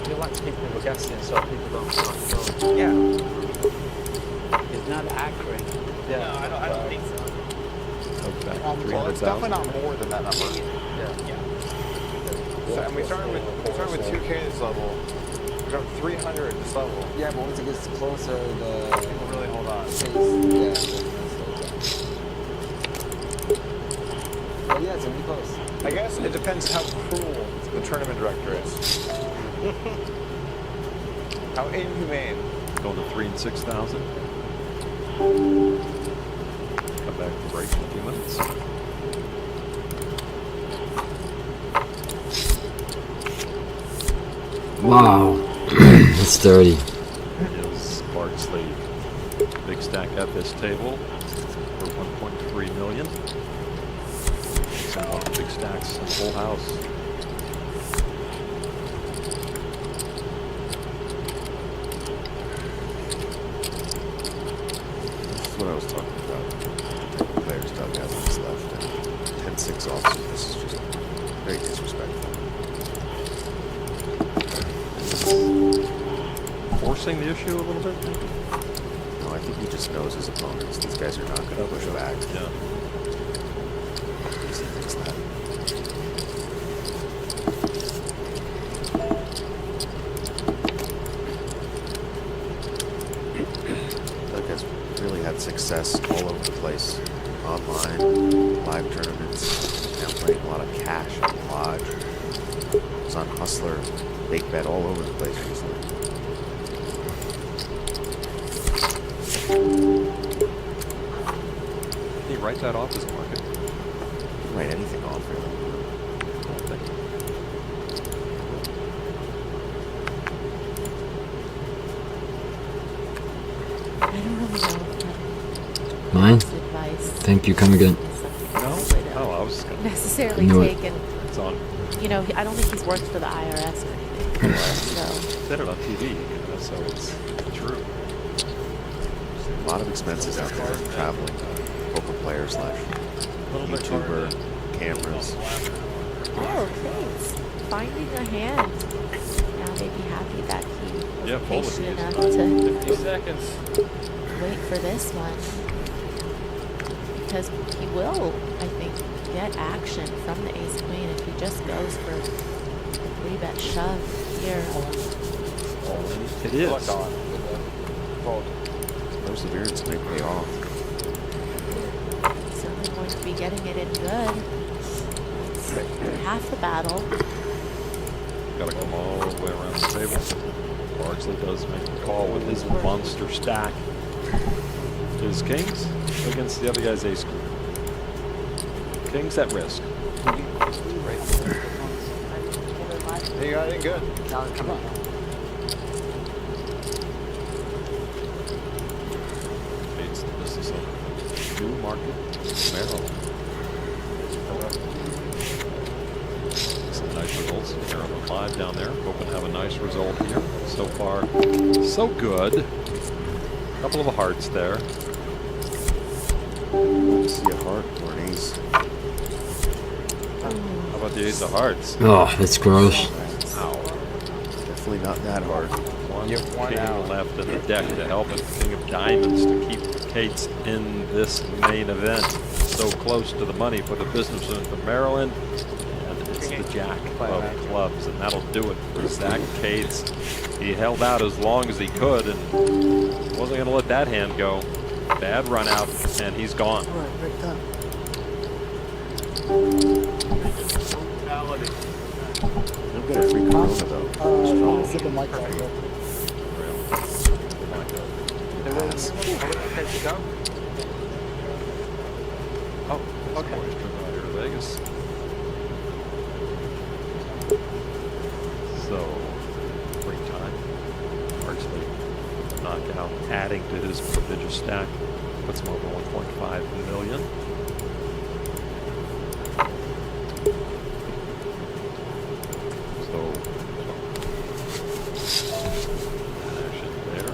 You like to keep people guessing so people don't start going. Yeah. It's not accurate. Yeah. No, I don't think so. Well, it's definitely not more than that number. Yeah. So, and we started with 2K this level. We got 300 this level. Yeah, but once it gets closer, people really hold on. But yeah, it's gonna be close. I guess it depends how cruel the tournament director is. How inhumane. Going to 3 and 6,000. Come back to break in a few minutes. Wow. That's dirty. Is Bardsley. Big stack at this table for 1.3 million. Some of the big stacks in the whole house. That's what I was talking about. The players Doug has on his left and 10-6 offsuit. This is just very disrespectful. Forcing the issue a little bit, maybe? No, I think he just knows his opponents. These guys are not going to push back. Yeah. Easy thinks that. Doug has really had success all over the place. Online, live tournaments, now playing a lot of cash on Lodge. He's on Hustler, Big Bet all over the place recently. Can you write that off as a market? You can write anything off, really. I don't really know. Mine? Advice. Thank you. Come again. No? Oh, I was going to Necessarily taken. It's on. You know, I don't think he's worked for the IRS or anything before, so. Said it on TV, you know, so it's true. A lot of expenses out there, traveling, poker player / YouTuber, cameras. Oh, thanks. Finding a hand. Now they'd be happy that he was patient enough to 50 seconds. wait for this one. Because he will, I think, get action from the ace-queen if he just goes for a 3-bet shove here. It is. Perseverance may pay off. Certainly going to be getting it in good. It's half the battle. Got to come all the way around the table. Bardsley does make the call with his monster stack. His kings against the other guy's ace queen. Kings at risk. You got it good. Now, come on. Newmarket, Maryland. Some nice results. Maryland Live down there. Hoping to have a nice result here. So far, so good. A couple of hearts there. See a heart or an ace. How about the ace of hearts? Oh, that's gross. Ow. Definitely not that hard. One king left in the deck to help it. King of diamonds to keep Kate's in this main event. So close to the money for the businessman from Maryland. And it's the jack of clubs. And that'll do it for Zach Cates. He held out as long as he could and wasn't going to let that hand go. Bad run out, and he's gone. All right, break time. You'll get a free Corona though. Zip a mic right here. Oh, okay. Vegas. So, free time. Largely knockout, adding to his prodigious stack. Puts him over 1.5 million. So, action there.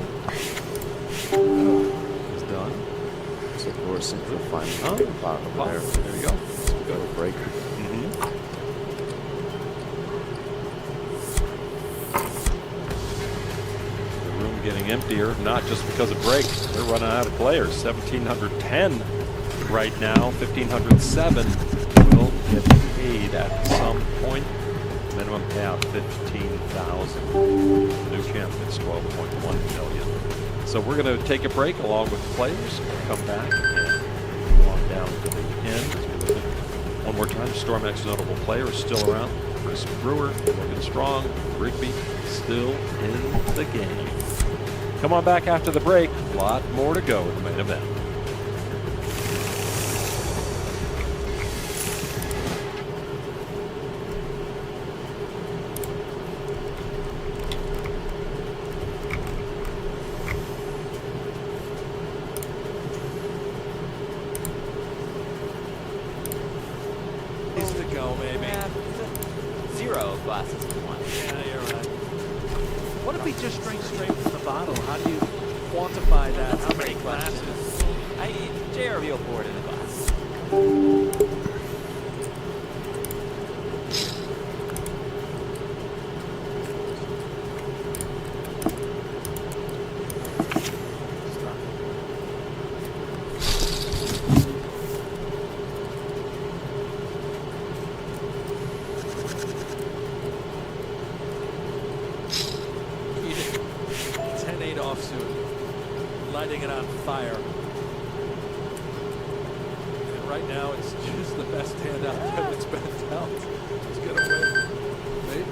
He's done. So Laura Central finally Oh, over there. There you go. So we got a break. Getting emptier, not just because of breaks. They're running out of players. 1,710 right now. 1,507 will get paid at some point. Minimum payout 15,000. New champ is 12.1 million. So we're going to take a break along with the players. We'll come back and walk down to the end. As we look at one more time, Stormax's notable players still around. Chris Brewer looking strong. Rigby still in the game. Come on back after the break. A lot more to go in the main event. Needs to go, maybe. Yeah, 0 glasses to 1. Yeah, you're right. What if he just drinks straight from the bottle? How do you quantify that? How many glasses? JRB will pour it in a glass. Lighting it on fire. And right now, it's just the best hand out there that's been dealt. Let's get away. Maybe.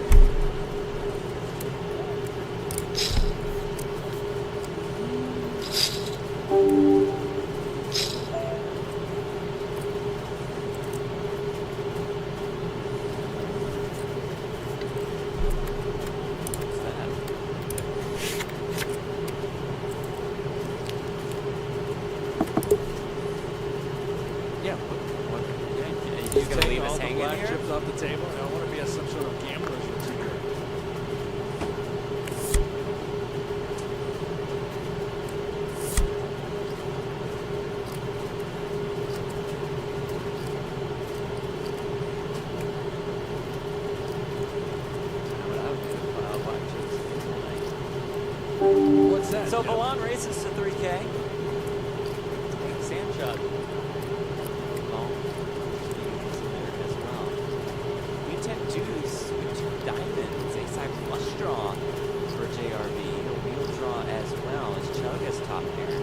He's going to leave us all the hanging black here? chips off the table. I want to be some sort of gambler's routine. What's that? So Milan races to 3K. Sandshot. As well. We 10 deuce with 2 diamonds. Ace high flush draw for JRB. A wheel draw as well as Chugga's top pair.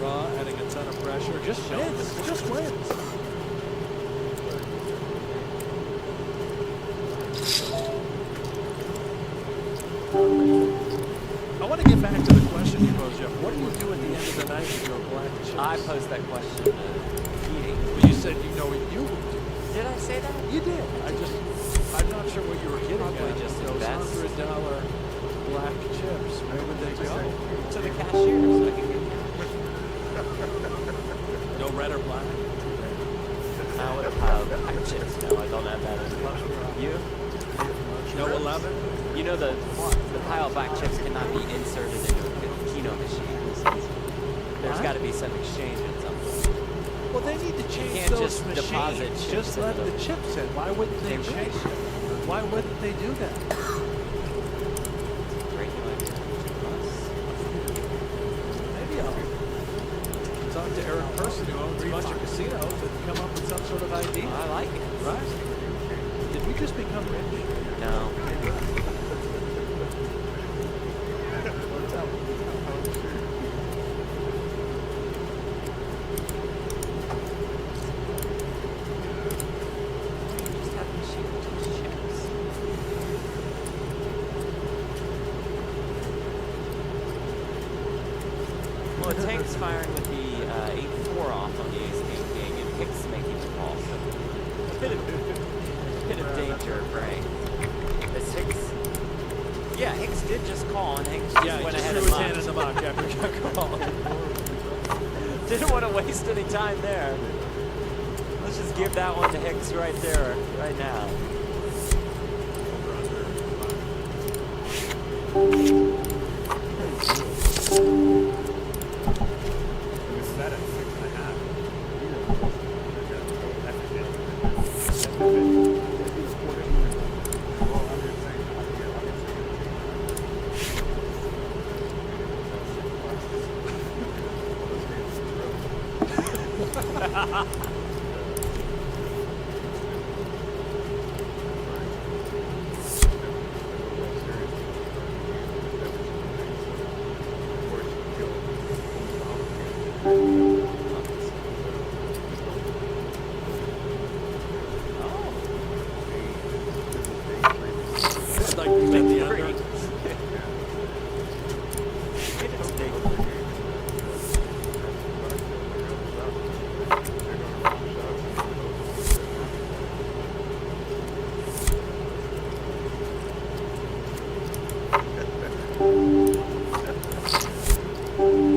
Adding a ton of pressure. Just wins. Just wins. I want to get back to the question you posed, Jeff. What do you do at the end of the night with your black chips? I posed that question to Keating. Well, you said you know what you would do. Did I say that? You did. I'm not sure what you were getting Probably at. just Those invest. $100 black chips. Where would they go? To the cashier so I can get No red or black? I would have piled black chips. No, I don't have that in you? No 11? You know the pile of black chips cannot be inserted into a Keno machine. There's got to be some exchange at some point. Well, they need to You change can't those just deposit machines. chips Just let into the chips in. Why wouldn't they They change it? Why wouldn't they do that? Maybe I'll talk to Eric Person, who owns a bunch of casinos, and come up with some sort of idea. I like it. Right? Did we just become rich? No. Well, Tank's firing with the 8-4 off on the ace-king, and Hicks making the call, so a bit of danger, right? This Hicks, yeah, Hicks did just call, and Hicks just went ahead and threw his hand in the muck after he got called. Didn't want to waste any time there. Let's just give that one to Hicks right there, right now. I'd like to bet the under.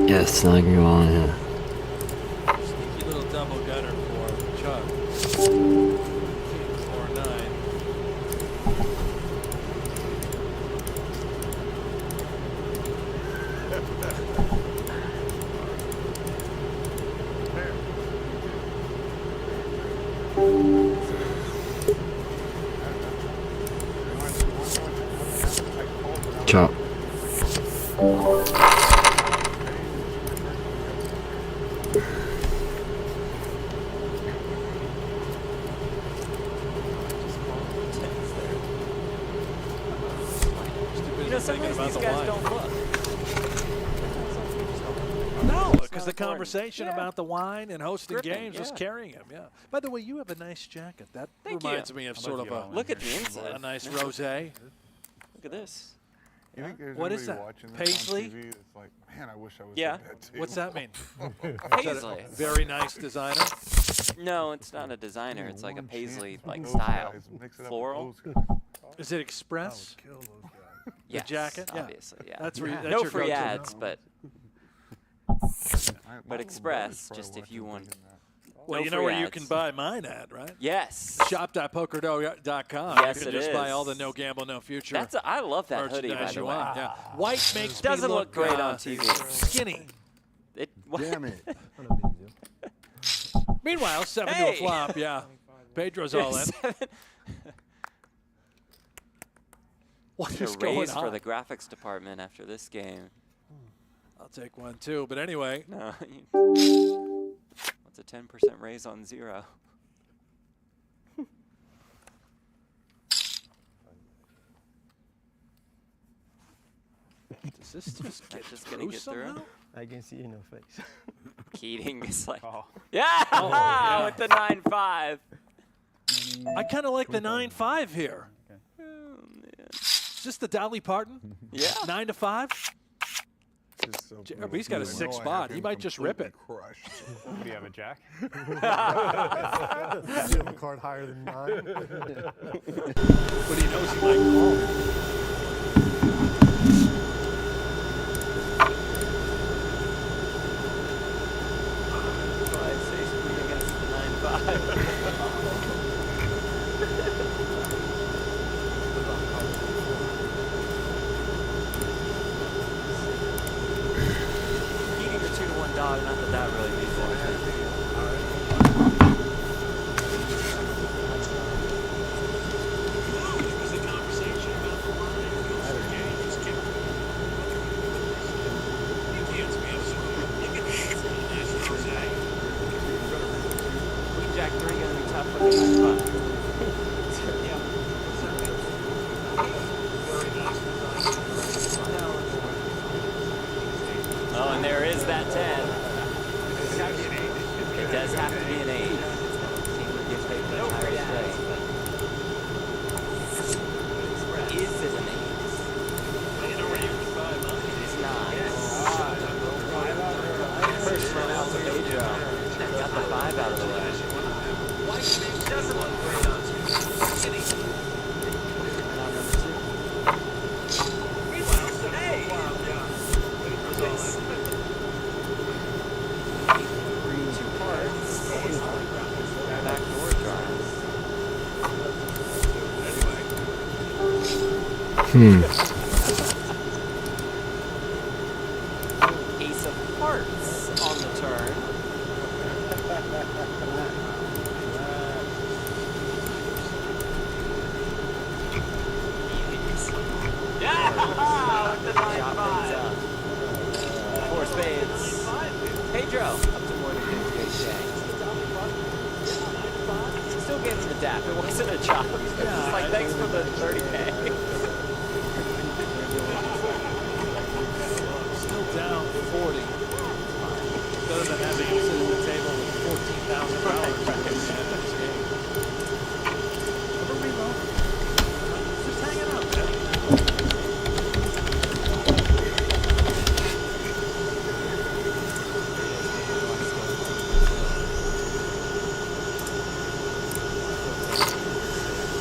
Yes, I can go on here. Sneaky little double gunner for Chuck. 4-9. Chop. You know, sometimes these guys don't look. No, because the conversation about the wine and hosting Gripping, games was carrying him. Yeah. By the way, you have a nice jacket. That Thank reminds you. me of How sort about of a look at the inside. a nice rosé. Look at this. You think there's What is anybody that? watching this Paisley? on TV that's like, man, I wish I was Yeah. at that table. What's that mean? Paisley. Very nice designer. No, it's not a designer. It's like a paisley like Those style, guys, mix it up with floral. those guys. Is it Express? Yes, The jacket? Yeah. obviously, yeah. That's where you- that's no your free go-to. ads, but Express just if you want. Well, no you know free where you ads. can buy mine at, right? Yes. Shop.pokerdo.com. Yes, you can it just buy is. all the no gamble, no future. That's I love that hoodie, by merchandise the you way. want. Yeah. White makes Doesn't me look great on TV. Skinny. It, Damn it. Meanwhile, 7 to a flop. Yeah. Pedro's all in. What Get is a going raise on? for the graphics department after this game. I'll take one too. But anyway. No. What's a 10% raise on 0? Does this just get just gonna get through? somehow? I can see in your face. Keating is like, Oh. yeah, Oh, yeah. with the 9-5. I kind of like the 9-5 here. Is this the Dolly Parton? Yeah. 9 to 5. Just JRB's got a 6 spot. He might just rip it. What do you have, a jack? You have a card higher than 9. But he knows he might call. Eating the 2-to-1 dog, not that that really means anything. Jack 3 gonna be tough with the 9-5. Oh, and there is that 10. It does have to be an 8. Team would give paper the higher spread. Is it an 8? It's not. First run out to Pedro. Got the 5 out of the way. Doesn't look great on two. Now number 2. Hey! Green 2 parts. Back door drive. Ace of hearts on the turn. Yeah! With the 9-5. 4 spades. Pedro up to more than 58K. Still gave him the dap. It wasn't a chop. It's like, thanks for the 30K. Still down 40. Better than having him sit at the table with $14,000 at the end of this game. Never reload. Just hanging out, man.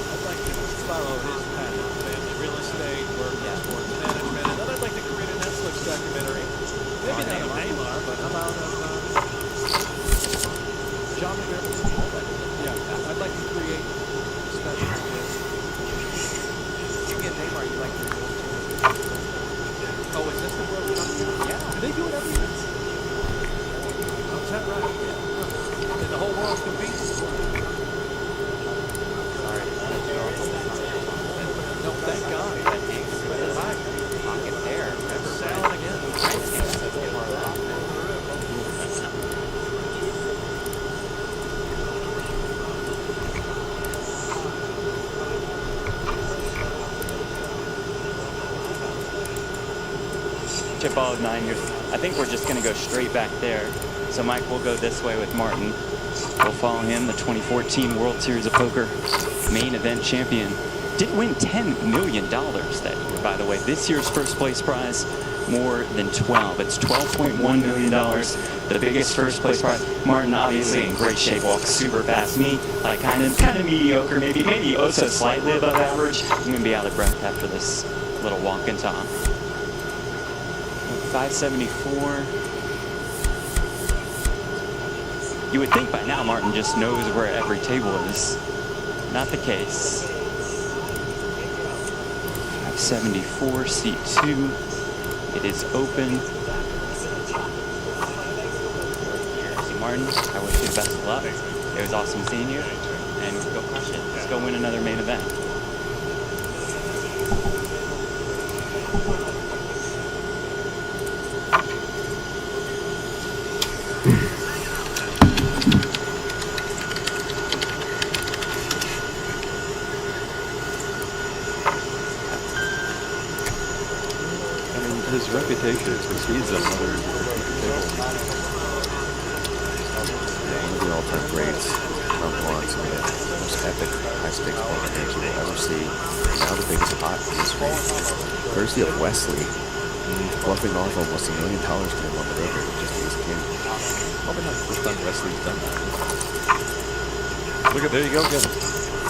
I'd like to follow his path of family real estate, work in sports management, and then I'd like to create a Netflix documentary. Maybe not of Neymar, but how about John McDermott? Yeah, I'd like to create special skills. You get Neymar, you like the World Championship. Oh, is this the World Cup? Yeah. Do they do it every year? Oh, is that right? Yeah. And the whole world competes? Sorry. No, thank God. Pocket pair. Remember, Sailing again. Chip ball of 9 years. I think we're just going to go straight back there. So Mike will go this way with Martin. We'll follow him, the 2014 World Series of Poker main event champion. Did win $10 million that year, by the way. This year's first place prize, more than 12. It's $12.1 million, the biggest first place prize. Martin obviously in great shape, walks super fast. Me, like kind of mediocre, maybe also slightly above average. I'm going to be out of breath after this little walk and talk. 574. You would think by now Martin just knows where every table is. Not the case. 574, seat 2. It is open. Martin, I wish you the best of luck. It was awesome seeing you. And go crush it. Let's go win another main event. His reputation precedes another table. One of the all-time greats, round 1, some of the most epic high-stakes poker games you will ever see. Now the biggest pot in history, courtesy of Wesley. bluffing off almost $1 million to him on the river with just ace king. Probably not the first time Wesley's done that. Look at, there you go, again.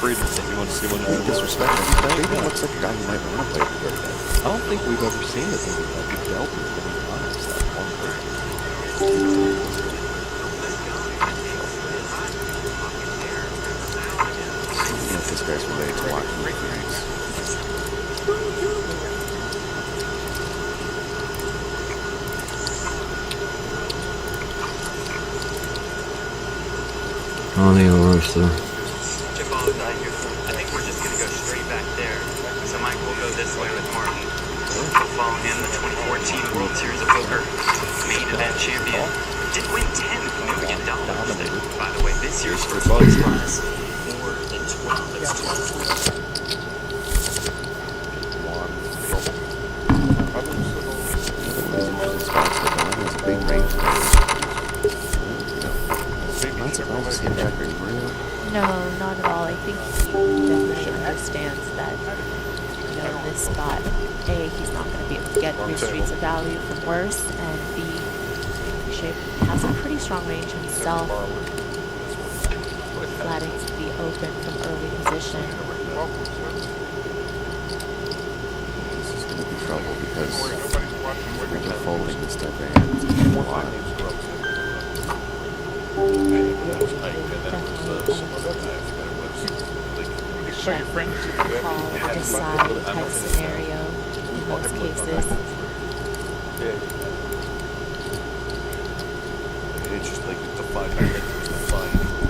Freedom that you want to see one of the disrespectful. Freedom looks like a guy who might want to play with the guy. I don't think we've ever seen it like we've dealt with many times that one person. I don't know if this guy's related to watching the games. I don't think it'll worse though. I think we're just going to go straight back there. So Mike will go this way with Martin. We'll follow him, the 2014 World Series of Poker main event champion. Did win $10 million. By the way, this year's first place prize more than 12. That's 12. It's a big range. Not surprised to see him check raise Maria. No, not at all. I think he definitely understands that, you know, this spot, A, he's not going to be able to get 3 streets of value from worse, and B, Shape has a pretty strong range himself. Flatting to be open from early position. This is going to be trouble because when you're folding this type of hand, it's a lot. Call, decide type scenario in most cases. It's just like define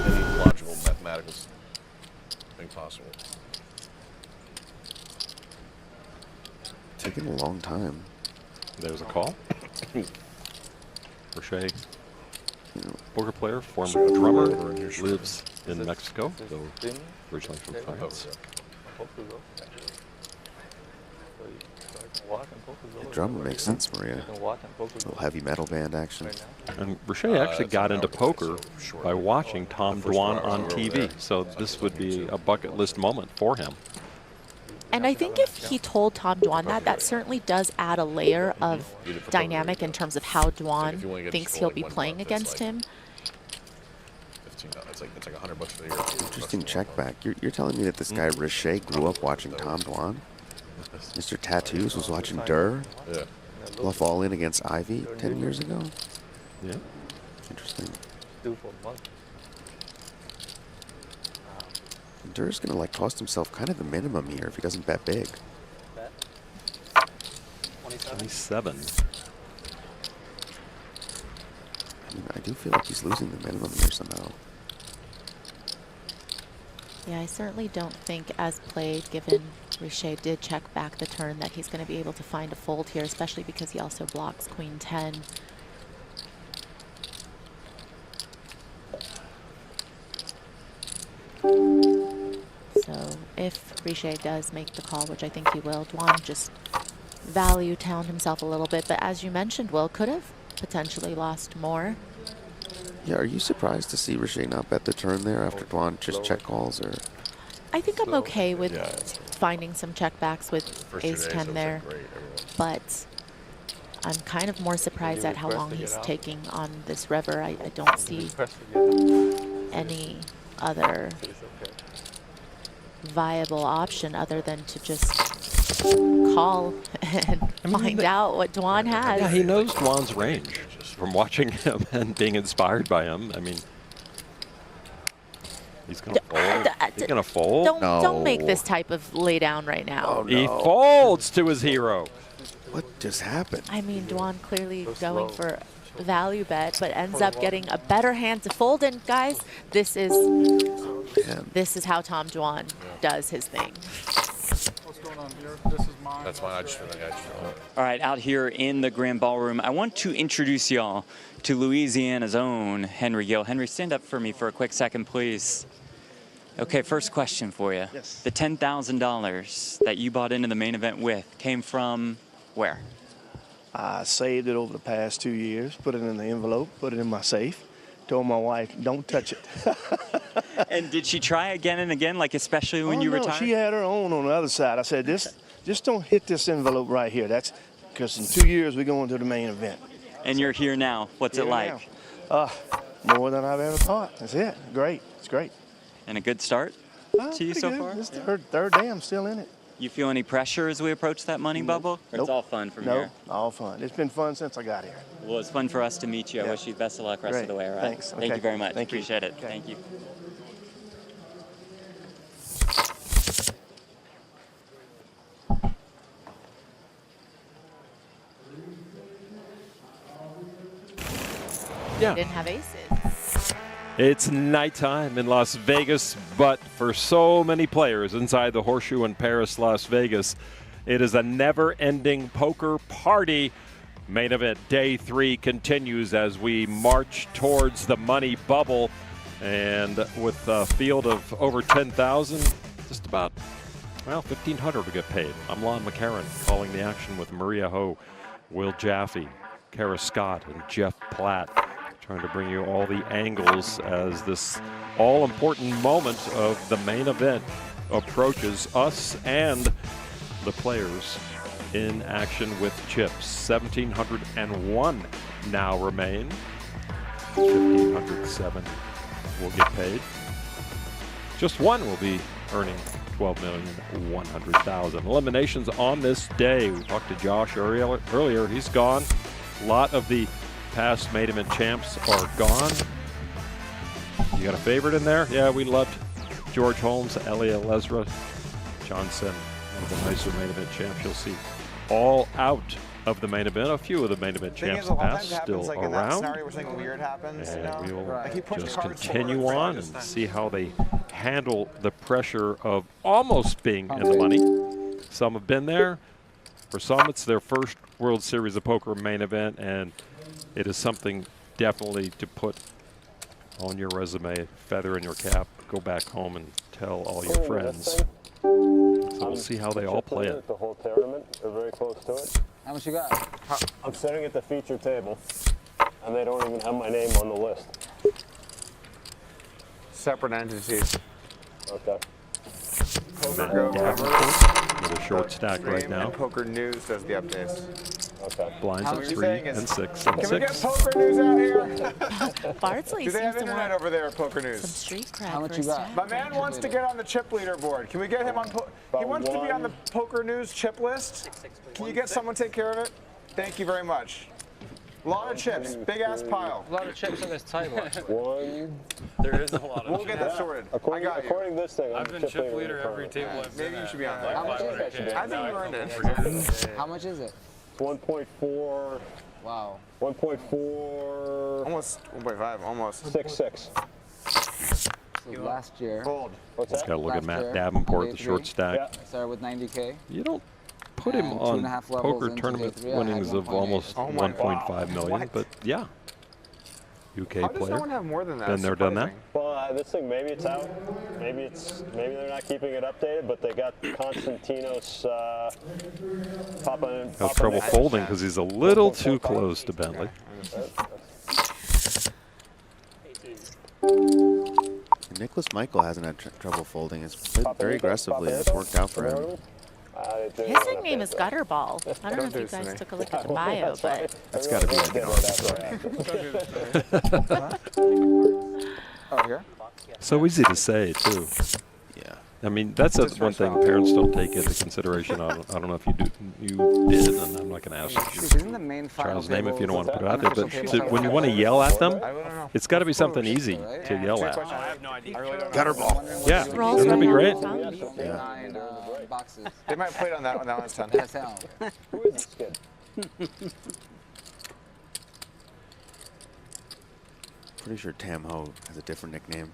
any logical mathematical thing possible. Taking a long time. There's a call. Richet, poker player, former drummer, lives in Mexico, though originally from France. The drummer makes sense, Maria. A little heavy metal band action. And Richet actually got into poker by watching Tom Dwan on TV, so this would be a bucket list moment for him. And I think if he told Tom Dwan that certainly does add a layer of dynamic in terms of how Dwan thinks he'll be playing against him. It's like $100 for the year. Interesting check back. You're telling me that this guy Richet grew up watching Tom Dwan? Mr. Tattoos was watching Durr? Yeah. Bluff all in against Ivy 10 years ago? Yeah. Interesting. Durr's gonna like cost himself kind of the minimum here if he doesn't bet big. 27. I mean, I do feel like he's losing the minimum here somehow. Yeah, I certainly don't think, as played, given Richet did check back the turn, that he's going to be able to find a fold here, especially because he also blocks Queen 10. So if Richet does make the call, which I think he will, Dwan just value towned himself a little bit, but as you mentioned, Will could have potentially lost more. Yeah, are you surprised to see Richet not bet the turn there after Dwan just check calls? Or I think I'm okay with finding some checkbacks with Ace-10 there, but I'm kind of more surprised at how long he's taking on this river. I don't see any other viable option other than to just call and find out what Dwan has. Yeah, he knows Dwan's range from watching him and being inspired by him. I mean, he's going to fold. He's going to fold. Don't make this type of lay down right now. Oh, no. He folds to his hero. What just happened? I mean, Dwan clearly going for value bet, but ends up getting a better hand to fold. And guys, this is how Tom Dwan does his thing. What's going on here? This is mine. That's fine. I just All right, out here in the Grand Ballroom, I want to introduce y'all to Louisiana's own Henry Gill. Henry, stand up for me for a quick second, please. Okay, first question for you. Yes. The $10,000 that you bought into the main event with came from where? I saved it over the past 2 years, put it in the envelope, put it in my safe, told my wife, don't touch it. And did she try again and again, like especially when you no, retired? she had her own on the other side. I said, just don't hit this envelope right here. because in 2 years we're going to the main event. And you're here now. What's it like? More than I've ever thought. That's it. Great. It's great. And a good start to you so far? It's third day. I'm still in it. You feel any pressure as we approach that money bubble? Or it's all fun from here? All fun. It's been fun since I got here. Well, it's fun for us to meet you. I wish you best of luck rest of the way, all right? Thanks. Thank you very much. Appreciate it. Okay. Thank you. Yeah. Didn't have aces. It's nighttime in Las Vegas, but for so many players inside the Horseshoe in Paris, Las Vegas, it is a never-ending poker party. Main event day 3 continues as we march towards the money bubble, and with a field of over 10,000, just about, well, 1,500 to get paid. I'm Lon McCarran calling the action with Maria Ho, Will Jaffe, Kara Scott, and Jeff Platt, trying to bring you all the angles as this all-important moment of the main event approaches us and the players in action with chips. 1,701 now remain. 1,507 will get paid. Just one will be earning $12,100,000. Eliminations on this day. We talked to Josh earlier. He's gone. A lot of the past main event champs are gone. You got a favorite in there? Yeah, we loved George Holmes, Elia Lesra, Johnson, one of the nicer main event champs you'll see. All out of the main event. A few of the main event champs past still like around. In that scenario where something weird happens, and we will like just continue on and see how they handle the pressure of almost being in the money. Some have been there. For some, it's their first World Series of Poker main event, and it is something definitely to put on your resume, feather in your cap, go back home and tell all your friends. So we'll see how they all play it. The whole tournament, they're very close to it. How much you got? I'm sitting at the feature table, and they don't even have my name on the list. Separate entities. Okay. Poker Go with a short stack right now. And Poker News does the updates. Okay. Blinds at 3 and 6 and Can 6. we get Poker News out here? Bardsley Do they have seems to internet want over there at Poker News? some street cred. How much for you his got? staff. My man wants to get on the chip leaderboard. Can we get him on? He wants to be on the Poker News chip list. Can you get someone to take care of it? Thank you very much. A lot of chips, big ass pile. A lot of chips on this table. There is a lot of We'll get that sorted. According I got you. to this thing, I've been chip leader every table I've been Maybe you at. should be on Like that. How much is 500K. that? I think you earned it. How much is it? 1.4. Wow. 1.4. Almost 1.5, almost. 66. So last year. Gold. What's Just that? got to look at Last Matt year, Davenport, day the short 3. stack. Started with 90K. You don't put him And on 2.5 levels poker into tournament day 3, I had winnings of 1.8. almost Oh my 1.5 million, What? but yeah. UK How does player. someone have more than that? Been there, done that. Well, this thing, maybe it's out. Maybe they're not keeping it updated, but they got Constantinos popping. Has trouble folding because he's a little too close to Bentley. Nicholas Michael hasn't had trouble folding. He's played very aggressively, and it's worked out for him. His nickname is Gutterball. I don't know if you guys took a look at the bio, but That's got to be Oh, here? So easy to say, too. Yeah. I mean, that's one thing parents don't take into consideration. I don't know if you did, and I'm not going to ask you Isn't the main final child's name if you don't want to put it out unofficial there. But table when you want to yell at them, know. it's got to be something easy to yell at. I have no idea. Gutterball. Yeah, Rolls wouldn't that be right great? now. 9 boxes. They might play it on that one. That one's 10. That's how. Who is this kid? Pretty sure Tam Ho has a different nickname.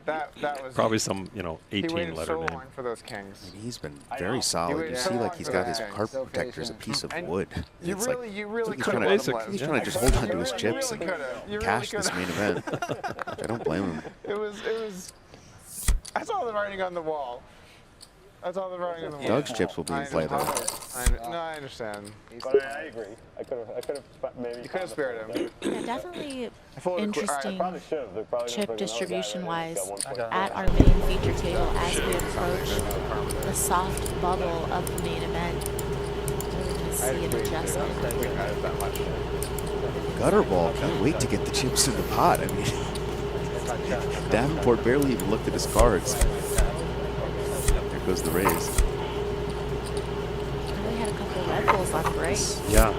That was Probably some, he 18 waited letter so name. long for those kings. And he's been very solid. waited You so see, long like he's for got those his things. cart So protector as a patient. piece of And wood. You It's really, like you really he's could trying have to let him he's live. trying to just hold on to his You chips really and coulda. You cash really this coulda. main event. Which I don't blame him. It was. I saw the writing on the wall. That's all the writing on the wall. Doug's chips will be in play though. No, I understand. But I agree. I could have maybe. You could have spared him. Yeah, definitely Fully interesting Probably should have. They're probably chip gonna bring another guy right distribution-wise in. He's got 1.5. at our main feature table as we approach the soft bubble of the main event. Really just see an adjustment. Gutter ball. Can't wait to get the chips in the pot. I mean, Davenport barely even looked at his cards. There goes the raise. They had a couple of Red Bulls on break. Yeah.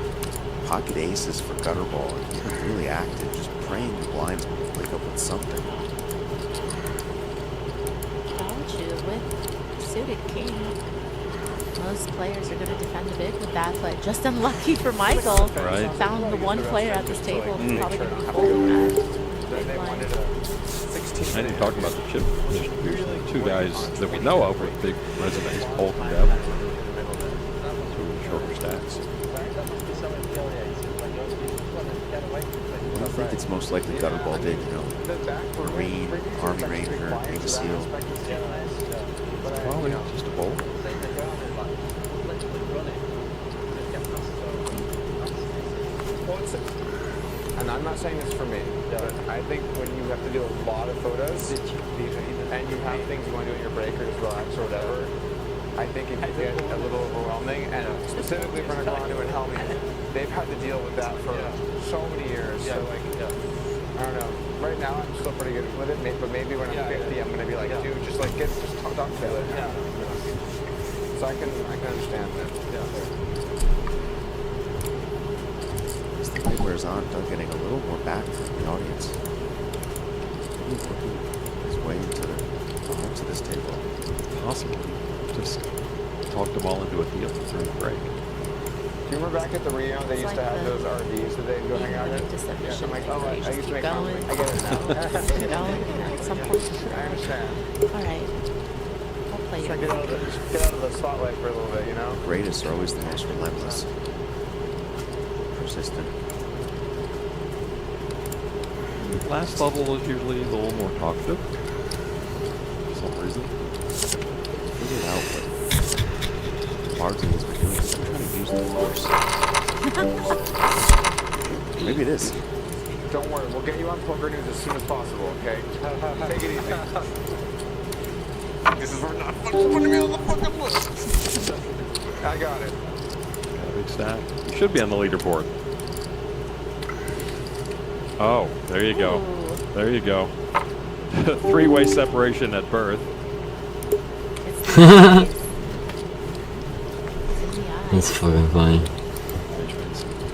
Pocket aces for gutter ball. He was really active, just praying the blinds would wake up with something. With suited king, most players are going to defend the big with that, but just unlucky for Michael. Right. Found the one player at this table who's probably going to be folding that. And you're talking about the chip distribution. Two guys that we know of with big resumes, Polk and Davenport. Two shorter stats. I think it's most likely gutter ball did, you know, Marine, Army Ranger, Navy SEAL. Probably just a bowl. And I'm not saying this for me, but I think when you have to do a lot of photos and you have things you want to do in your break or just relax or whatever, I think it can get a little overwhelming. And specifically for Negreanu and Helmy, they've had to deal with that for so many years. So like, I don't know. Right now, I'm still pretty good with it, but maybe when I'm 50, I'm gonna be like, dude, just like just talk to it. So I can understand that. As the night wears on, Doug getting a little more back from the audience. He's working his way into the hearts of this table. Possible. Just talked them all into a deal during the break. Do you remember back at the Rio, they used to have those RVs that they'd go hang out in? Yeah, I'm like, oh, I used to make going. I get it now. Going at some point. I understand. All right. I'll play Just you. get out of the spotlight for a little bit, you know? The greatest are always the most relentless. Persistent. Last level is usually a little more talkative. For some reason. Figured out what Bardsley has been doing. I'm trying to use the force. Maybe it is. Don't worry, we'll get you on Poker News as soon as possible, okay? Take it easy. This is for not putting me on the fucking list. I got it. Got a big stack. You should be on the leaderboard. Oh, there you go. There you go. Three-way separation at birth. That's fucking funny.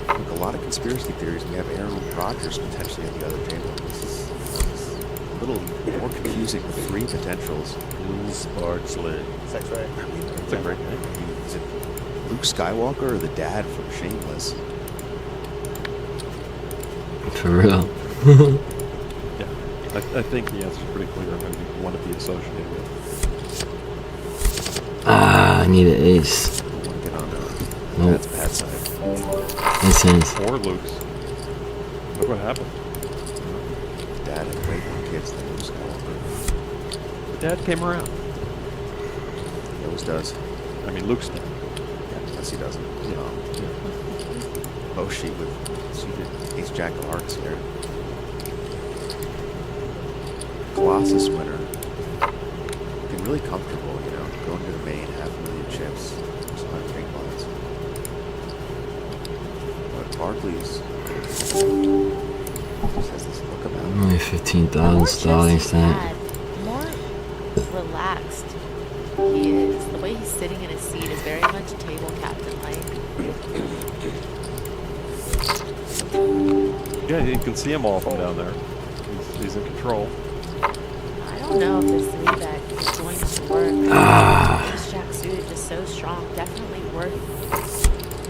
Look, a lot of conspiracy theories. We have Aaron Rodgers potentially at the other table. This is a little more confusing with three potentials. Jules Bardsley. That's right. I mean, That's a great name. Is it Luke Skywalker or the dad from Shameless? For real. Yeah, I think the answer's pretty clear. Maybe one to be associated with. Ah, I need an ace. I want to get on Nope. that's bad side. Makes sense. Or Luke's. Look what happened. Dad had way more kids than Luke Skywalker. The dad came around. He always does. I mean, Luke's dad. Yes, he doesn't. Boshi with suited ace jack of hearts here. Colossus winner. Looking really comfortable, you know, going to the main, 500,000 chips. So I'm big blinds. But Barkley's just has this look about him. Only 15,000 starting stack. More relaxed he is. The way he's sitting in his seat is very much table captain-like. Yeah, you can see them all from down there. He's in control. I don't know if this 3-bet is going to work. Ace Jack suited just so strong. Definitely worth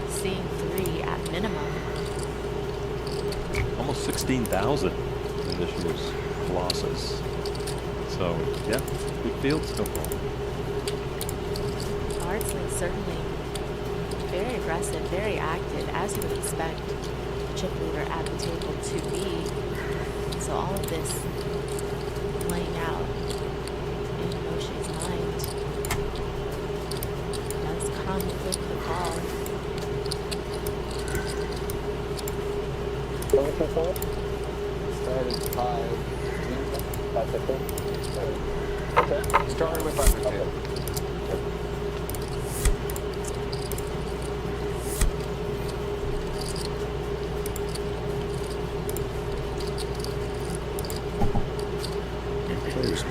seeing 3 at minimum. Almost 16,000 in this year's Colossus. So, yeah, good field still for him. Bardsley certainly very aggressive, very active, as you would expect a chip leader at the table to be. So all of this playing out in Moshe's mind does come with the call. Started 5:15. Okay. Started with 5:15.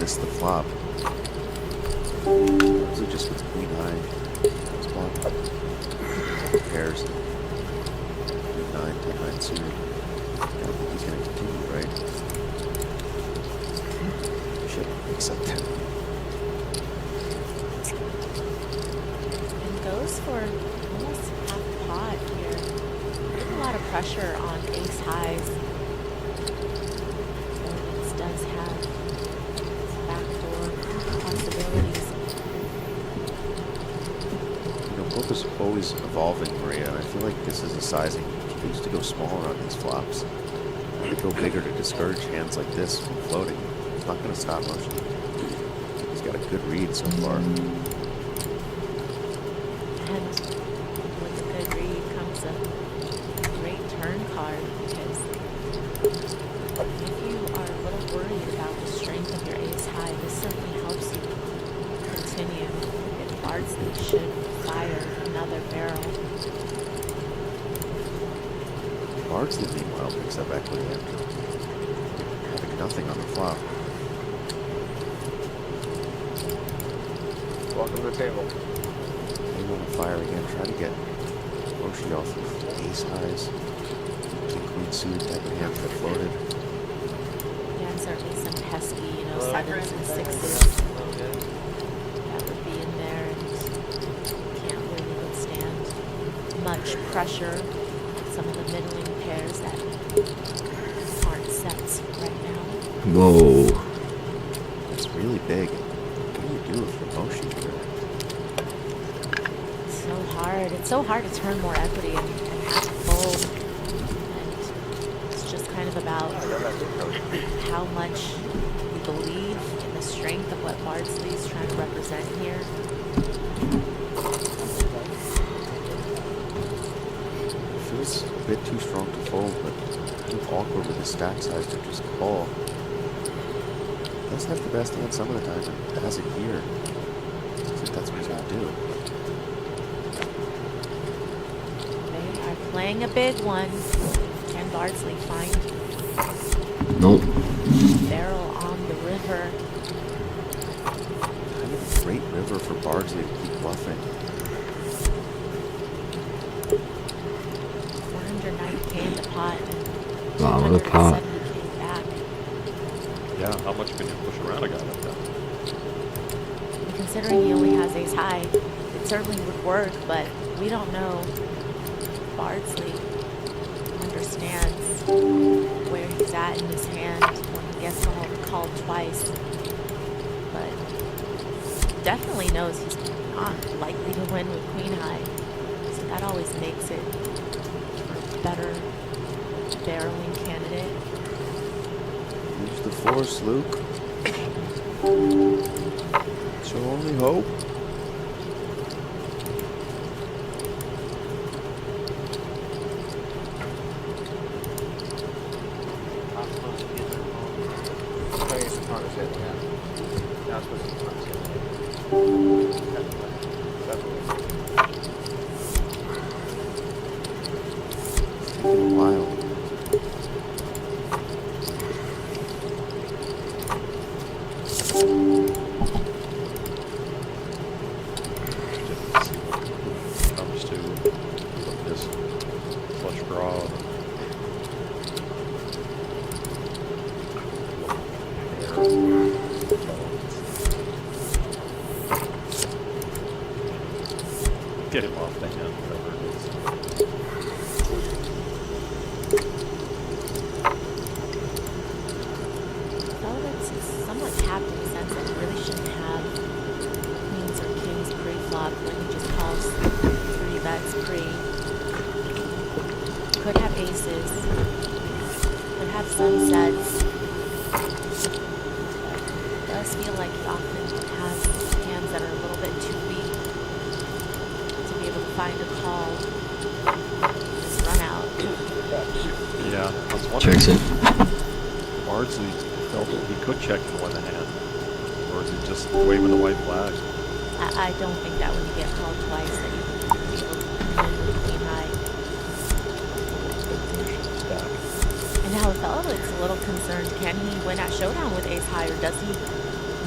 miss the flop. Barnsley just with queen high. Spot. Pairs. Queen 9, 10-9 suited. I don't think he's going to continue, right? Shit, except 10. And goes for almost half pot here. Putting a lot of pressure on ace highs. This does have backdoor possibilities. You know, poker's always evolving, Maria, and I feel like this is a sizing. He used to go smaller on these flops. To go bigger to discourage hands like this from floating. It's not going to stop motion. He's got a good read so far. And with a good read comes a great turn card, because if you are a little worried about the strength of your ace high, this certainly helps you continue. If Bardsley should fire another barrel. Bardsley, meanwhile, picks up equity after having nothing on the flop. Welcome to the table. They want to fire again, try to get Moshi off of ace highs. King queen suited type of hands that floated. Yeah, and certainly some pesky, you know, sevens and sixes that would be in there and can't really withstand much pressure. Some of the middling pairs that aren't sets right now. Whoa. It's really big. What do you do if you're Moshi here? It's so hard. It's so hard to turn more equity and have to fold. And it's just kind of about how much you believe in the strength of what Bardsley's trying to represent here. Feels a bit too strong to fold, but kind of awkward with his stack size to just call. Does have the best hand some of the time, and has it here. I think that's what he's going to do. They are playing a big one. Can Bardsley find Nope. barrel on the river? Kind of a great river for Bardsley to keep bluffing. 490k in the pot and Wow, what a pot. 270k back. Yeah, how much can you push around a guy like that? And considering he only has ace high, it certainly would work, but we don't know if Bardsley understands where he's at in his hand when he gets called twice. But definitely knows he's not likely to win with queen high. So that always makes it a better barreling candidate. Use the force, Luke. It's your only hope. It's taking a while. Comes to this flush draw. Get him off the hand, whatever it is. Relevance is somewhat capped in the sense that he really shouldn't have queens or kings pre-flop when he just calls 3 bets pre. Could have aces, could have sunsets. It does feel like he often has hands that are a little bit too weak to be able to find a call. Just run out. Yeah, I was wondering. Checks it. Bardsley felt that he could check and win the hand. Or is he just waving the white flag? I don't think that when you get called twice that you can be able to win with queen high. And now Othello's a little concerned. Can he win at showdown with ace high, or does he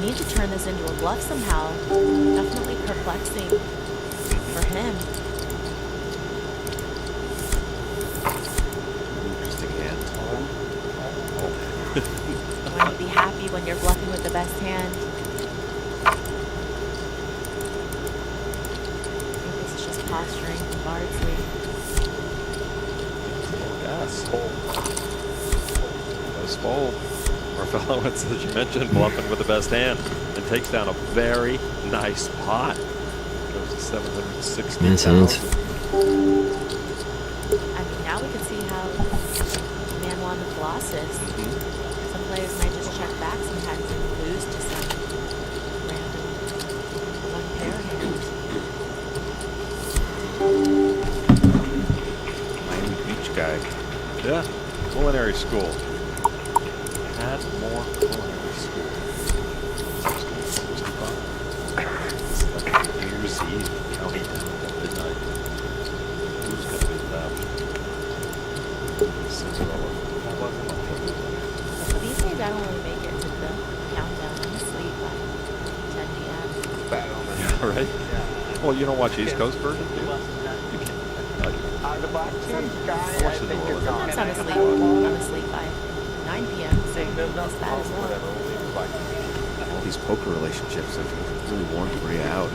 need to turn this into a bluff somehow. Definitely perplexing for him. Interesting hand. Why you be happy when you're bluffing with the best hand? I think this is just posturing from Bardsley. Yes. Does fold. Marfellowitz, as you mentioned, bluffing with the best hand and takes down a very nice pot. Goes to 760. Nice hands. I mean, now we can see how the man won the Colossus. Some players might just check back sometimes and lose to some random one pair hand. Miami Beach guy. Yeah, culinary school. Add more culinary school. 65. It's like New Year's Eve, counting down at midnight. Who's going to be left? Cinderella. So these days I don't really make it to the countdown. I'm asleep by 10 p.m. Bad omen. Yeah, right? Well, you don't watch East Coast version, do you? You can't. The black team guy, I Watch the think roll. it's Sometimes I'm asleep. I'm asleep by 9 p.m. So it's that as well. All these poker relationships have really worn Maria out.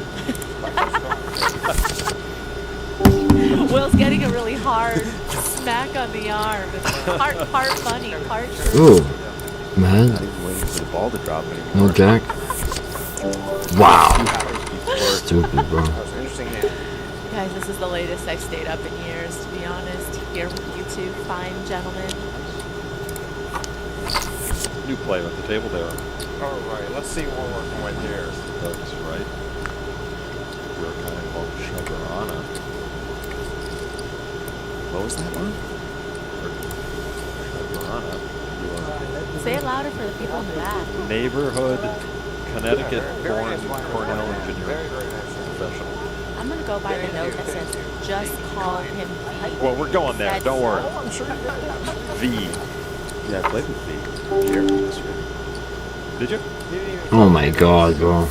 Will's getting a really hard smack on the arm. It's part funny, part true. Ooh, man. Not even waiting for the ball to drop anymore. No jack. Wow. 2 hours before. Stupid, bro. That was an interesting hand. Guys, this is the latest I've stayed up in years, to be honest. Here with you two fine gentlemen. New play at the table there. All right, let's see what we're working with here. That's right. We're kind of Shagarana. What was that one? Shagarana. Say it louder for the people in the back. Neighborhood, Connecticut-born Cornell engineer. Very, very nice. Professional. I'm going to go by the note that says, just call him V. Well, we're going there. That's Don't worry. V. Yeah, I played with V. Jeremy yesterday. Did you? Oh my god, bro.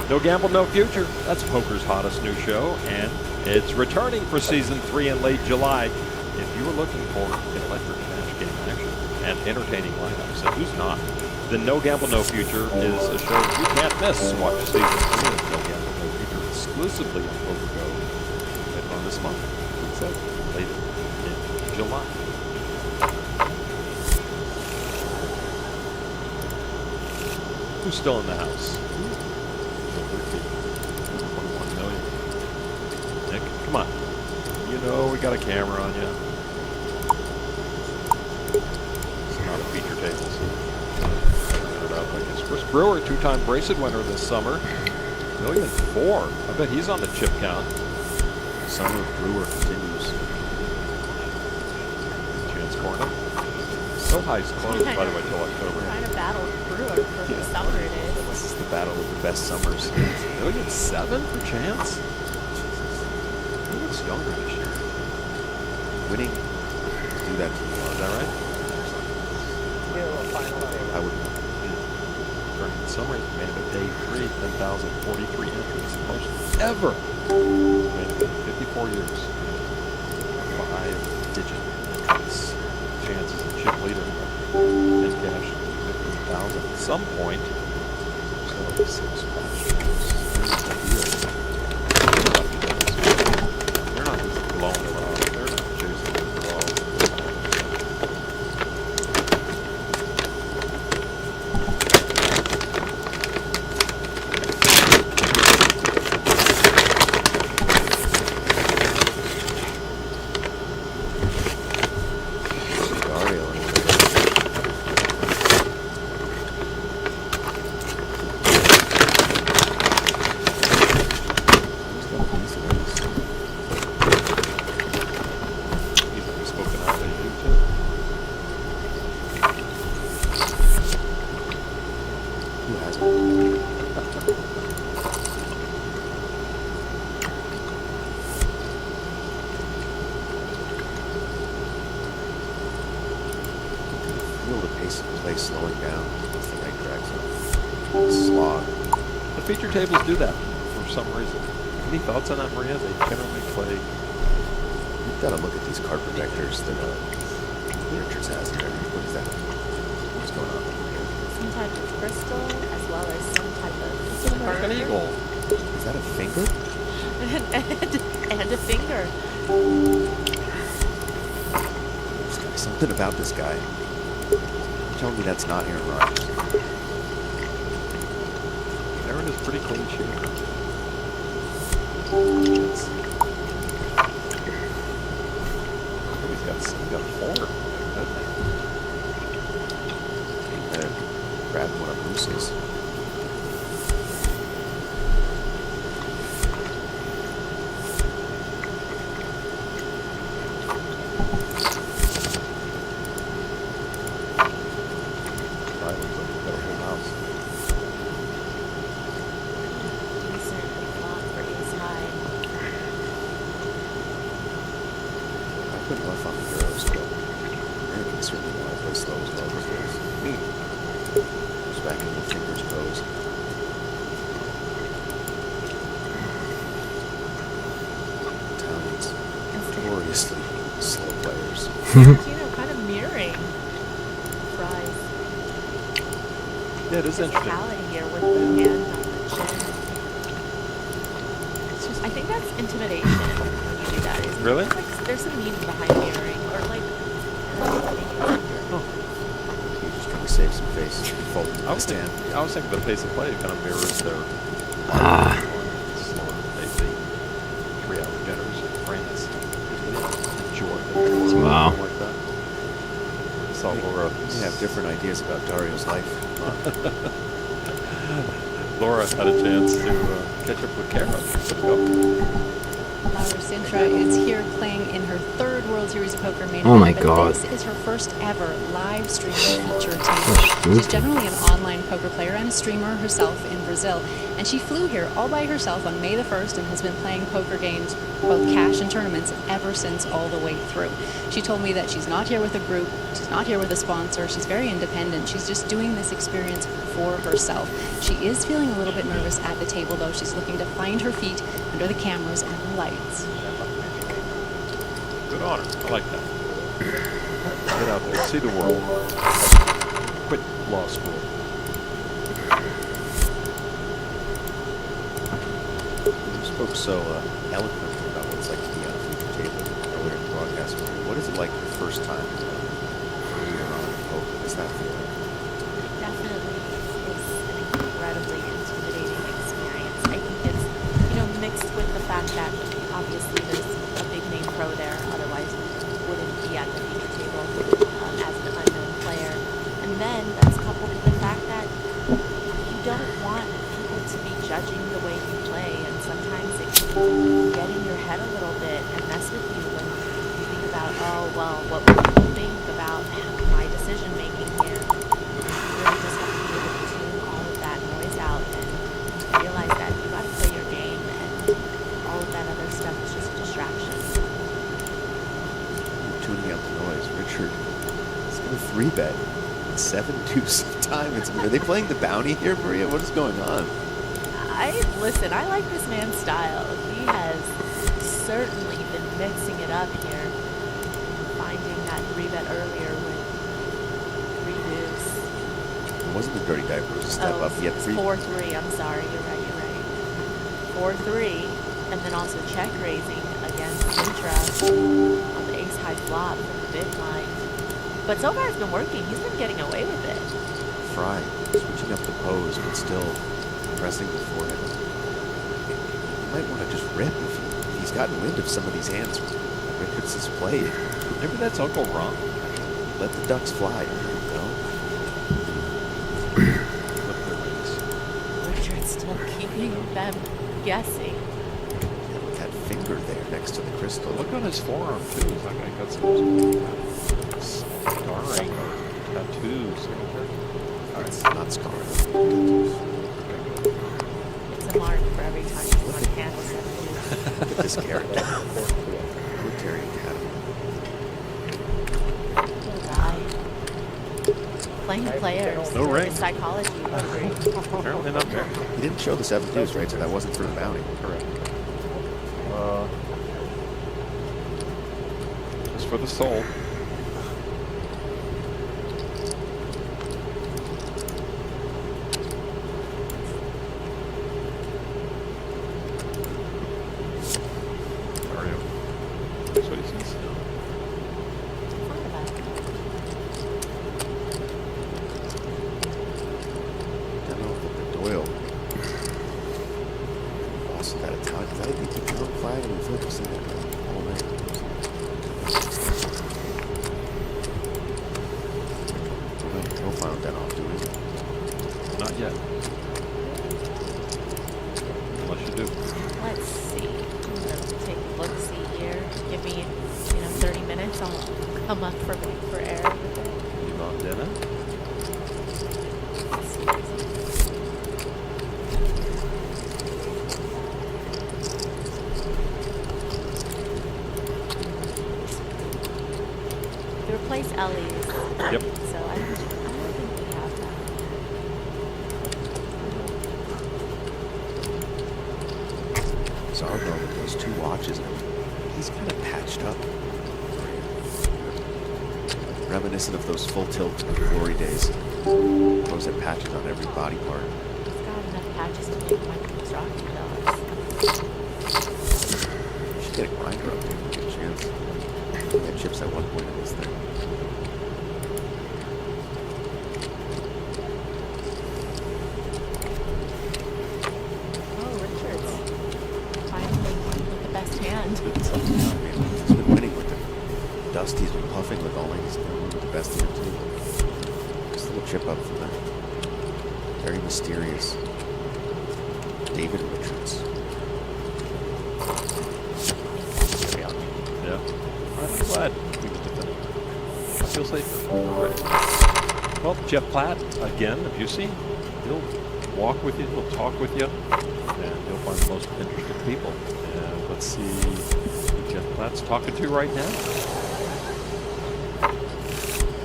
No Gamble, No Future. That's poker's hottest new show, and it's returning for season 3 in late July. If you were looking for electric cash game action and entertaining lineups, and who's not, then No Gamble, No Future is a show you can't miss. Watch season 3 of No Gamble, No Future exclusively on PokerGo later on this month. So later in July. Who's still in the house? 21 million. Nick, come on. You know we got a camera on you. It's not a feature table, so turn it up, I guess. Chris Brewer, 2-time bracelet winner this summer. $1.4 million. I bet he's on the chip count. Summer of Brewer continues. Chance Corner. So high's closed, by the way, till October. Trying to battle Brewer for the summer it is. This is the battle of the best summers. $1.7 million for Chance? He looks younger this year. Winning do that to you. Is that right? I would. Tournament summary, main event day 3, 10,043 entries, the most ever. Main event, 54 years. 5-digit entries. Chance is a chip leader. And cash 15,000 at some point. So 6 flash chips. They're not just blowing it off. They're not chasing the ball. Feel the pace of play slowing down as the night drags on. slog. The feature tables do that for some reason. Any thoughts on that, Maria? They generally play. You've got to look at these card protectors that Richards has in there. What is that? What's going on? Some type of crystal, as well as some type of American Eagle. Is that a finger? and a finger. There's got something about this guy. Tell me that's not Aaron Rodgers. Aaron is pretty clean shooter. He's got four. Grab one of Bruce's. Kind of mirroring Fry's yeah, it is interesting. physicality here with the hand on the chin. I think that's intimidation when you do that. Really? Like, there's some meaning behind mirroring, or like. You're just trying to save some face. Fold I was thinking the pace of play kind of mirrors their slower pace. 3-hour dinners in France. Enjoy them. Wow. Like that. Saw Laura. You have different ideas about Dario's life. Laura had a chance to catch up with Kara. Let's go. Laura Sintra is here playing in her third World Series of Poker main event. Oh my but God. This is her first ever live stream feature table. She's generally an online poker player and a streamer herself in Brazil. And she flew here all by herself on May the 1st and has been playing poker games, both cash and tournaments, ever since all the way through. She told me that she's not here with a group, she's not here with a sponsor, she's very independent. She's just doing this experience for herself. She is feeling a little bit nervous at the table, though. She's looking to find her feet under the cameras and the lights. Good honor. I like that. Get out there, see the world. Quit law school. You spoke so eloquently about what it's like to be on a feature table earlier in the broadcast. What is it like the first time you're on poker? What does that feel like? Definitely is an incredibly intimidating experience. I think it's, mixed with the fact that obviously there's a big name pro there, otherwise wouldn't be at the feature table as an unknown player. And then that's coupled with the fact that you don't want people to be judging the way you play, and sometimes it can get in your head a little bit and mess with you when you think about, oh, well, what would people think about my decision making here? You really just have to be able to tune all of that noise out and realize that you got to play your game, and all of that other stuff is just a distraction. Tuning out the noise. Richard is going to 3-bet. 7-2 time. Are they playing the bounty here, Maria? What is going on? Listen, I like this man's style. He has certainly been mixing it up here, finding that 3-bet earlier with 3 deuce. It wasn't the dirty diaper. It was a step up. He had 4-3. I'm sorry. You're right. 4-3, and then also check raising against Sintra on the ace high flop from the big blind. But so far it's been working. He's been getting away with it. Fry switching up the pose, but still pressing before him. You might want to just rip if he's gotten wind of some of these hands Richards has played. Maybe that's Uncle Ron. Let the ducks fly. Richard's still keeping them guessing. Yeah, look at that finger there next to the crystal. Look on his forearm too. He's like got some scarring or tattoos. It's not scarring. It's a mark for every time you want to handle it. Look at this character. Military Academy. Poor guy. playing players. No ring. His psychology. Apparently not there. He didn't show the 7 deuce, right? So that wasn't for the bounty. Correct. Just for the soul. Mario. That's what he says. Doyle. Also got a ton. I think he keeps on flag and he's focusing it all night. No final dead off, do we? Not yet. Unless you do. Let's see. I'm gonna take a look. See here. Give me, 30 minutes. I'll come up for air. You want dinner? You replace Ellie's. Yep. So I don't think we have that. Zargo with those 2 watches, he's kind of patched up. Reminiscent of those full tilt glory days. Those had patches on every body part. He's got enough patches to make Michael Strachey dollars. You should get a grinder up there if you get a chance. He had chips at one point in this thing. Oh, Richards. Finally with the best hand. He's been winning with it. Dusty's been puffing with all he's going with the best hand too. Just a little chip up from that. Very mysterious. David Richards. Yeah. I'm glad we get to finish. I feel safe already. Well, Jeff Platt, again, if you see, he'll walk with you, he'll talk with you, and you'll find the most interesting people. And let's see who Jeff Platt's talking to right now.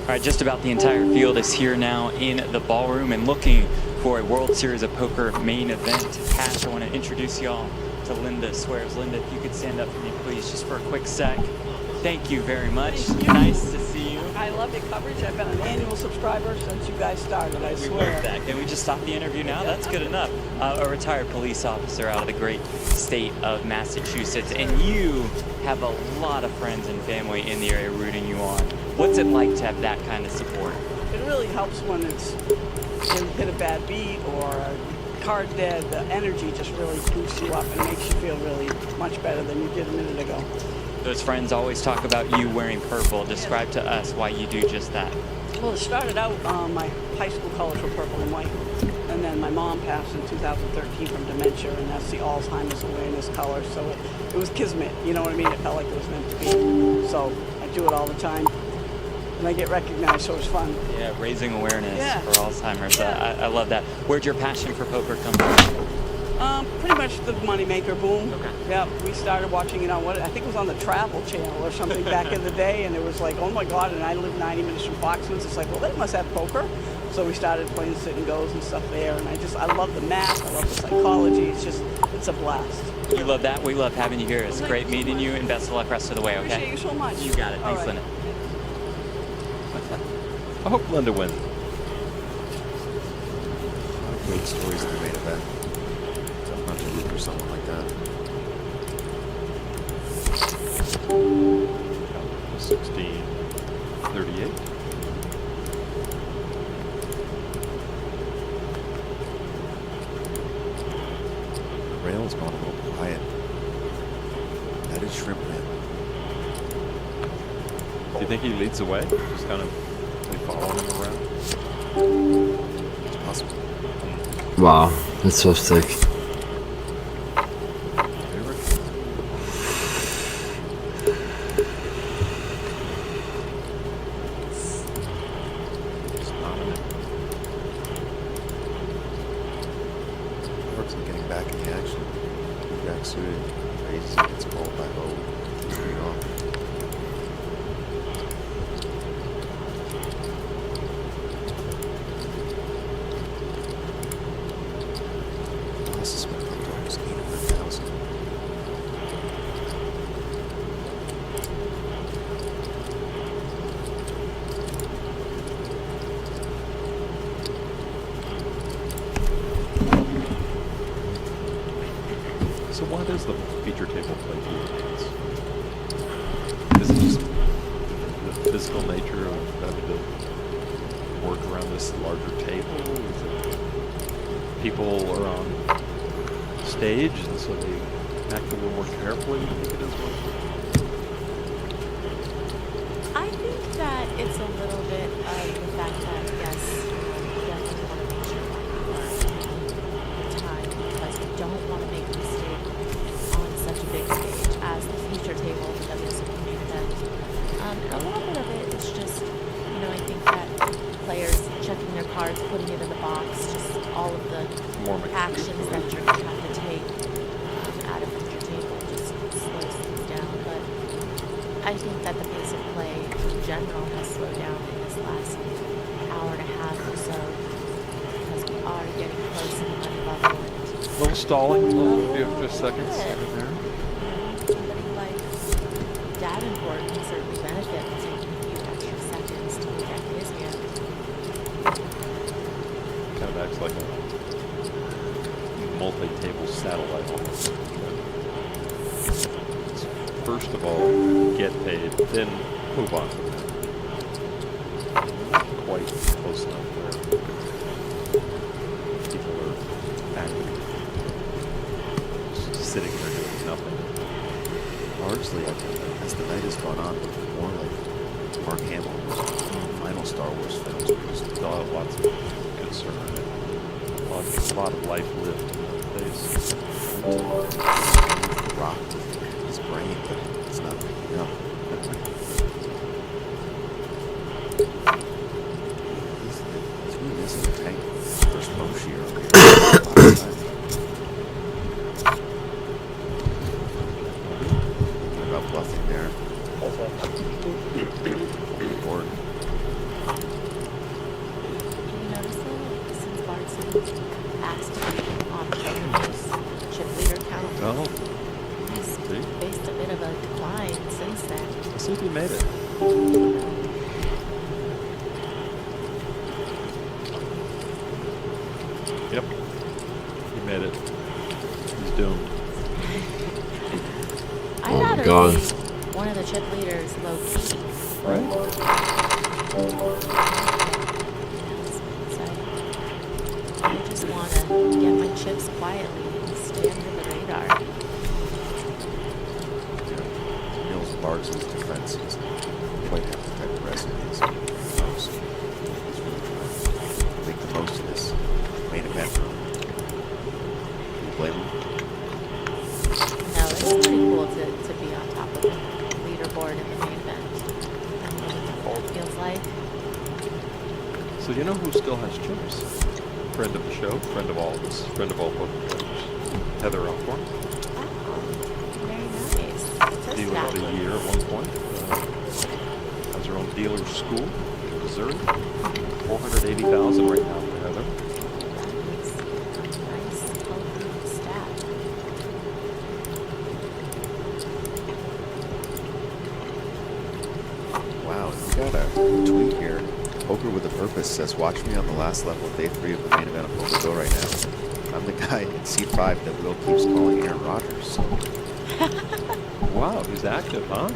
All right, just about the entire field is here now in the ballroom and looking for a World Series of Poker main event. Cash, I want to introduce y'all to Linda Swears. Linda, if you could stand up for me, please, just for a quick sec. Thank you very much. Nice to see you. I love your coverage. I've been an annual subscriber since you guys started, I We swear. love that. Can we just stop the interview now? That's good enough. A retired police officer out of the great state of Massachusetts, and you have a lot of friends and family in the area rooting you on. What's it like to have that kind of support? It really helps when it's you hit a bad beat or a card dead. The energy just really boosts you up and makes you feel really much better than you did a minute ago. Those friends always talk about you wearing purple. Describe to us why you do just that. Well, it started out, my high school colors were purple and white. And then my mom passed in 2013 from dementia, and that's the Alzheimer's awareness color. So it was kismet, you know what I mean? It felt like it was meant to be. So I do it all the time. And I get recognized, so it's fun. Yeah, raising awareness Yeah. for Alzheimer's. I love that. Where'd your passion for poker come from? Pretty much the moneymaker boom. Okay. Yeah, we started watching it on I think it was on the Travel Channel or something back in the day, and it was like, oh my God, and I live 90 minutes from Foxwoods. It's like, well, they must have poker. So we started playing sit and goes and stuff there, and I love the math, I love the psychology. It's a blast. We love that. We love having you here. It's great meeting you, and best of luck rest of the way, okay? Appreciate you so much. You got it. All Thanks, right. Linda. I hope Linda wins. A lot of great stories in the main event. Not to root for someone like that. 16-38. The rail's gone a little quiet. That is Shrimp Man. Do you think he leads the way? Just kind of following him around? It's possible. Wow, that's so sick. Brooks getting back in the action. Back suited. Raises and gets called by low. Straight off. So what is the feature table play dance? Is it just the physical nature of having to work around this larger table? Is it people are on stage and so they act a little more carefully? I think it is one. I think that it's a little bit of the fact that, yes, you definitely want to make sure that you are on time because you don't want to make a mistake on such a big stage as the feature table, the WSOP main event. And a little bit of it is just, you know, I think that players checking their cards, putting it in the box, just all of the actions that you're going to have to take out of feature table just slows things down. But I think that the pace of play in general has slowed down in this last hour and a half or so because we are getting close to the money level. A little stalling, a few just seconds here and there. Somebody like Davenport can certainly benefit from taking a few extra seconds to look at his hand. Kind of acts like a multi-table satellite almost. First of all, get paid, then move on. Not quite close enough where people are acting, just sitting there doing nothing. Largely, I think, as the night has gone on, more like Mark Hamill, final Star Wars films, Just lots of concern, a lot of life lived in that place. Rock his brain, but it's not picking up. He's really missing a tank first motion here. Thinking about bluffing there. Board. Did you notice that since Bartson asked to be on Poker's chip leader count? Oh. He's faced a bit of a decline since then. Let's see if he made it. Yep. He made it. He's doomed. I'd rather be one of the chip leaders low key. Right. I just want to get my chips quietly and stay under the radar. Mills Barks's defense is quite have the type of wrestling he's most. He's really trying to make the most of this main event room. Can you blame him? No, it's pretty cool to be on top of the leaderboard in the main event. I don't know what that feels like. So you know who still has chips? Friend of the show, friend of all of us, friend of all poker players. Heather Alcorn. Oh, very nice. Dealer about a year at one point. Has her own dealer school in Missouri. $480,000 right now for Heather. Nice, healthy stat. Wow, we got a tweet here. Poker with a Purpose says, watch me on the last level of day 3 of the main event of Poker Go right now. I'm the guy in C5 that Will keeps calling Aaron Rodgers. Wow, he's active, huh?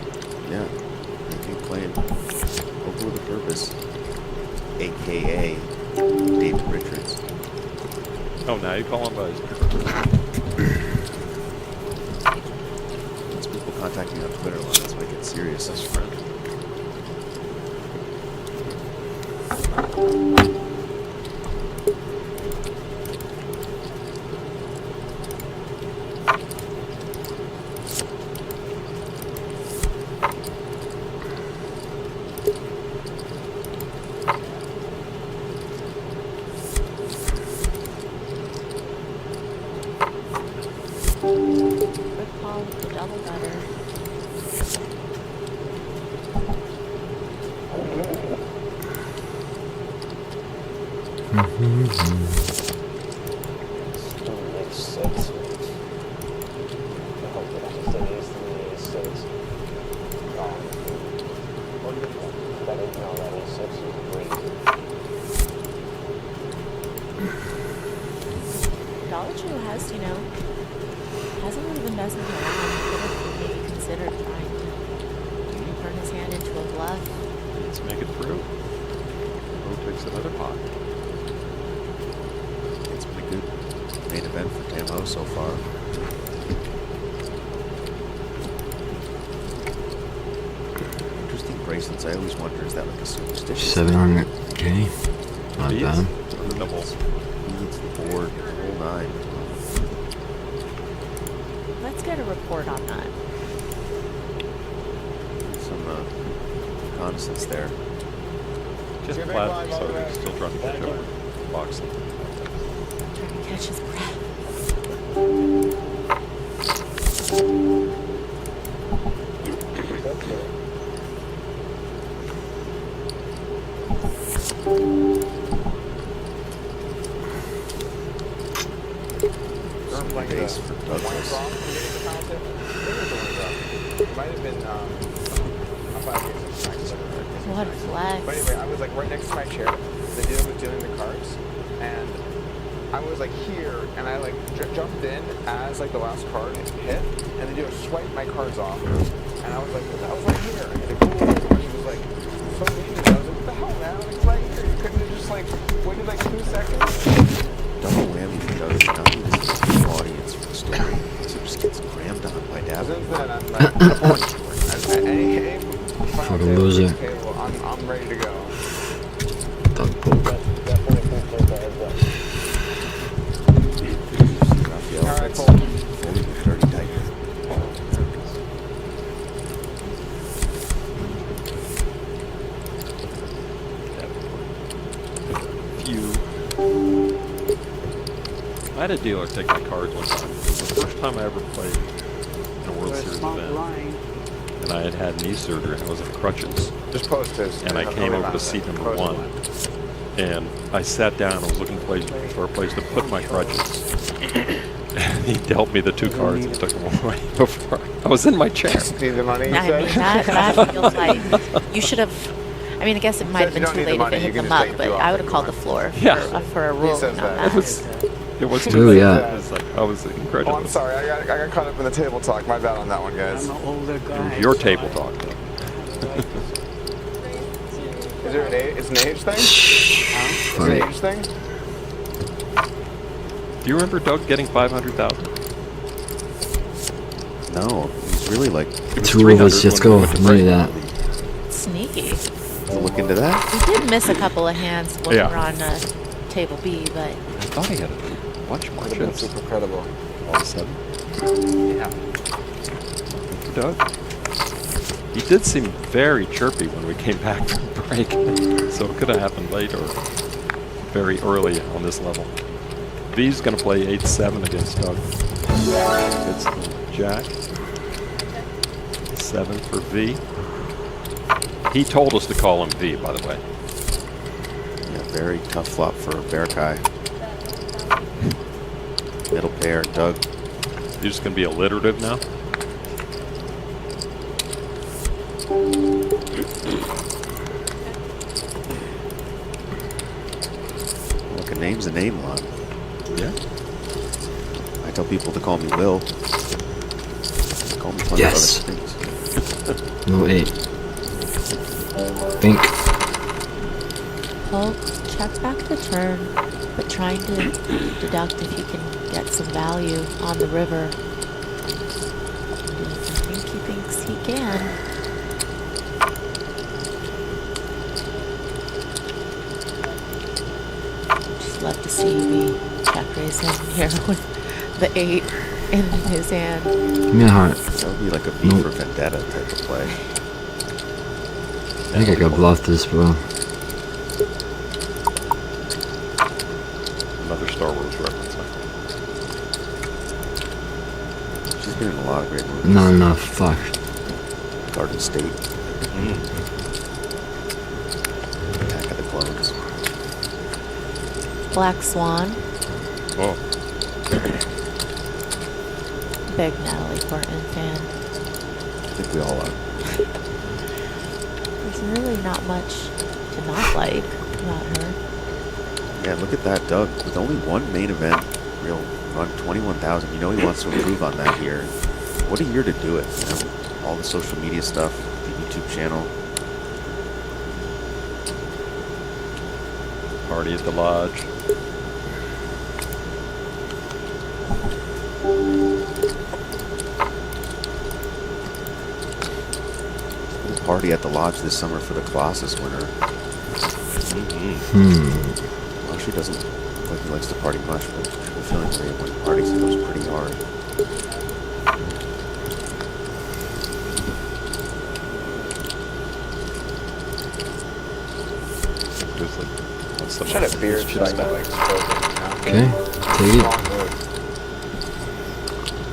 Yeah, making a claim. Poker with a Purpose, a.k.a. David Richards. Oh, now you call him by his Once people contact me on Twitter, let's make it serious. best friend. Good call with the double gutter. Dollar Tree has, you know, Hasn't really been messing around. Could have maybe considered trying to turn his hand into a bluff. Let's make it through. Bo takes another pot. It's been a good main event for Tam-Ho so far. Interesting bracelets. I always wonder, is that like a superstition? 700K. Not Beats. bad. The doubles. Beats the board, whole 9. Let's get a report on that. Some reconnaissance there. Just flat, so he's still trying to catch up. Boxing. Trying to catch his breath. Base for Douglas. It might have been, What a flex. But anyway, I was like right next to my chair. The dealer was dealing the cards, and I was like here, and I like jumped in as like the last card hit, and the dealer swiped my cards off, and I was like, I was right here. And he's like, oh, and he was like, so mean to me. I was like, what the hell, man? It's right here. You couldn't have just like waited like 2 seconds. Double whammy for Doug. Now he's the audience for the story. So just gets crammed on by Davenport. Since then, I'm like, any Fucking loser. table, I'm ready to go. Doug poke. Alright, cool. Folding with dirty diaper. I had a dealer take my cards one time. It was the first time I ever played in a World Series event. And I had had knee surgery and I was on crutches. Just post this. And I came over to seat number 1. And I sat down and was looking for a place to put my crutches. And he dealt me the 2 cards and took them away before I was in my chair. Need the money, I mean, that feels like you should have. I mean, I guess it might have been too late if it hit the muck, but I would have called the floor for a ruling on that. It was too Oh, late. yeah. It was like, I was incredible. Oh, I'm sorry. I got caught up in the table talk. My bad on that one, guys. I'm an older guy. Your table talk. Is there an age? It's an age thing? It's an age thing? Do you remember Doug getting 500,000? No, he's really like. Two of us, let's go. Look at that. Sneaky. Look into that. We did miss a couple of hands when we were on table B, but I thought he had a bunch more chips. Super credible. All of a sudden. Yeah. Doug. He did seem very chirpy when we came back from break, so it could have happened late or very early on this level. V's going to play 8-7 against Doug. It's the Jack. 7 for V. He told us to call him V, by the way. Yeah, very tough flop for Berkai. Middle pair, Doug. You're just going to be alliterative now? Look, a name's a name, Lon. Yeah. I tell people to call me Will. Call me plenty Yes. of other things. No 8. Think. Poke, check back the turn, but trying to deduct if you can get some value on the river. I think he thinks he can. Just love to see the check raise him here with the 8 in his hand. Give me a heart. That would be like a V for Vendetta type of play. I think I could bluff this, bro. Another Star Wars reference. She's been in a lot of great movies. Not enough. Fuck. Garden State. Attack of the Clones. Black Swan. Oh. Big Natalie Portman fan. I think we all are. There's really not much to not like about her. Yeah, look at that, Doug. With only one main event, real run 21,000. You know he wants to improve on that here. What a year to do it. You know, all the social media stuff, the YouTube channel. Party at the lodge. Party at the lodge this summer for the Colossus winner. Well, she doesn't look like he likes to party much, but I have a feeling when he parties, he goes pretty hard. Shut up, beard. Okay, take it.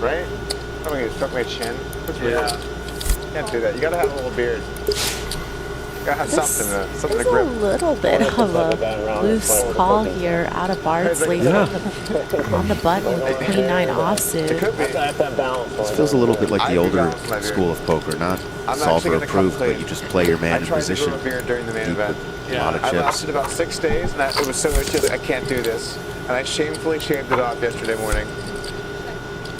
Right? I'm gonna struck my chin. That's weird. Can't do that. You gotta have a little beard. You gotta have something to There's grip. a little bit of a loose call here out of Bardsley on the button with Queen 9 offsuit. This feels a little bit like the older school of poker, not solver approved, but you just play your man in position. I tried to do a beard during the main event. A lot of I chips. lasted about 6 days, and it was so itchy that I can't do this. And I shamefully shaved it off yesterday morning.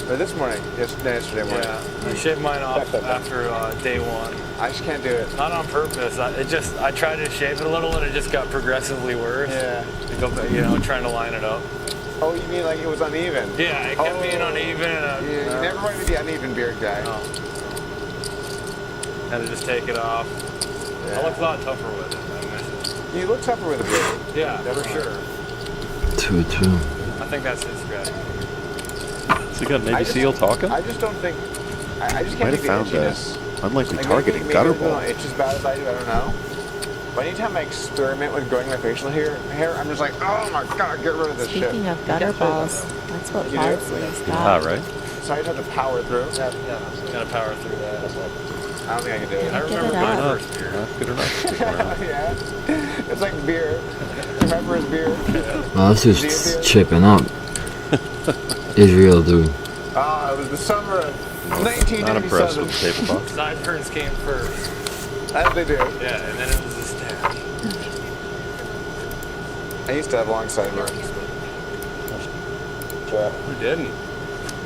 Or this morning. Yesterday morning. Yeah, I shaved mine off after day one. I just can't do it. Not on purpose. I tried to shave it a little, and it just got progressively worse. Yeah. To go back, you know, trying to line it up. Oh, you mean like it was uneven? Yeah, it kept being uneven. And you never want to be the uneven beard guy. No. Had to just take it off. Yeah. I look a lot tougher with it. I miss it. You look tougher with a beard. Yeah, for sure. 2-2. I think that's his strategy. So you got Navy SEAL talking? I just don't think. I just Might can't have do the found itchiness. unlikely Like target in gutter ball. It's as bad as I do. I don't know. But anytime I experiment with growing my facial hair, I'm just like, oh my god, get rid of this shit. Speaking of gutter balls, that's what You do? Bardsley's got. Ah, right. So I just have to power through. Yeah, gotta power through that. I don't think I can do it. I remember my first beer. Not good enough. Yeah. It's like beer. Remember his beer? Well, this is chipping up. Israel, dude. It was the summer of 1997. Not impressed with the tabletop. Sideburns came first. As they do. Yeah, and then it was the stash. I used to have long sideburns. Who didn't?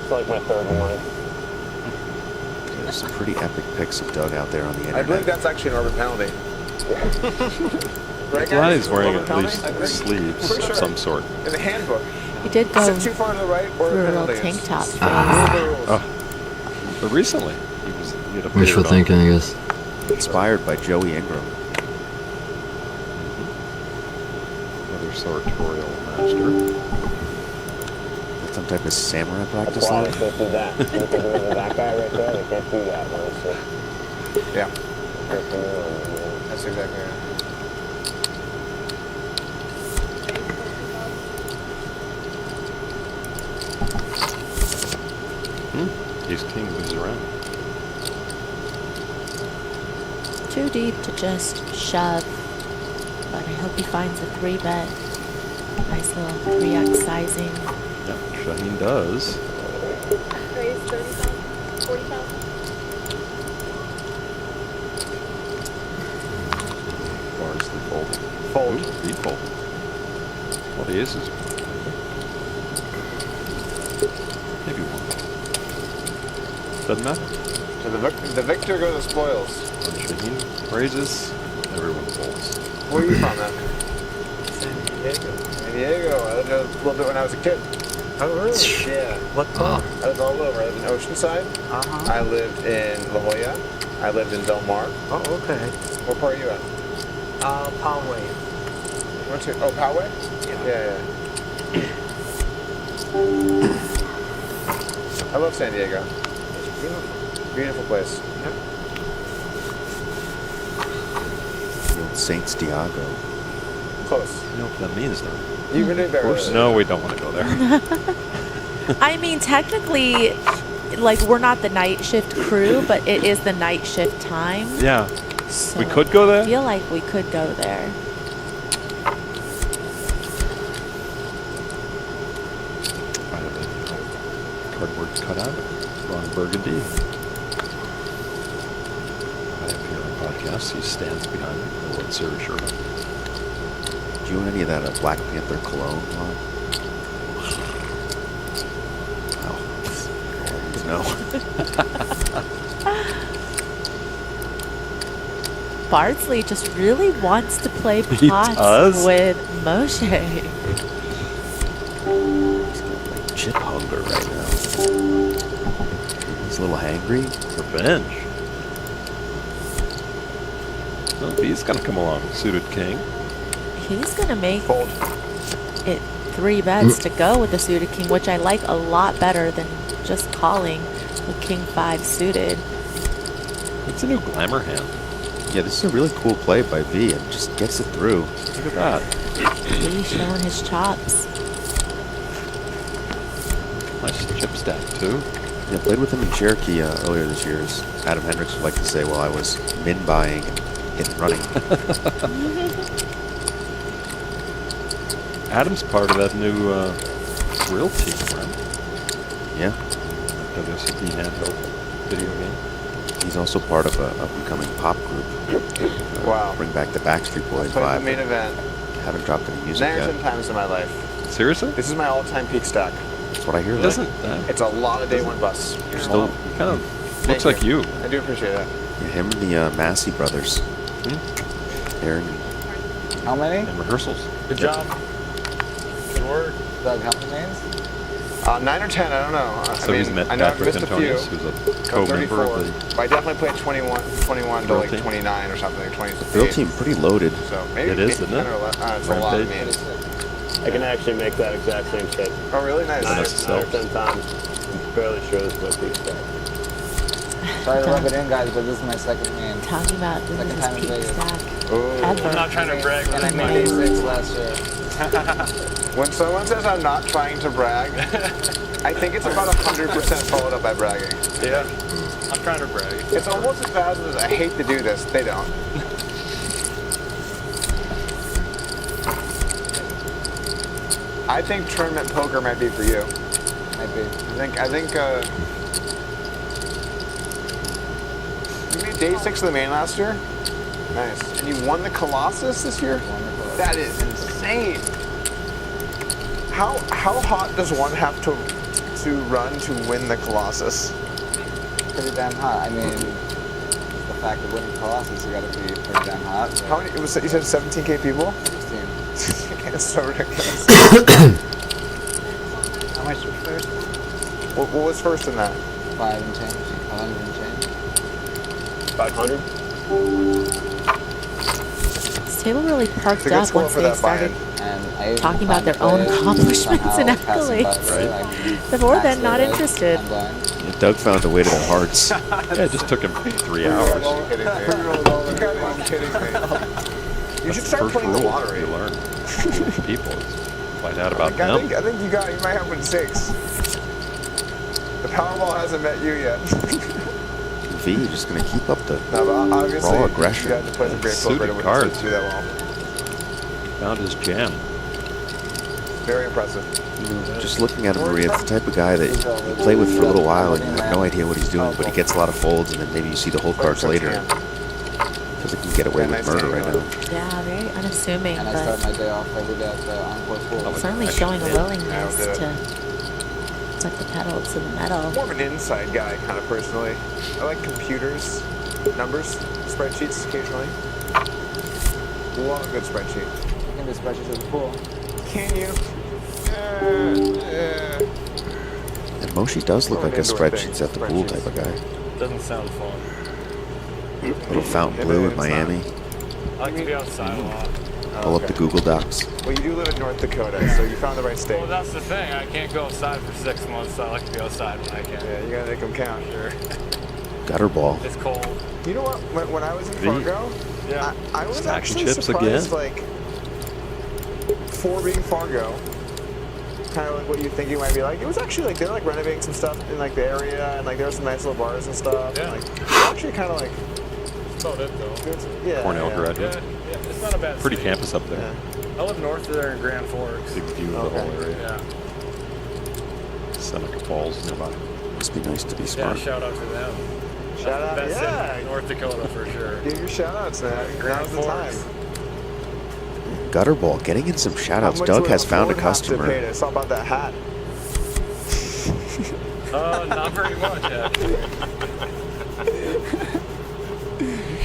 It's like my third one. There's some pretty epic pics of Doug out there on the internet. I believe that's actually an orbit penalty. Right, Glad guys? he's wearing Orbit at least penalty? sleeves Pretty of sure. some sort. In the handbook. He did go Sit too far to the right or through a real penalties. tank top phase. Oh. But recently, he had a Wishful beard on. thinking, I guess. Inspired by Joey Ingram. Another sartorial master. Some type of samurai That's practice why line. they can't do that. Look at that guy right there. They can't do that one. So Yeah. That's exactly right. Ace King moves around. Too deep to just shove, but I hope he finds a 3-bet. Nice little 3x sizing. Yep, Shaheen does. Raise 30,000, 40,000. Bardsley folding. Fold. Ooh, he folded. Well, the aces. Maybe one. Doesn't matter. So the victor goes to spoils. When Shaheen raises, everyone folds. Where are you from, man? San Diego. San Diego. I lived there a little bit when I was a kid. Oh, really? Yeah. What part? I lived all over. I lived in Oceanside. Uh-huh. I lived in La Jolla. I lived in Del Mar. Oh, okay. What part are you at? Poway. What's your, oh, Poway? Yeah. I love San Diego. It's beautiful. Beautiful place. Yep. The old Saints Diago. Close. You know what that means, though? You can do better. No, we don't want to go there. I mean, technically, like, we're not the night shift crew, but it is the night shift time. Yeah. So We could go there? I feel like we could go there. I have a cardboard cutout of Ron Burgundy. I appear on podcasts. He stands behind me, the World Series shirt on. Do you own any of that Black Panther cologne line? Bardsley just really wants to play He pots does? with Moshe. Chip hunger right now. He's a little hangry. Revenge. Well, B's gonna come along. Suited king. He's going to make it 3 bets to go with the suited king, which I like a lot better than just calling with king 5 suited. It's a new glamour hand. Yeah, this is a really cool play by V and just gets it through. Look at that. He's showing his chops. Nice chip stack, too. Yeah, played with him in Cherokee earlier this year. As Adam Hendricks would like to say, while I was min buying and hit and running. Adam's part of that new Real Team, right? Yeah. WSOP handheld video game. He's also part of a upcoming pop group. Wow. Bring back the Backstreet Boys Played vibe. the main event Haven't dropped any music 9 or yet. 10 times in my life. Seriously? This is my all-time peak stack. That's what I hear. Doesn't It's a lot of day one busts. You're still kind of looks like you. I do appreciate that. Yeah, him and the Massey brothers. Aaron. How many? And rehearsals. Good job. Good work. Doug, how many names? 9 or 10, I don't know. So he's met I know I've Patrick missed Antonius, a few. who's a co-member of the But I definitely played 21 to Real like team. 29 or something. 20 The Real Team pretty loaded. So maybe It is, maybe isn't it? 10 or 11. It's a lot of Rampage. names. I can actually make that exact same shape. Oh, really? Nice. 9 Nice. or 10 times. I'm fairly sure this is my peak stack. Sorry to rub it in, guys, but this is my second main. Talking about this Second is time in his peak Vegas. stack Ooh. ever. I'm not trying to brag, but And I it's made my A6 last year. When someone says I'm not trying to brag, I think it's about 100% followed up by bragging. Yeah. I'm trying to brag. It's almost as bad as I hate to do this. They don't. I think tournament poker might be for you. Might be. I think you made day 6 of the main last year. Nice. And you won the Colossus this year? That is insane. How hot does one have to run to win the Colossus? Pretty damn hot. I mean, the fact of winning Colossus, you gotta be pretty damn hot. So How many? It was, you said 17K people? 16. It's so ridiculous. How much was first? What was first in that? 5 and change. 100 and change. 500? This table really perked It's a good up score once for they that started buy-in. And I talking about their own accomplishments and accolades. Before then, not interested. Yeah, Doug found a way to their hearts. Yeah, it just took him 3 hours. You gotta be kidding me. You should start First playing the rule lottery. you learn. People find out about I them. think you might have win 6. The Powerball hasn't met you yet. V just gonna keep up the No, but obviously raw aggression. you got to play some great Suited poker to cards. do that well. Found his jam. Very impressive. Just looking at him, Maria, it's the type of guy that you play with for a little while and you have no idea what he's doing, but he gets a lot of folds, and then maybe you see the whole cards later. Feels like he can get away with murder right now. Yeah, very unassuming, And I start but my day off every day at the Encore School. certainly showing a willingness to put the pedal to the metal. More of an inside guy, kind of personally. I like computers, numbers, spreadsheets occasionally. Love a good spreadsheet. I can do spreadsheets at the pool. Can you? And Moshi does look Or an like a indoor spreadsheets thing, at the pool spreadsheets. type of guy. Doesn't sound fun. Little Fontainebleau in Miami. I like to be outside a lot. Pull up the Google Docs. Well, you do live in North Dakota, so you found the right state. Well, that's the thing. I can't go outside for 6 months, so I like to be outside when I can. Yeah, you gotta make them count. Sure. Gutter ball. It's cold. You know what? When I was in V. Fargo, Yeah. I was Stacking actually chips surprised, again. like, for being Fargo, kind of like what you think it might be like. It was actually like, they're like renovating some stuff in like the area, and like there were some nice little bars and stuff. Yeah. And, like, actually kind of like, That's about it, though. yeah. Cornell yeah. graduate. Yeah, it's not a bad Pretty city. campus up there. Yeah. I live north of there in Grand Forks. Big view of the whole area. Yeah. Seneca Falls nearby. Must be nice to be Yeah, smart. shout out to them. Shout out, That's yeah. in North Dakota for sure. Give your shout outs, man. Grand Now's the time. Forks. Gutter ball, getting in some shout How outs. much Doug would has a found a Ford have to pay customer. to sell about that hat? Not very much, actually.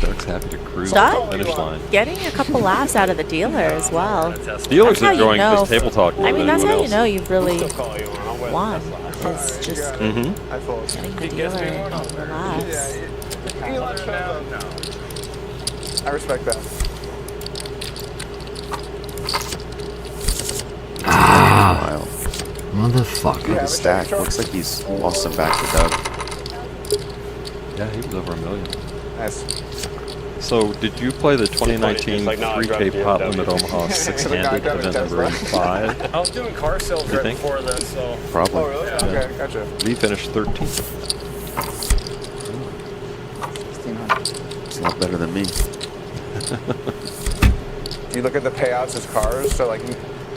Doug's happy to cruise Doug the finish line. getting a couple laughs out of the dealer as well. Dealer's That's how you enjoying know- this table talk more I mean, than that's how anyone you know you've really won. won. Is just Mhm. getting the dealer to relax. I respect that. Ah, motherfucker. Look at his stack. Looks like he's lost some back to Doug. Yeah, he was over $1 million. Nice. So, did you play the 2019 It's like, no, I 3K dropped pot BMW. limit Omaha six-handed event number 5? I was doing car sales You right think? before this, so. Probably. Oh, really? Okay, gotcha. We finished 13th. It's a lot better than me. You look at the payouts as cars, so like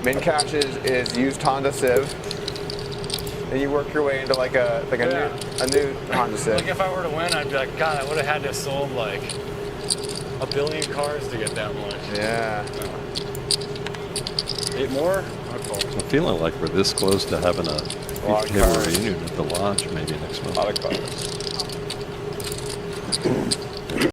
min cash is used Honda Civ, and you work your way into like a new Honda Civ. Like if I were to win, I'd be like, God, I would have had to have sold like 1 billion cars to get that much. Yeah. 8 more? I'm feeling like we're this close to having a lot of table cars. reunion at the lodge maybe next month. A lot of cars.